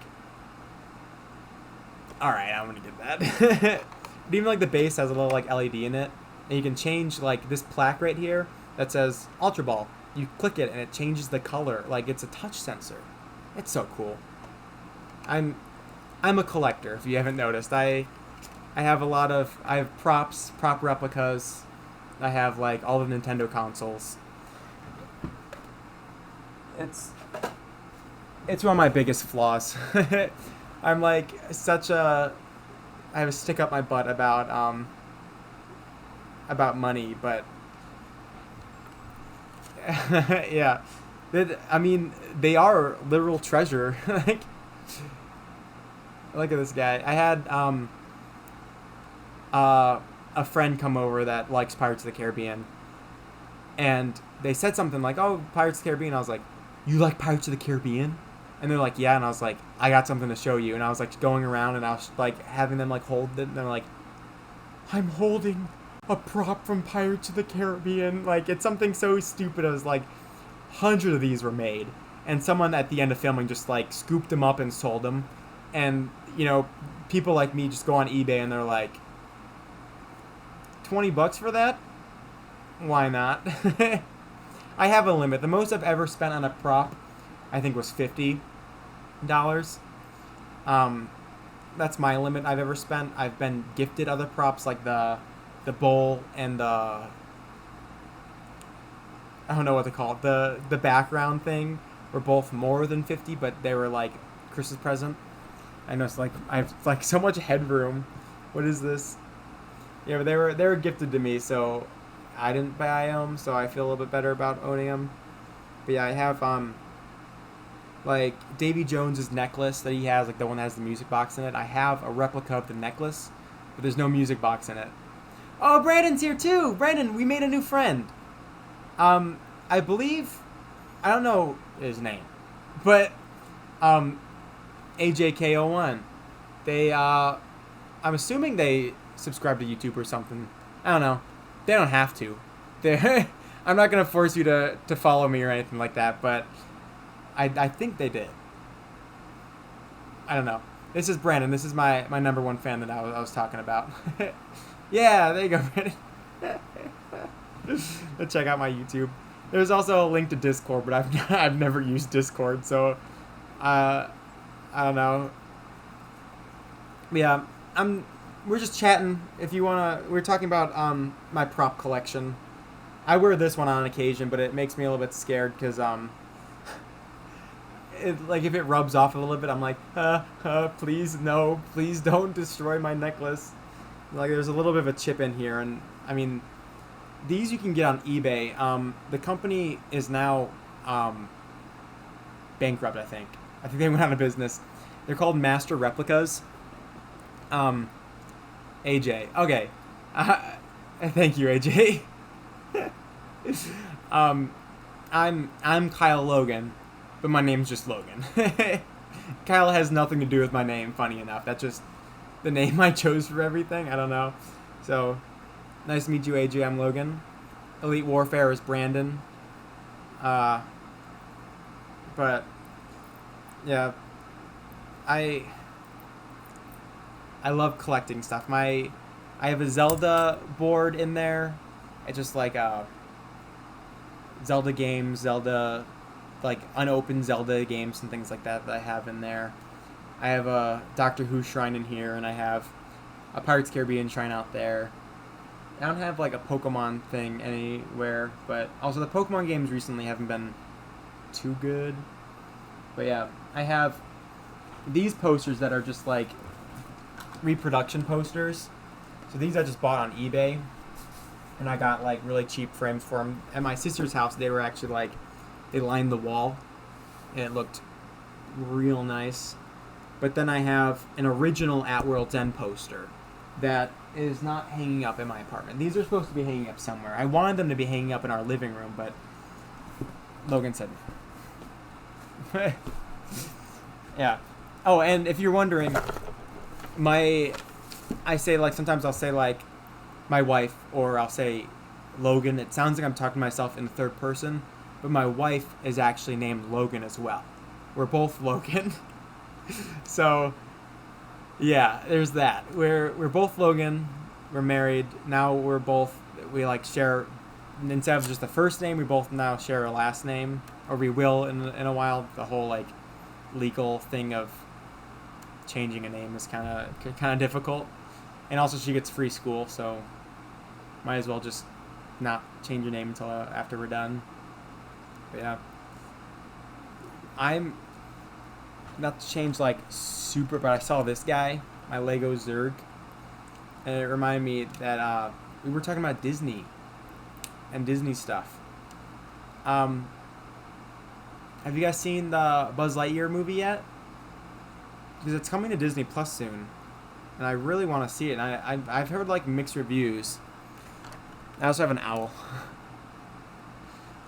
all right, I'm gonna get that. But even like the base has a little like LED in it, and you can change like this plaque right here that says Ultra Ball. You click it and it changes the color, like it's a touch sensor. It's so cool. I'm a collector. If you haven't noticed, I have I have prop replicas. I have like all the Nintendo consoles. It's one of my biggest flaws. I'm like I have a stick up my butt about money, but yeah, I mean they are literal treasure. Like look at this guy. I had a friend come over that likes Pirates of the Caribbean, and they said something like, "Oh, Pirates of the Caribbean." I was like, "You like Pirates of the Caribbean?" And they're like, "Yeah." And I was like, "I got something to show you." And I was like going around and I was like having them like hold it. And they're like, "I'm holding a prop from Pirates of the Caribbean." Like it's something so stupid. I was like, hundreds of these were made, and someone at the end of filming just like scooped them up and sold them. And people like me just go on eBay and they're like, $20 for that? Why not? I have a limit. The most I've ever spent on a prop, I think, was $50. That's my limit I've ever spent. I've been gifted other props like the bowl and I don't know what to call it. The background thing were both more than 50, but they were like Christmas present. I know it's like I have like so much headroom. What is this? Yeah, but they were gifted to me, so I didn't buy them, so I feel a little bit better about owning them. But yeah, I have like Davy Jones's necklace that he has, like the one that has the music box in it. I have a replica of the necklace, but there's no music box in it. Oh, Brandon's here too. Brandon, we made a new friend. I believe, I don't know his name, but AJK01. They I'm assuming they subscribe to YouTube or something. I don't know. They don't have to. I'm not gonna force you to follow me or anything like that, but I think they did. I don't know. This is Brandon. This is my number one fan that I was talking about. Yeah, there you go, Brandon. Check out my YouTube. There's also a link to Discord, but I've never used Discord, so I don't know. Yeah, we're just chatting. If you wanna, we're talking about my prop collection. I wear this one on occasion, but it makes me a little bit scared because like if it rubs off a little bit, I'm like, please no, please don't destroy my necklace. Like there's a little bit of a chip in here, and I mean, these you can get on eBay. The company is now bankrupt. I think they went out of business. They're called Master Replicas. AJ. Okay. Thank you, AJ. I'm Kyle Logan, but my name's just Logan. Kyle has nothing to do with my name, funny enough. That's just the name I chose for everything. I don't know. So, nice to meet you, AJ. I'm Logan. Elite Warfare is Brandon. But, yeah. I love collecting stuff. I have a Zelda board in there. It's just like Zelda games, like unopened Zelda games and things like that I have in there. I have a Doctor Who shrine in here, and I have a Pirates Caribbean shrine out there. I don't have like a Pokemon thing anywhere, but also the Pokemon games recently haven't been too good. But yeah, I have these posters that are just like reproduction posters. So these I just bought on eBay, and I got like really cheap frames for them. At my sister's house, they were actually like, they lined the wall, and it looked real nice. But then I have an original At World's End poster that is not hanging up in my apartment. These are supposed to be hanging up somewhere. I wanted them to be hanging up in our living room, but Logan said. Yeah. Oh, and if you're wondering, I say like sometimes I'll say like my wife or I'll say Logan. It sounds like I'm talking to myself in the third person, but my wife is actually named Logan as well. We're both Logan. So, yeah, there's that. We're both Logan. We're married. Now we like share, instead of just the first name, we both now share a last name, or we will in a while. The whole like legal thing of changing a name is kind of difficult. And also she gets free school, so might as well just not change your name until after we're done. But yeah. I'm not to change like super, but I saw this guy, my Lego Zerg, and it reminded me that we were talking about Disney and Disney stuff. Have you guys seen the Buzz Lightyear movie yet? Because it's coming to Disney Plus soon, and I really want to see it. And I've heard like mixed reviews. I also have an owl.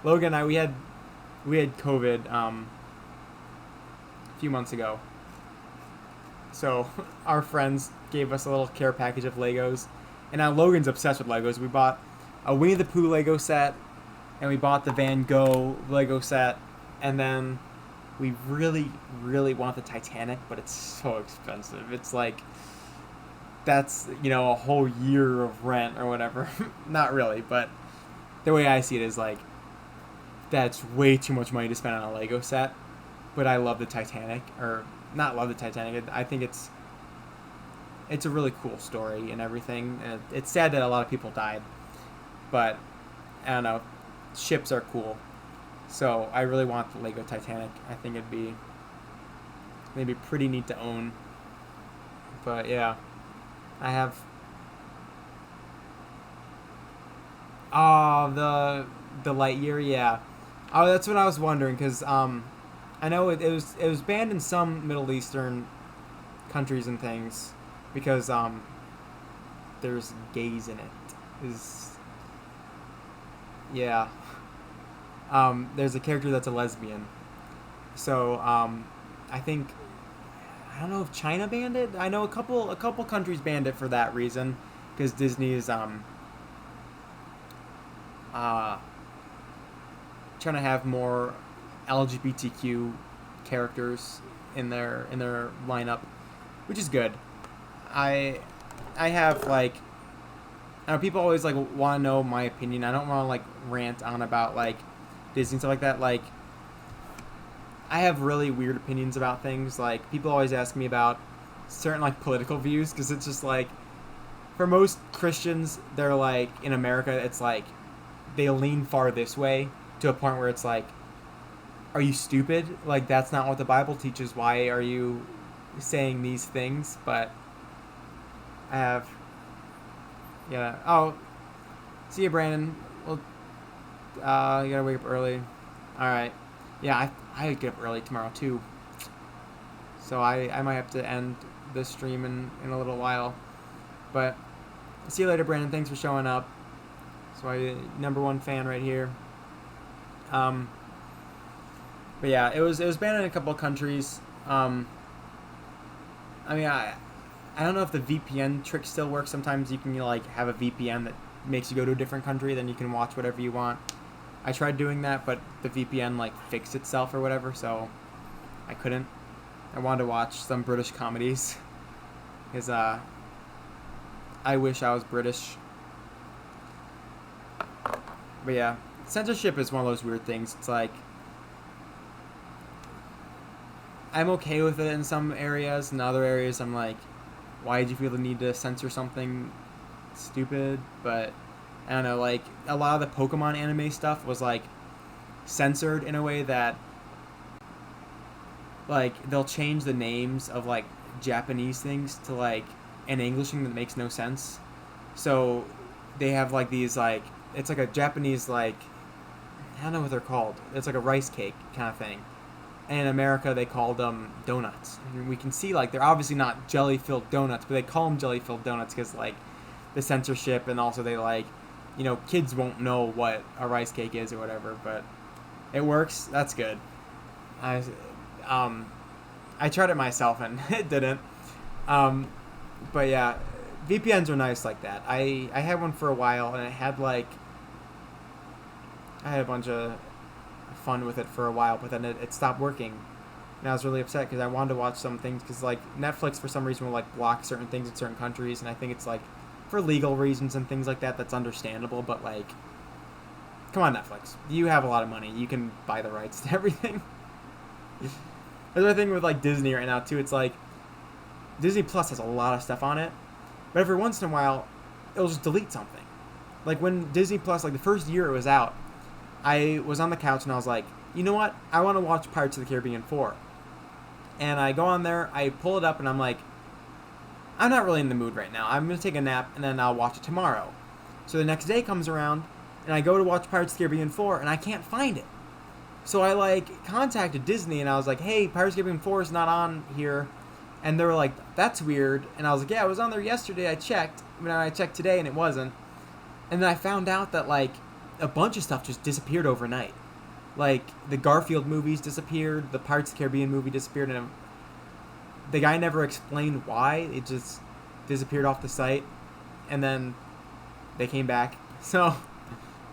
Logan and I we had COVID a few months ago. So our friends gave us a little care package of Legos, and now Logan's obsessed with Legos. We bought a Winnie the Pooh Lego set, and we bought the Van Gogh Lego set, and then we really, really want the Titanic, but it's so expensive. It's like, that's, a whole year of rent or whatever. Not really, but the way I see it is like, that's way too much money to spend on a Lego set. But I love the Titanic, or not love the Titanic. I think it's a really cool story and everything. And it's sad that a lot of people died, but I don't know. Ships are cool, so I really want the Lego Titanic. I think it'd be maybe pretty neat to own. But yeah, I have. Oh, the Lightyear, yeah. Oh, that's what I was wondering, because I know it was banned in some Middle Eastern countries and things because there's gays in it. Yeah. There's a character that's a lesbian. So I think, I don't know if China banned it. I know a couple countries banned it for that reason, because Disney is trying to have more LGBTQ characters in their lineup, which is good. I have like, I know people always like want to know my opinion. I don't want to like rant on about like Disney and stuff like that. Like, I have really weird opinions about things. Like, people always ask me about certain like political views, because it's just like, for most Christians, they're like, in America, it's like they lean far this way to a point where it's like, are you stupid? Like, that's not what the Bible teaches. Why are you saying these things? But I have, yeah. Oh, see you, Brandon. Well, you gotta wake up early. All right. Yeah, I get up early tomorrow too. So I might have to end this stream in a little while. But see you later, Brandon. Thanks for showing up. So number one fan right here. But yeah, it was banned in a couple of countries. I mean, I don't know if the VPN trick still works. Sometimes you can like have a VPN that makes you go to a different country, then you can watch whatever you want. I tried doing that, but the VPN like fixed itself or whatever, so I couldn't. I wanted to watch some British comedies, because I wish I was British. But yeah, censorship is one of those weird things. It's like, I'm okay with it in some areas. In other areas, I'm like, why did you feel the need to censor something stupid? But I don't know, like, a lot of the Pokemon anime stuff was like censored in a way that, like, they'll change the names of like Japanese things to like an English thing that makes no sense. So they have like these like, it's like a Japanese like, I don't know what they're called. It's like a rice cake kind of thing. And in America, they call them donuts. And we can see, like, they're obviously not jelly-filled donuts, but they call them jelly-filled donuts because, like, the censorship, and also they, like, kids won't know what a rice cake is or whatever. But It works. That's good. I um I tried it myself and it didn't. Um, but yeah, VPNs are nice like that. I had one for a while and it had like I had a bunch of fun with it for a while, but then it stopped working. And I was really upset because I wanted to watch some things because like Netflix for some reason will like block certain things in certain countries, and I think it's like for legal reasons and things like that. That's understandable, but like, come on, Netflix, you have a lot of money, you can buy the rights to everything. There's the thing with like Disney right now too. It's like Disney Plus has a lot of stuff on it, but every once in a while, it'll just delete something. Like when Disney Plus, like the first year it was out, I was on the couch and I was like, you know what? I want to watch Pirates of the Caribbean 4. And I go on there, I pull it up, and I'm like, I'm not really in the mood right now. I'm going to take a nap, and then I'll watch it tomorrow. So the next day comes around, and I go to watch Pirates of the Caribbean 4, and I can't find it. So I, like, contacted Disney, and I was like, hey, Pirates of the Caribbean 4 is not on here. And they were like, that's weird. And I was like, yeah, it was on there yesterday. I checked. When I checked today, and it wasn't. And then I found out that, like, a bunch of stuff just disappeared overnight. Like, the Garfield movies disappeared, the Pirates of the Caribbean movie disappeared, and the guy never explained why. It just disappeared off the site, and then they came back. So,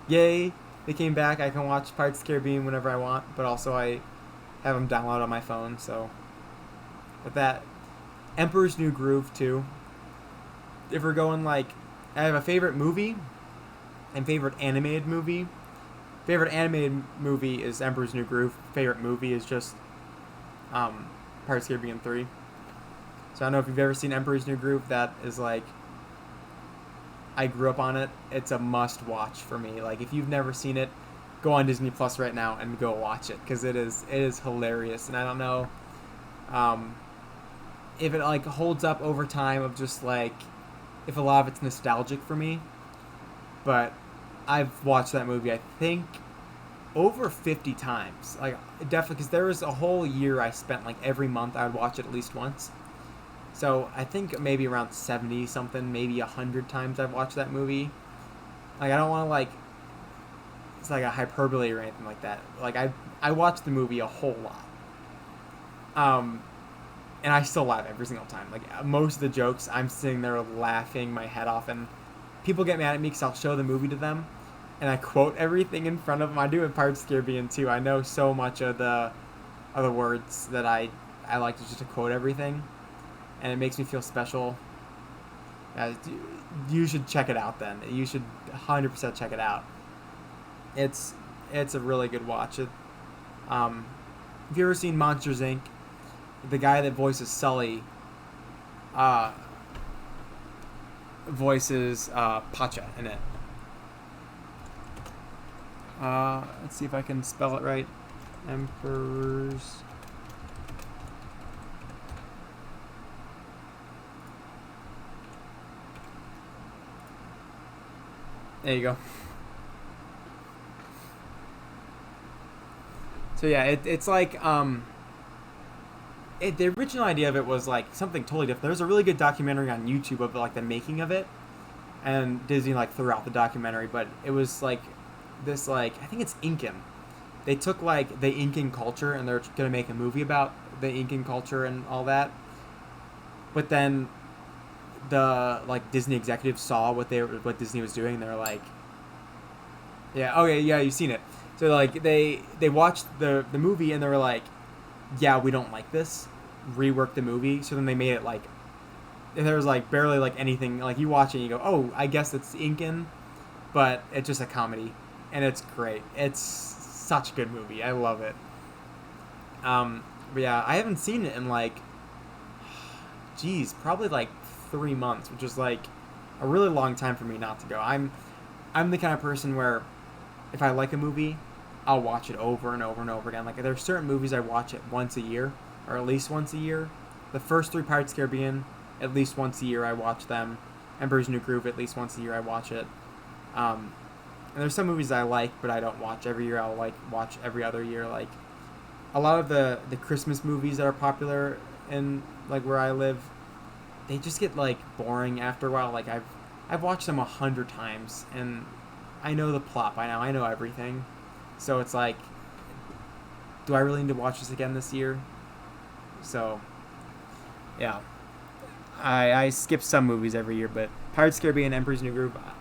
yay, they came back. I can watch Pirates of the Caribbean whenever I want, but also I have them download on my phone, so with that. Emperor's New Groove, too. If we're going, like, I have a favorite movie and favorite animated movie. Favorite animated movie is Emperor's New Groove. Favorite movie is just Pirates of the Caribbean 3. So I don't know if you've ever seen Emperor's New Groove. That is like, I grew up on it. It's a must watch for me. Like if you've never seen it, go on Disney Plus right now and go watch it because it is hilarious. And I don't know if it like holds up over time of just like if a lot of it's nostalgic for me, but I've watched that movie, I think, over 50 times. Like, definitely, because there was a whole year I spent, like, every month I would watch it at least once. So, I think maybe around 70-something, maybe 100 times I've watched that movie. Like, I don't want to, like, it's like a hyperbole or anything like that. Like, I watched the movie a whole lot. And I still laugh every single time. Like, most of the jokes, I'm sitting there laughing my head off, and people get mad at me because I'll show the movie to them, and I quote everything in front of them. I do in Pirates of the Caribbean too. I know so much of the words that I like to just to quote everything, and it makes me feel special. You should check it out then. You should 100% check it out. It's a really good watch. Have you ever seen Monsters Inc.? The guy that voices Sully voices Pacha in it. Let's see if I can spell it right. Emperor's. There you go. So yeah, it's like the original idea of it was like something totally different. There's a really good documentary on YouTube of like the making of it, and Disney like threw out the documentary, but it was like this like I think it's Incan. They took like the Incan culture and they're gonna make a movie about the Incan culture and all that. But then the like Disney executives saw what Disney was doing. And they're like, yeah, okay, yeah, you've seen it. So like they watched the movie and they were like, yeah, we don't like this. Rework the movie. So then they made it like there was like barely like anything. Like you watch it and you go, oh, I guess it's Incan, but it's just a comedy, and it's great. It's such a good movie. I love it. But yeah, I haven't seen it in like, geez, probably like 3 months, which is like a really long time for me not to go. I'm the kind of person where if I like a movie, I'll watch it over and over and over again. Like there are certain movies I watch it once a year, or at least once a year. The first 3 Pirates of the Caribbean, at least once a year I watch them. Emperor's New Groove, at least once a year I watch it. And there's some movies I like, but I don't watch every year. I'll like watch every other year. Like a lot of the Christmas movies that are popular in like where I live, they just get like boring after a while. Like I've watched them 100 times and I know the plot by now. I know everything, so it's like do I really need to watch this again this year? So, yeah. I skip some movies every year, but Pirates of the Caribbean, Emperor's New Groove, I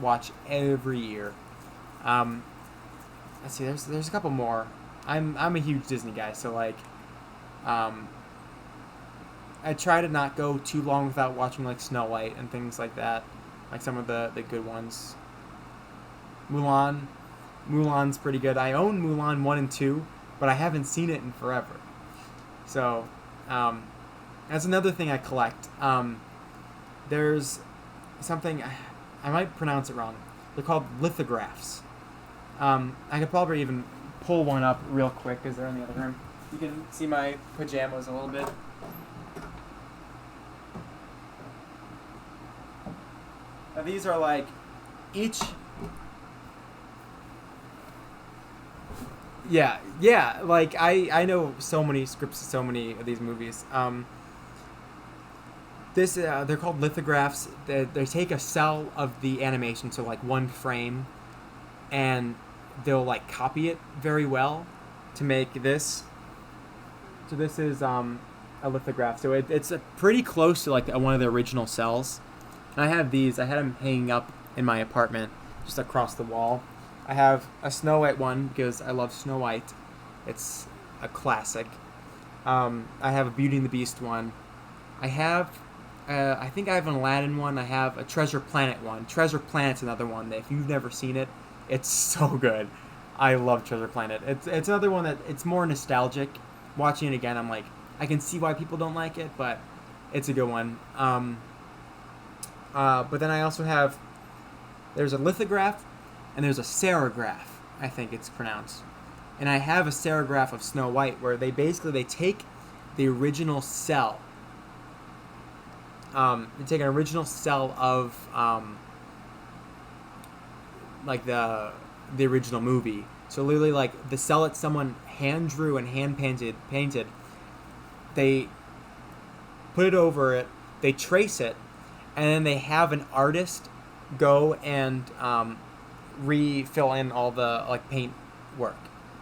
watch every year. Um, let's see, there's a couple more. I'm a huge Disney guy, so like, um, I try to not go too long without watching like Snow White and things like that, like some of the good ones. Mulan, Mulan's pretty good. I own Mulan 1 and 2, but I haven't seen it in forever. So, that's another thing I collect. There's something, I might pronounce it wrong. They're called lithographs. I could probably even pull one up real quick because they're in the other room. You can see my pajamas a little bit. Now these are like each. Yeah. Like I know so many scripts, so many of these movies. They're called lithographs. They take a cell of the animation, so like one frame, and they'll like copy it very well to make this. So this is a lithograph. So it's pretty close to like one of the original cells. And I have these. I had them hanging up in my apartment, just across the wall. I have a Snow White one because I love Snow White. It's a classic. I have a Beauty and the Beast one. I have, I think I have an Aladdin one. I have a Treasure Planet one. Treasure Planet's another one that if you've never seen it, it's so good. I love Treasure Planet. It's another one that it's more nostalgic. Watching it again, I'm like, I can see why people don't like it, but it's a good one. But then I also have, there's a lithograph and there's a serigraph, I think it's pronounced. And I have a serigraph of Snow White where they take the original cell. They take an original cell of like the original movie. So literally like the cell that someone hand drew and hand painted, they put it over it, they trace it, and then they have an artist go and refill in all the like paint work.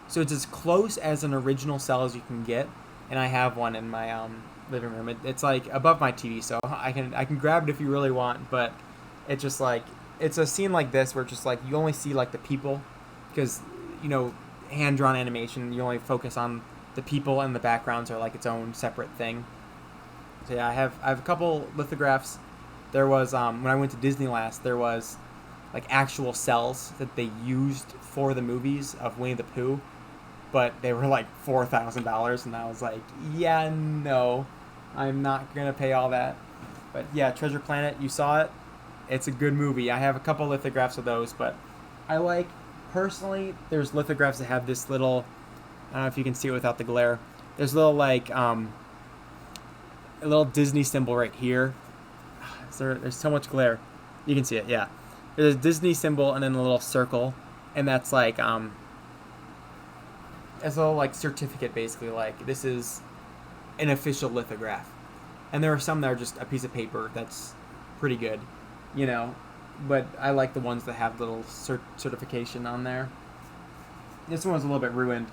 So it's as close as an original cell as you can get, and I have one in my living room. It's like above my TV, so I can grab it if you really want. But it's just like it's a scene like this where it's just like you only see like the people, because hand drawn animation you only focus on the people and the backgrounds are like its own separate thing. So yeah, I have a couple lithographs. There was when I went to Disney last, there was like actual cells that they used for the movies of Winnie the Pooh, but they were like $4,000, and I was like, yeah, no, I'm not gonna pay all that. But yeah, Treasure Planet, you saw it. It's a good movie. I have a couple lithographs of those, but I like, personally, there's lithographs that have this little, I don't know if you can see it without the glare. There's a little like a little Disney symbol right here. There's so much glare. You can see it, yeah. There's a Disney symbol and then a little circle, and that's like it's a little like certificate, basically, like this is an official lithograph. And there are some that are just a piece of paper that's pretty good, but I like the ones that have little certification on there. This one was a little bit ruined.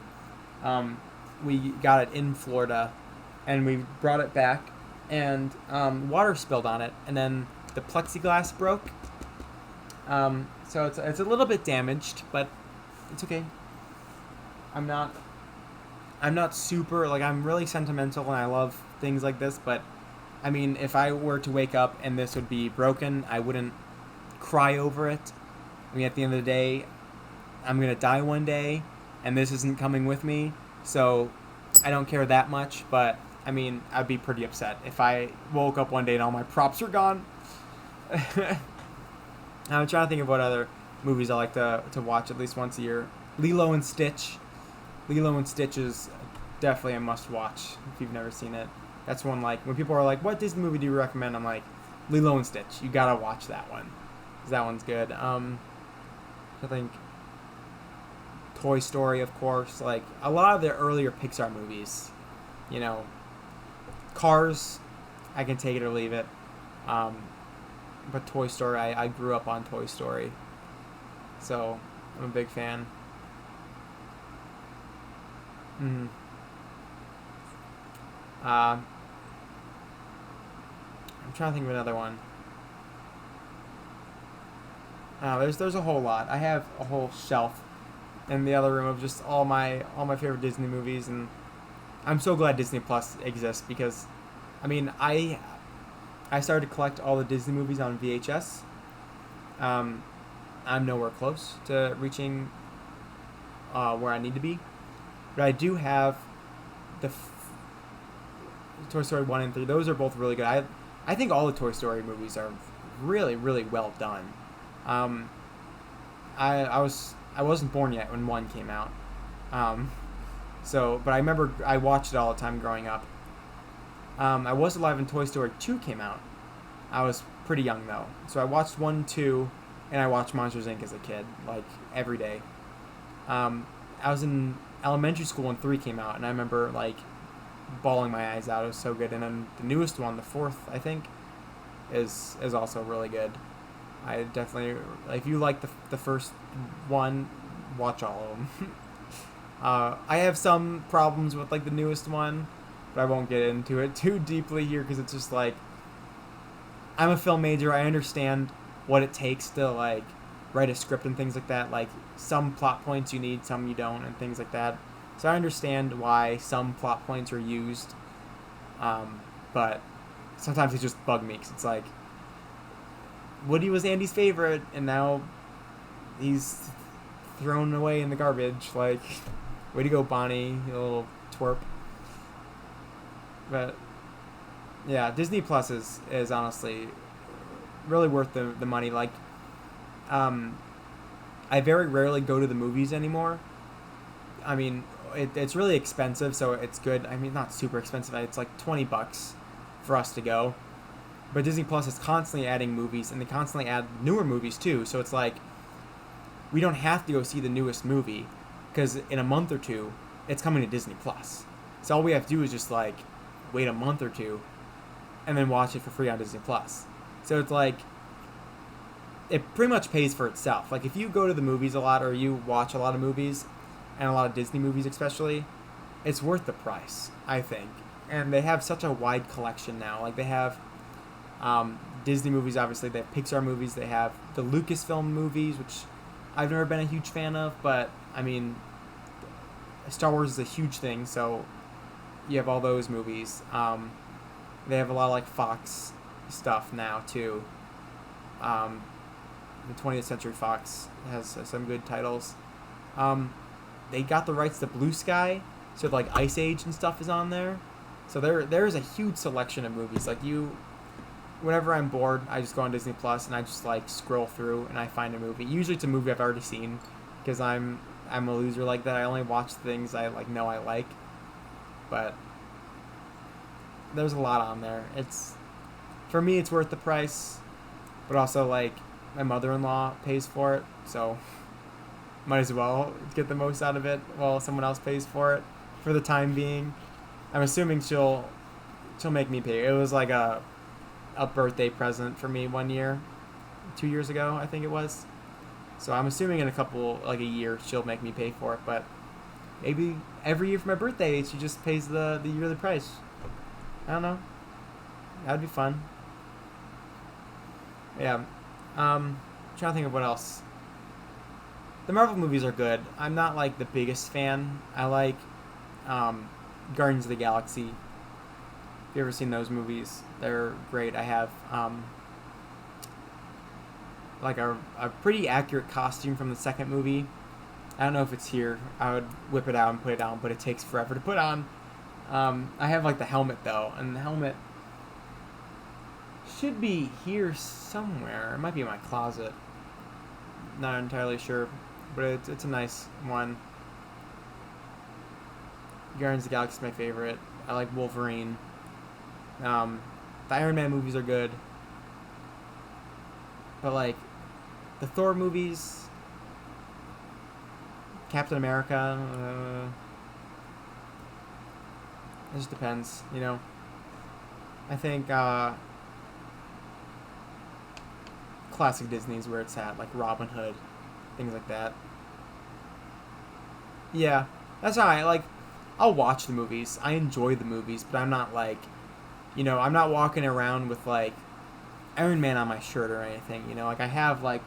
We got it in Florida, and we brought it back, and water spilled on it, and then the plexiglass broke. So it's a little bit damaged, but it's okay. I'm not super, like, I'm really sentimental and I love things like this, but I mean, if I were to wake up and this would be broken, I wouldn't cry over it. I mean, at the end of the day, I'm gonna die one day, and this isn't coming with me, so I don't care that much. But I mean, I'd be pretty upset if I woke up one day and all my props are gone. I'm trying to think of what other movies I like to watch at least once a year. Lilo and Stitch. Lilo and Stitch is definitely a must-watch if you've never seen it. That's one, like, when people are like, what Disney movie do you recommend? I'm like, Lilo and Stitch. You gotta watch that one. 'Cause that one's good. I think Toy Story, of course. Like, a lot of the earlier Pixar movies. Cars, I can take it or leave it. But Toy Story, I grew up on Toy Story. So, I'm a big fan. Mm. Uh, I'm trying to think of another one. There's a whole lot. I have a whole shelf in the other room of just all my favorite Disney movies, and I'm so glad Disney Plus exists because, I mean, I started to collect all the Disney movies on VHS. Um, I'm nowhere close to reaching where I need to be, but I do have Toy Story 1 and 3. Those are both really good. I think all the Toy Story movies are really, really well done. Um, I wasn't born yet when 1 came out. Um, but I remember I watched it all the time growing up. I was alive when Toy Story 2 came out. I was pretty young though. So I watched 1, 2, and I watched Monsters Inc. as a kid, like every day. I was in elementary school when 3 came out, and I remember like bawling my eyes out. It was so good. And then the newest one, the 4th, I think, is also really good. I definitely, if you like the first one, watch all of them. I have some problems with like the newest one, but I won't get into it too deeply here because it's just like, I'm a film major. I understand what it takes to like write a script and things like that. Like some plot points you need, some you don't, and things like that. So I understand why some plot points are used, but sometimes it just bug me because it's like Woody was Andy's favorite, and now he's thrown away in the garbage. Like, way to go, Bonnie, you little twerp. But yeah, Disney Plus is honestly really worth the money. Like, I very rarely go to the movies anymore. I mean, it's really expensive, so it's good. I mean, not super expensive. It's like $20 for us to go. But Disney Plus is constantly adding movies, and they constantly add newer movies too. So it's like we don't have to go see the newest movie because in a month or two, it's coming to Disney Plus. So all we have to do is just like wait a month or two, and then watch it for free on Disney Plus. So it's like it pretty much pays for itself. Like if you go to the movies a lot or you watch a lot of movies, and a lot of Disney movies especially, it's worth the price, I think. And they have such a wide collection now. Like they have Disney movies, obviously. They have Pixar movies. They have the Lucasfilm movies, which I've never been a huge fan of. But, I mean, Star Wars is a huge thing, so you have all those movies. They have a lot of, like, Fox stuff now, too. The 20th Century Fox has some good titles. They got the rights to Blue Sky, so, like, Ice Age and stuff is on there. So there is a huge selection of movies. Like, whenever I'm bored, I just go on Disney Plus and I just like scroll through and I find a movie. Usually it's a movie I've already seen because I'm a loser like that. I only watch things I like know I like. But there's a lot on there. It's for me it's worth the price, but also like my mother-in-law pays for it, so might as well get the most out of it while someone else pays for it for the time being. I'm assuming she'll make me pay. It was like a birthday present for me 1 year, 2 years ago, I think it was. So I'm assuming in a year, she'll make me pay for it. But maybe every year for my birthday, she just pays the yearly price. I don't know. That'd be fun. Yeah. Trying to think of what else. The Marvel movies are good. I'm not like the biggest fan. I like Guardians of the Galaxy. If you ever seen those movies, they're great. I have like a pretty accurate costume from the second movie. I don't know if it's here. I would whip it out and put it on, but it takes forever to put on. I have like the helmet though, and the helmet should be here somewhere. It might be in my closet. Not entirely sure, but it's a nice one. Guardians of the Galaxy is my favorite. I like Wolverine. The Iron Man movies are good, but like the Thor movies, Captain America, it just depends, you know. I think classic Disney is where it's at, like Robin Hood, things like that. Yeah, that's alright. Like I'll watch the movies. I enjoy the movies, but I'm not like, I'm not walking around with like Iron Man on my shirt or anything. Like I have like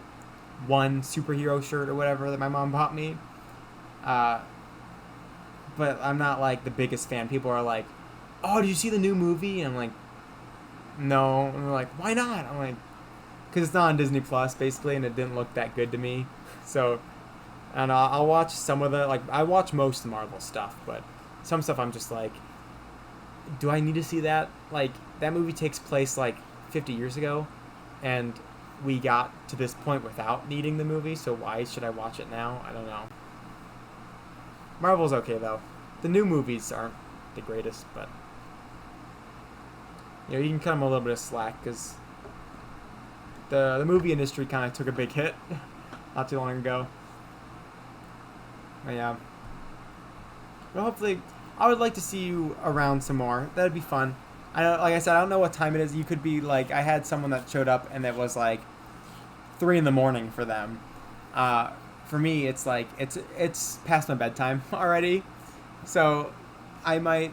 one superhero shirt or whatever that my mom bought me. Uh, but I'm not like the biggest fan. People are like, "Oh, did you see the new movie?" And I'm like, "No." And they're like, "Why not?" I'm like, "Cause it's not on Disney Plus, basically, and it didn't look that good to me." So, and I'll watch some of the like I watch most Marvel stuff, but some stuff I'm just like, do I need to see that? Like that movie takes place like 50 years ago, and we got to this point without needing the movie. So why should I watch it now? I don't know. Marvel's okay though. The new movies aren't the greatest, but you can cut them a little bit of slack because the movie industry kind of took a big hit not too long ago. But yeah. Well, hopefully, I would like to see you around some more. That'd be fun. Like I said, I don't know what time it is. You could be like, I had someone that showed up and it was like 3 in the morning for them. For me, it's like it's past my bedtime already, so I might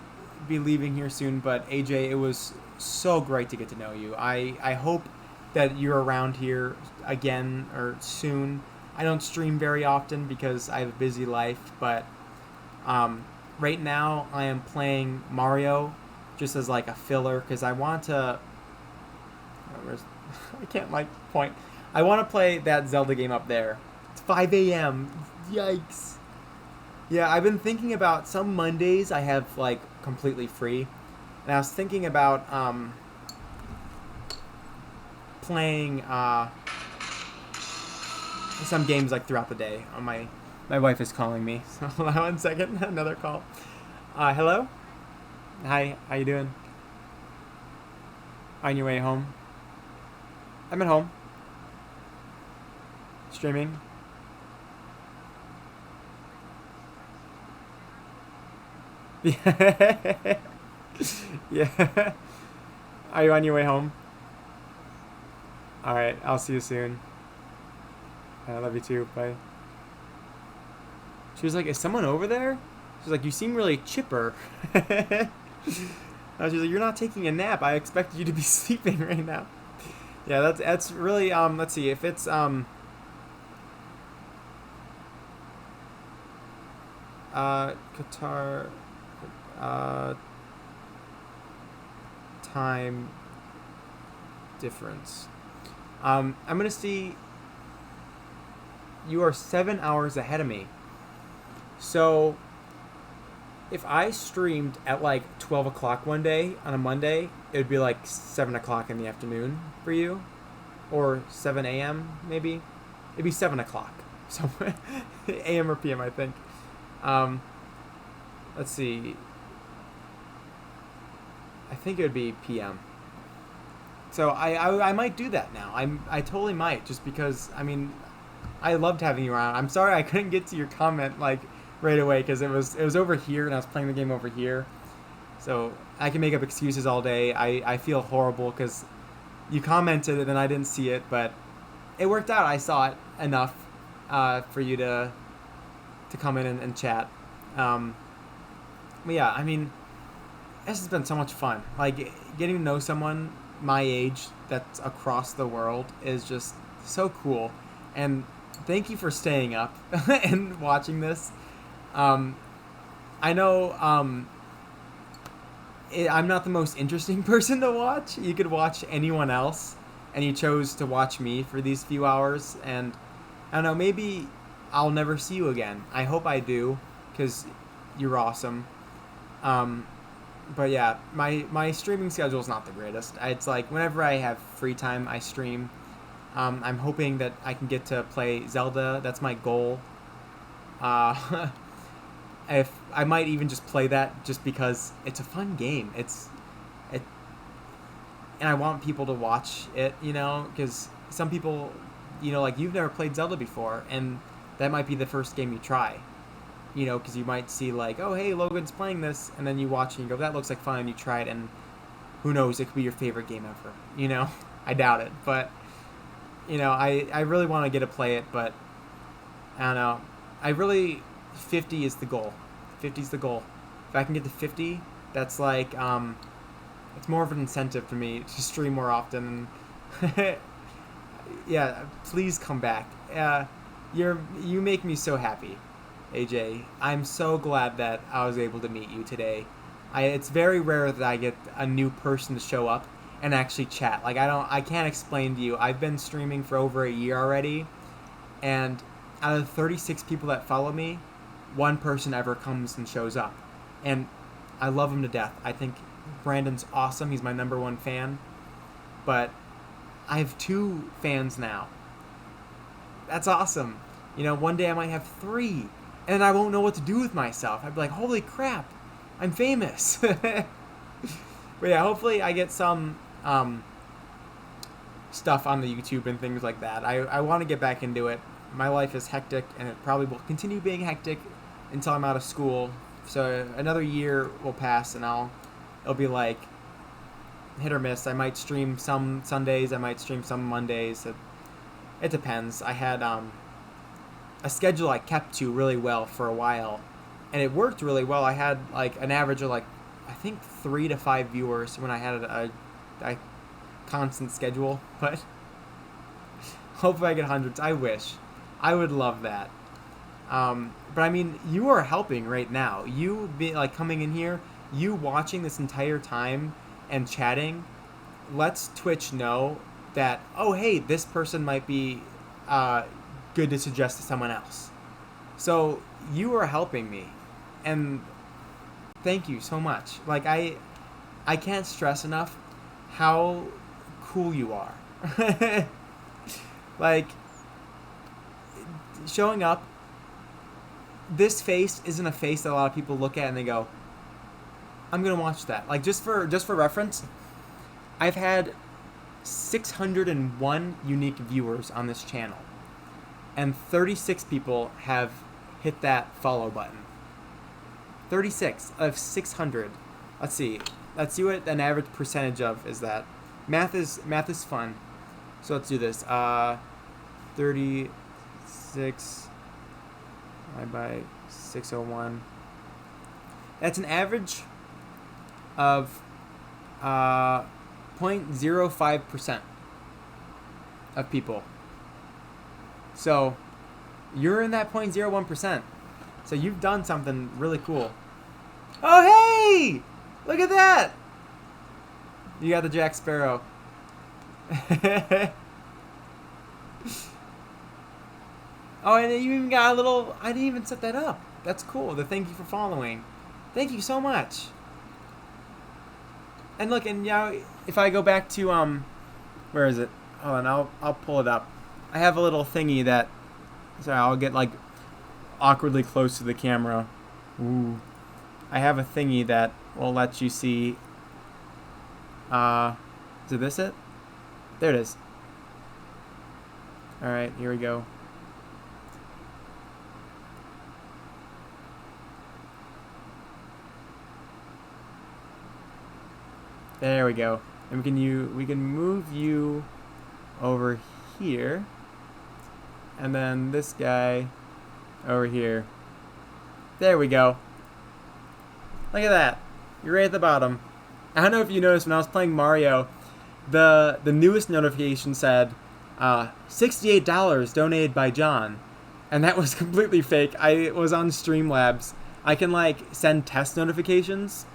be leaving here soon. But AJ, it was so great to get to know you. I hope that you're around here again or soon. I don't stream very often because I have a busy life, but right now I am playing Mario just as like a filler because I want to. I can't like point. I want to play that Zelda game up there. It's 5 a.m. Yikes. Yeah, I've been thinking about some Mondays I have like completely free, and I was thinking about playing some games like throughout the day. On my wife is calling me. So hold on 1 second. Another call. Hello. Hi. How you doing? On your way home? I'm at home. Streaming. Yeah. Yeah. Are you on your way home? All right. I'll see you soon. I love you too. Bye. She was like, "Is someone over there?" She's like, "You seem really chipper." She's like, "You're not taking a nap. I expected you to be sleeping right now." Yeah, that's really let's see if it's Qatar uh time difference. I'm gonna see you are 7 hours ahead of me. So if I streamed at like 12 o'clock one day on a Monday, it would be like 7 o'clock in the afternoon for you, or 7 a.m. maybe. It'd be 7 o'clock, so a.m. or p.m. I think. Um, let's see. I think it would be p.m. So I might do that now. I totally might, just because I mean, I loved having you around. I'm sorry I couldn't get to your comment like right away because it was over here and I was playing the game over here. So I can make up excuses all day. I feel horrible because you commented and then I didn't see it, but it worked out. I saw it enough for you to come in and chat. But yeah, I mean, this has been so much fun. Like getting to know someone my age that's across the world is just so cool. And thank you for staying up and watching this. I know I'm not the most interesting person to watch. You could watch anyone else, and you chose to watch me for these few hours. And I don't know, maybe I'll never see you again. I hope I do, because you're awesome. But yeah, my streaming schedule is not the greatest. It's like whenever I have free time, I stream. I'm hoping that I can get to play Zelda. That's my goal. If I might even just play that just because it's a fun game. And I want people to watch it, because some people, like you've never played Zelda before, and that might be the first game you try. Because you might see like, oh hey, Logan's playing this, and then you watch and you go, that looks like fun, and you try it, and who knows, it could be your favorite game ever. I doubt it, but I really want to get to play it, but I don't know. 50 is the goal. 50 is the goal. If I can get to 50, that's like it's more of an incentive for me to stream more often. Yeah, please come back. You make me so happy, AJ. I'm so glad that I was able to meet you today. It's very rare that I get a new person to show up and actually chat. Like I can't explain to you. I've been streaming for over a year already, and out of 36 people that follow me, one person ever comes and shows up, and I love him to death. I think Brandon's awesome. He's my number one fan, but I have 2 fans now. That's awesome. You know, one day I might have 3, and I won't know what to do with myself. I'd be like, holy crap, I'm famous. But yeah, hopefully I get some stuff on the YouTube and things like that. I want to get back into it. My life is hectic, and it probably will continue being hectic until I'm out of school. So another year will pass, and it'll be like hit or miss. I might stream some Sundays, I might stream some Mondays. It depends. I had a schedule I kept to really well for a while, and it worked really well. I had like an average of like I think 3 to 5 viewers when I had a constant schedule. But hopefully I get hundreds. I wish. I would love that. But I mean, you are helping right now. You be like coming in here, you watching this entire time and chatting, lets Twitch know that, oh hey, this person might be good to suggest to someone else. So you are helping me, and thank you so much. Like I can't stress enough how cool you are. Like showing up, this face isn't a face that a lot of people look at and they go, I'm gonna watch that. Like just for reference, I've had 601 unique viewers on this channel, and 36 people have hit that follow button. 36 of 600. Let's see what an average percentage of is that. Math is fun. So let's do this. 36 divided by 601. That's an average of 0.05% of people. So you're in that 0.01%. So you've done something really cool. Oh hey! Look at that! You got the Jack Sparrow. Oh, and you even got a little... I didn't even set that up. That's cool. The thank you for following. Thank you so much. And look, and now if I go back to where is it? Hold on, I'll pull it up. I have a little thingy that... Sorry, I'll get like awkwardly close to the camera. Ooh. I have a thingy that will let you see... is this it? There it is. Alright, here we go. There we go. And we can move you over here. And then this guy over here. There we go. Look at that. You're right at the bottom. I don't know if you noticed when I was playing Mario, the newest notification said $68 donated by John, and that was completely fake. I was on Streamlabs. I can like send test notifications.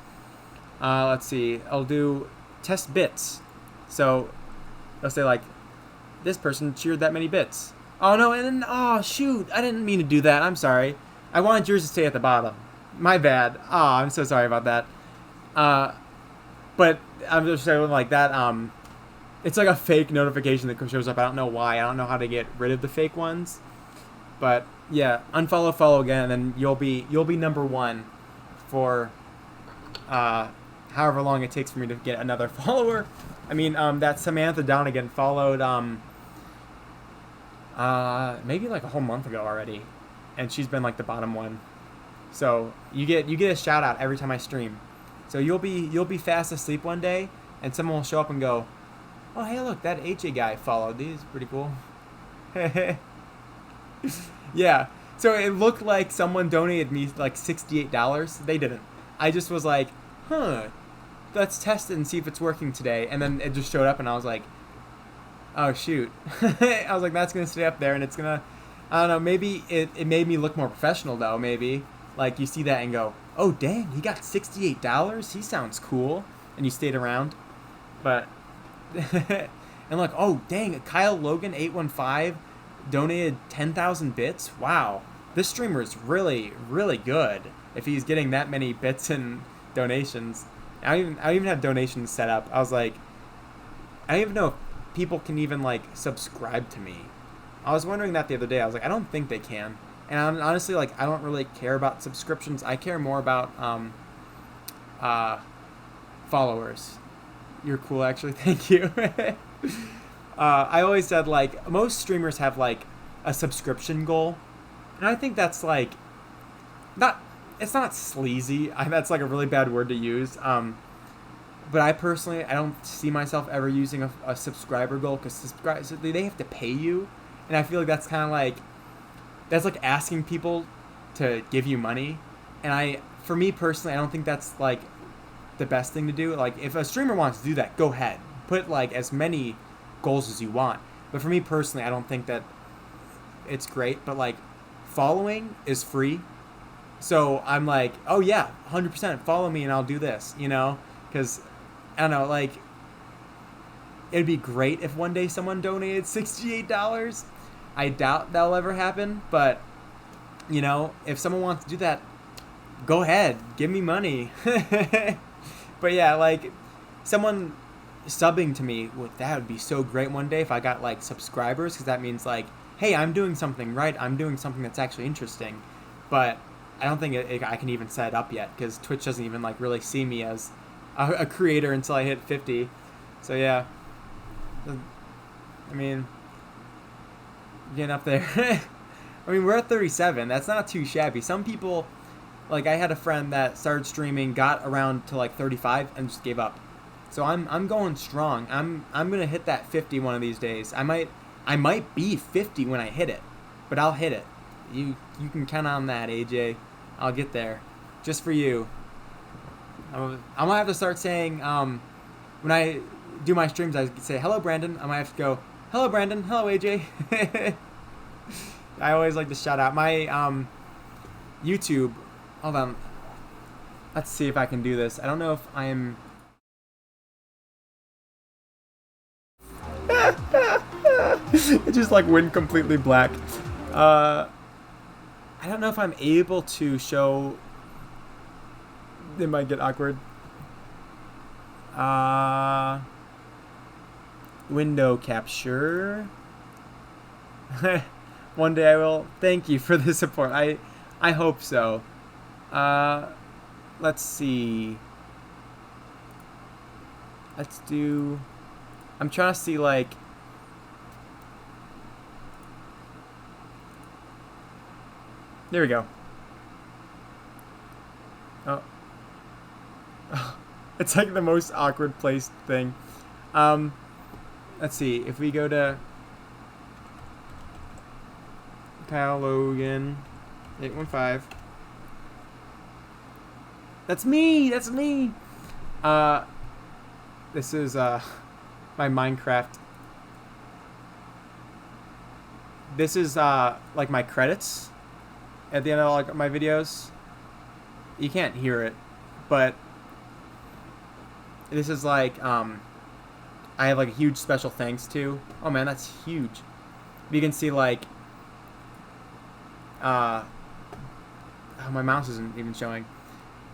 Let's see. I'll do test bits. So I'll say like, this person cheered that many bits. Oh no, and then oh shoot, I didn't mean to do that. I'm sorry. I wanted yours to stay at the bottom. My bad. Oh, I'm so sorry about that. But I'm just saying like that. It's like a fake notification that shows up. I don't know why. I don't know how to get rid of the fake ones. But yeah, unfollow, follow again, and then you'll be number one for however long it takes for me to get another follower. I mean, that Samantha Donegan followed maybe like a whole month ago already, and she's been like the bottom one. So you get a shout out every time I stream. So you'll be fast asleep one day, and someone will show up and go, "Oh hey, look, that HA guy followed. He's pretty cool." Yeah. So it looked like someone donated me like $68. They didn't. I just was like, huh, let's test it and see if it's working today. And then it just showed up, and I was like, oh shoot. I was like, that's gonna stay up there, and it's gonna, I don't know, maybe it made me look more professional though. Maybe like you see that and go, oh dang, he got $68. He sounds cool, and you stayed around. But and like, oh dang, Kyle Logan 815 donated 10,000 bits. Wow, this streamer is really really good. If he's getting that many bits and donations, I even have donations set up. I was like, I don't even know if people can even like subscribe to me. I was wondering that the other day. I was like, I don't think they can. And honestly, like, I don't really care about subscriptions. I care more about followers. You're cool, actually. Thank you. I always said, like, most streamers have like a subscription goal, and I think that's like not. It's not sleazy. That's like a really bad word to use. But I personally, I don't see myself ever using a subscriber goal, because they have to pay you, and I feel like that's kind of like, that's like asking people to give you money, and for me personally, I don't think that's like the best thing to do. Like, if a streamer wants to do that, go ahead, put like as many goals as you want. But for me personally, I don't think that it's great. But like, following is free, so I'm like, oh yeah, 100% follow me and I'll do this, because I don't know, like, it'd be great if one day someone donated $68. I doubt that'll ever happen, but, if someone wants to do that, go ahead, give me money. But yeah, like, someone subbing to me, that would be so great one day if I got, like, subscribers, because that means, like, hey, I'm doing something right, I'm doing something that's actually interesting. But I don't think I can even set it up yet, because Twitch doesn't even, like, really see me as a creator until I hit 50. So yeah, I mean, getting up there. I mean, we're at 37. That's not too shabby. Some people, like, I had a friend that started streaming, got around to like 35, and just gave up. So I'm going strong. I'm gonna hit that 50 one of these days. I might be 50 when I hit it, but I'll hit it. You can count on that, AJ. I'll get there, just for you. I'm gonna have to start saying, when I do my streams, I say hello Brandon. I might have to go, hello Brandon, hello AJ. I always like to shout out my YouTube. Hold on, let's see if I can do this. I don't know if I am. It just like went completely black. I don't know if I'm able to show. It might get awkward. Window capture. One day I will. Thank you for the support. I hope so. Let's see. Let's do. I'm trying to see, like. There we go. Oh. It's like the most awkward placed thing. Let's see. If we go to Kyle Logan 815. That's me. That's me. This is my Minecraft. This is like my credits at the end of like my videos. You can't hear it, but this is like I have like a huge special thanks to. Oh man, that's huge. You can see like oh, my mouse isn't even showing.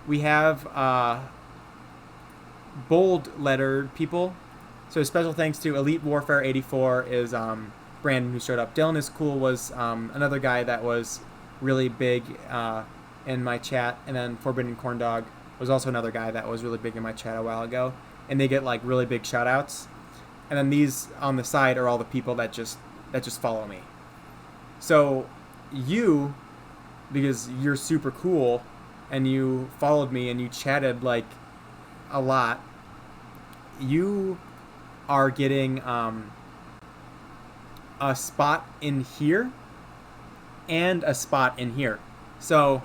We have bold lettered people. So special thanks to Elite Warfare 84 is Brandon, who showed up. Dylan is cool was another guy that was really big in my chat, and then Forbidden Corn Dog was also another guy that was really big in my chat a while ago, and they get like really big shout outs. And then these on the side are all the people that just follow me. So you, because you're super cool and you followed me and you chatted like a lot, you are getting a spot in here and a spot in here. So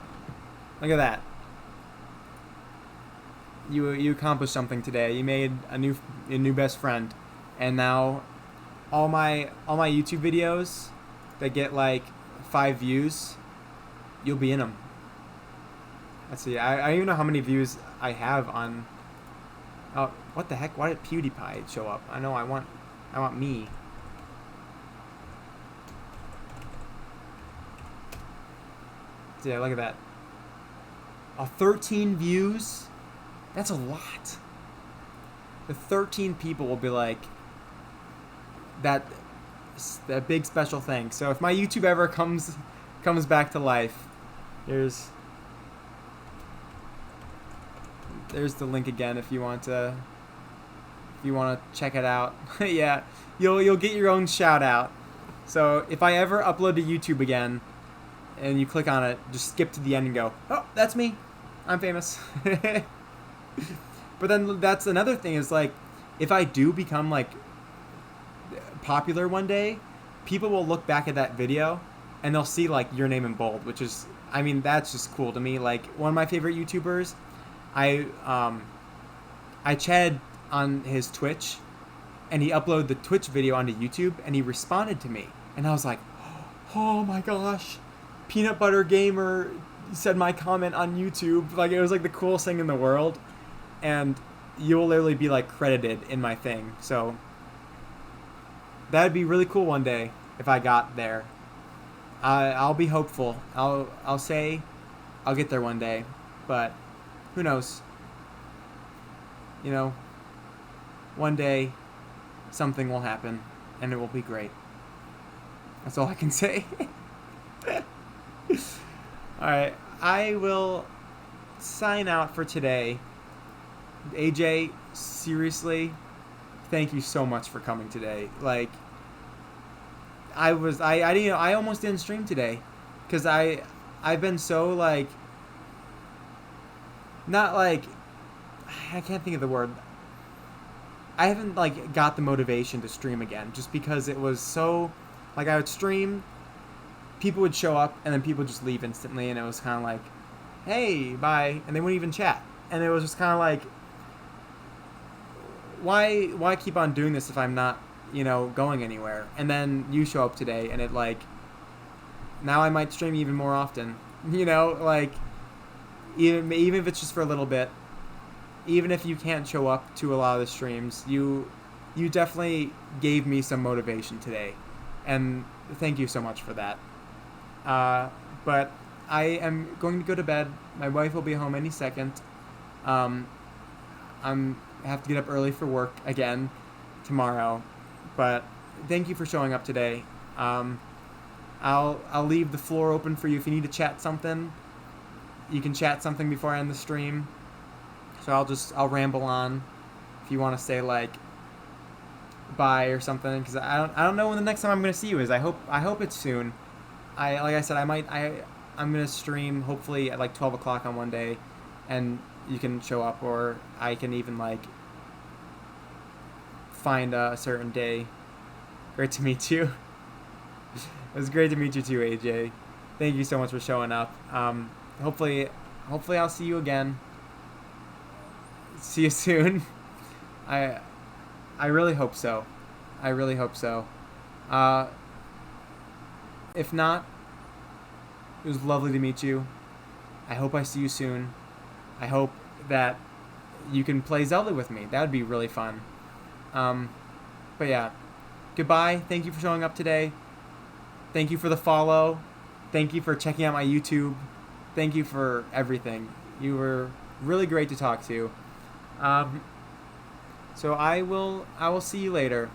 look at that. you accomplished something today. You made a new best friend, and now all my YouTube videos that get like 5 views, you'll be in them. Let's see. I don't even know how many views I have on. Oh, what the heck? Why did PewDiePie show up? I know. I want me. Yeah, look at that. 13 views? That's a lot. The 13 people will be like that big special thing. So if my YouTube ever comes back to life, there's the link again if you want to check it out. Yeah, you'll get your own shout out. So if I ever upload to YouTube again and you click on it, just skip to the end and go, "Oh, that's me. I'm famous." But then that's another thing is like, if I do become like popular one day, people will look back at that video and they'll see like your name in bold, which is, I mean, that's just cool to me. Like one of my favorite YouTubers, I chatted on his Twitch, and he uploaded the Twitch video onto YouTube, and he responded to me, and I was like, oh my gosh, Peanut Butter Gamer said my comment on YouTube. Like it was like the coolest thing in the world, and you'll literally be like credited in my thing. So that'd be really cool one day if I got there. I'll be hopeful. I'll say I'll get there one day, but who knows? You know, one day something will happen and it will be great. That's all I can say. Alright, I will sign out for today. AJ, seriously, thank you so much for coming today. Like, I almost didn't stream today because I've been so like, not like, I can't think of the word. I haven't like got the motivation to stream again just because it was so, like, I would stream, people would show up and then people would just leave instantly, and it was kind of like, hey, bye, and they wouldn't even chat, and it was just kind of like, why keep on doing this if I'm not, going anywhere? And then you show up today, and it like, now I might stream even more often, like, even if it's just for a little bit, even if you can't show up to a lot of the streams, you definitely gave me some motivation today, and thank you so much for that. But I am going to go to bed. My wife will be home any second. I have to get up early for work again tomorrow, but thank you for showing up today. I'll leave the floor open for you if you need to chat something. You can chat something before I end the stream. So I'll ramble on if you want to say like bye or something, because I don't know when the next time I'm gonna see you is. I hope it's soon. Like I said, I'm gonna stream hopefully at like 12 o'clock on one day, and you can show up, or I can even like find a certain day. Great to meet you. It was great to meet you too, AJ. Thank you so much for showing up. Hopefully I'll see you again. See you soon. I really hope so. I really hope so. If not, it was lovely to meet you. I hope I see you soon. I hope that you can play Zelda with me. That would be really fun. But yeah, goodbye. Thank you for showing up today. Thank you for the follow. Thank you for checking out my YouTube. Thank you for everything. You were really great to talk to. So I will see you later.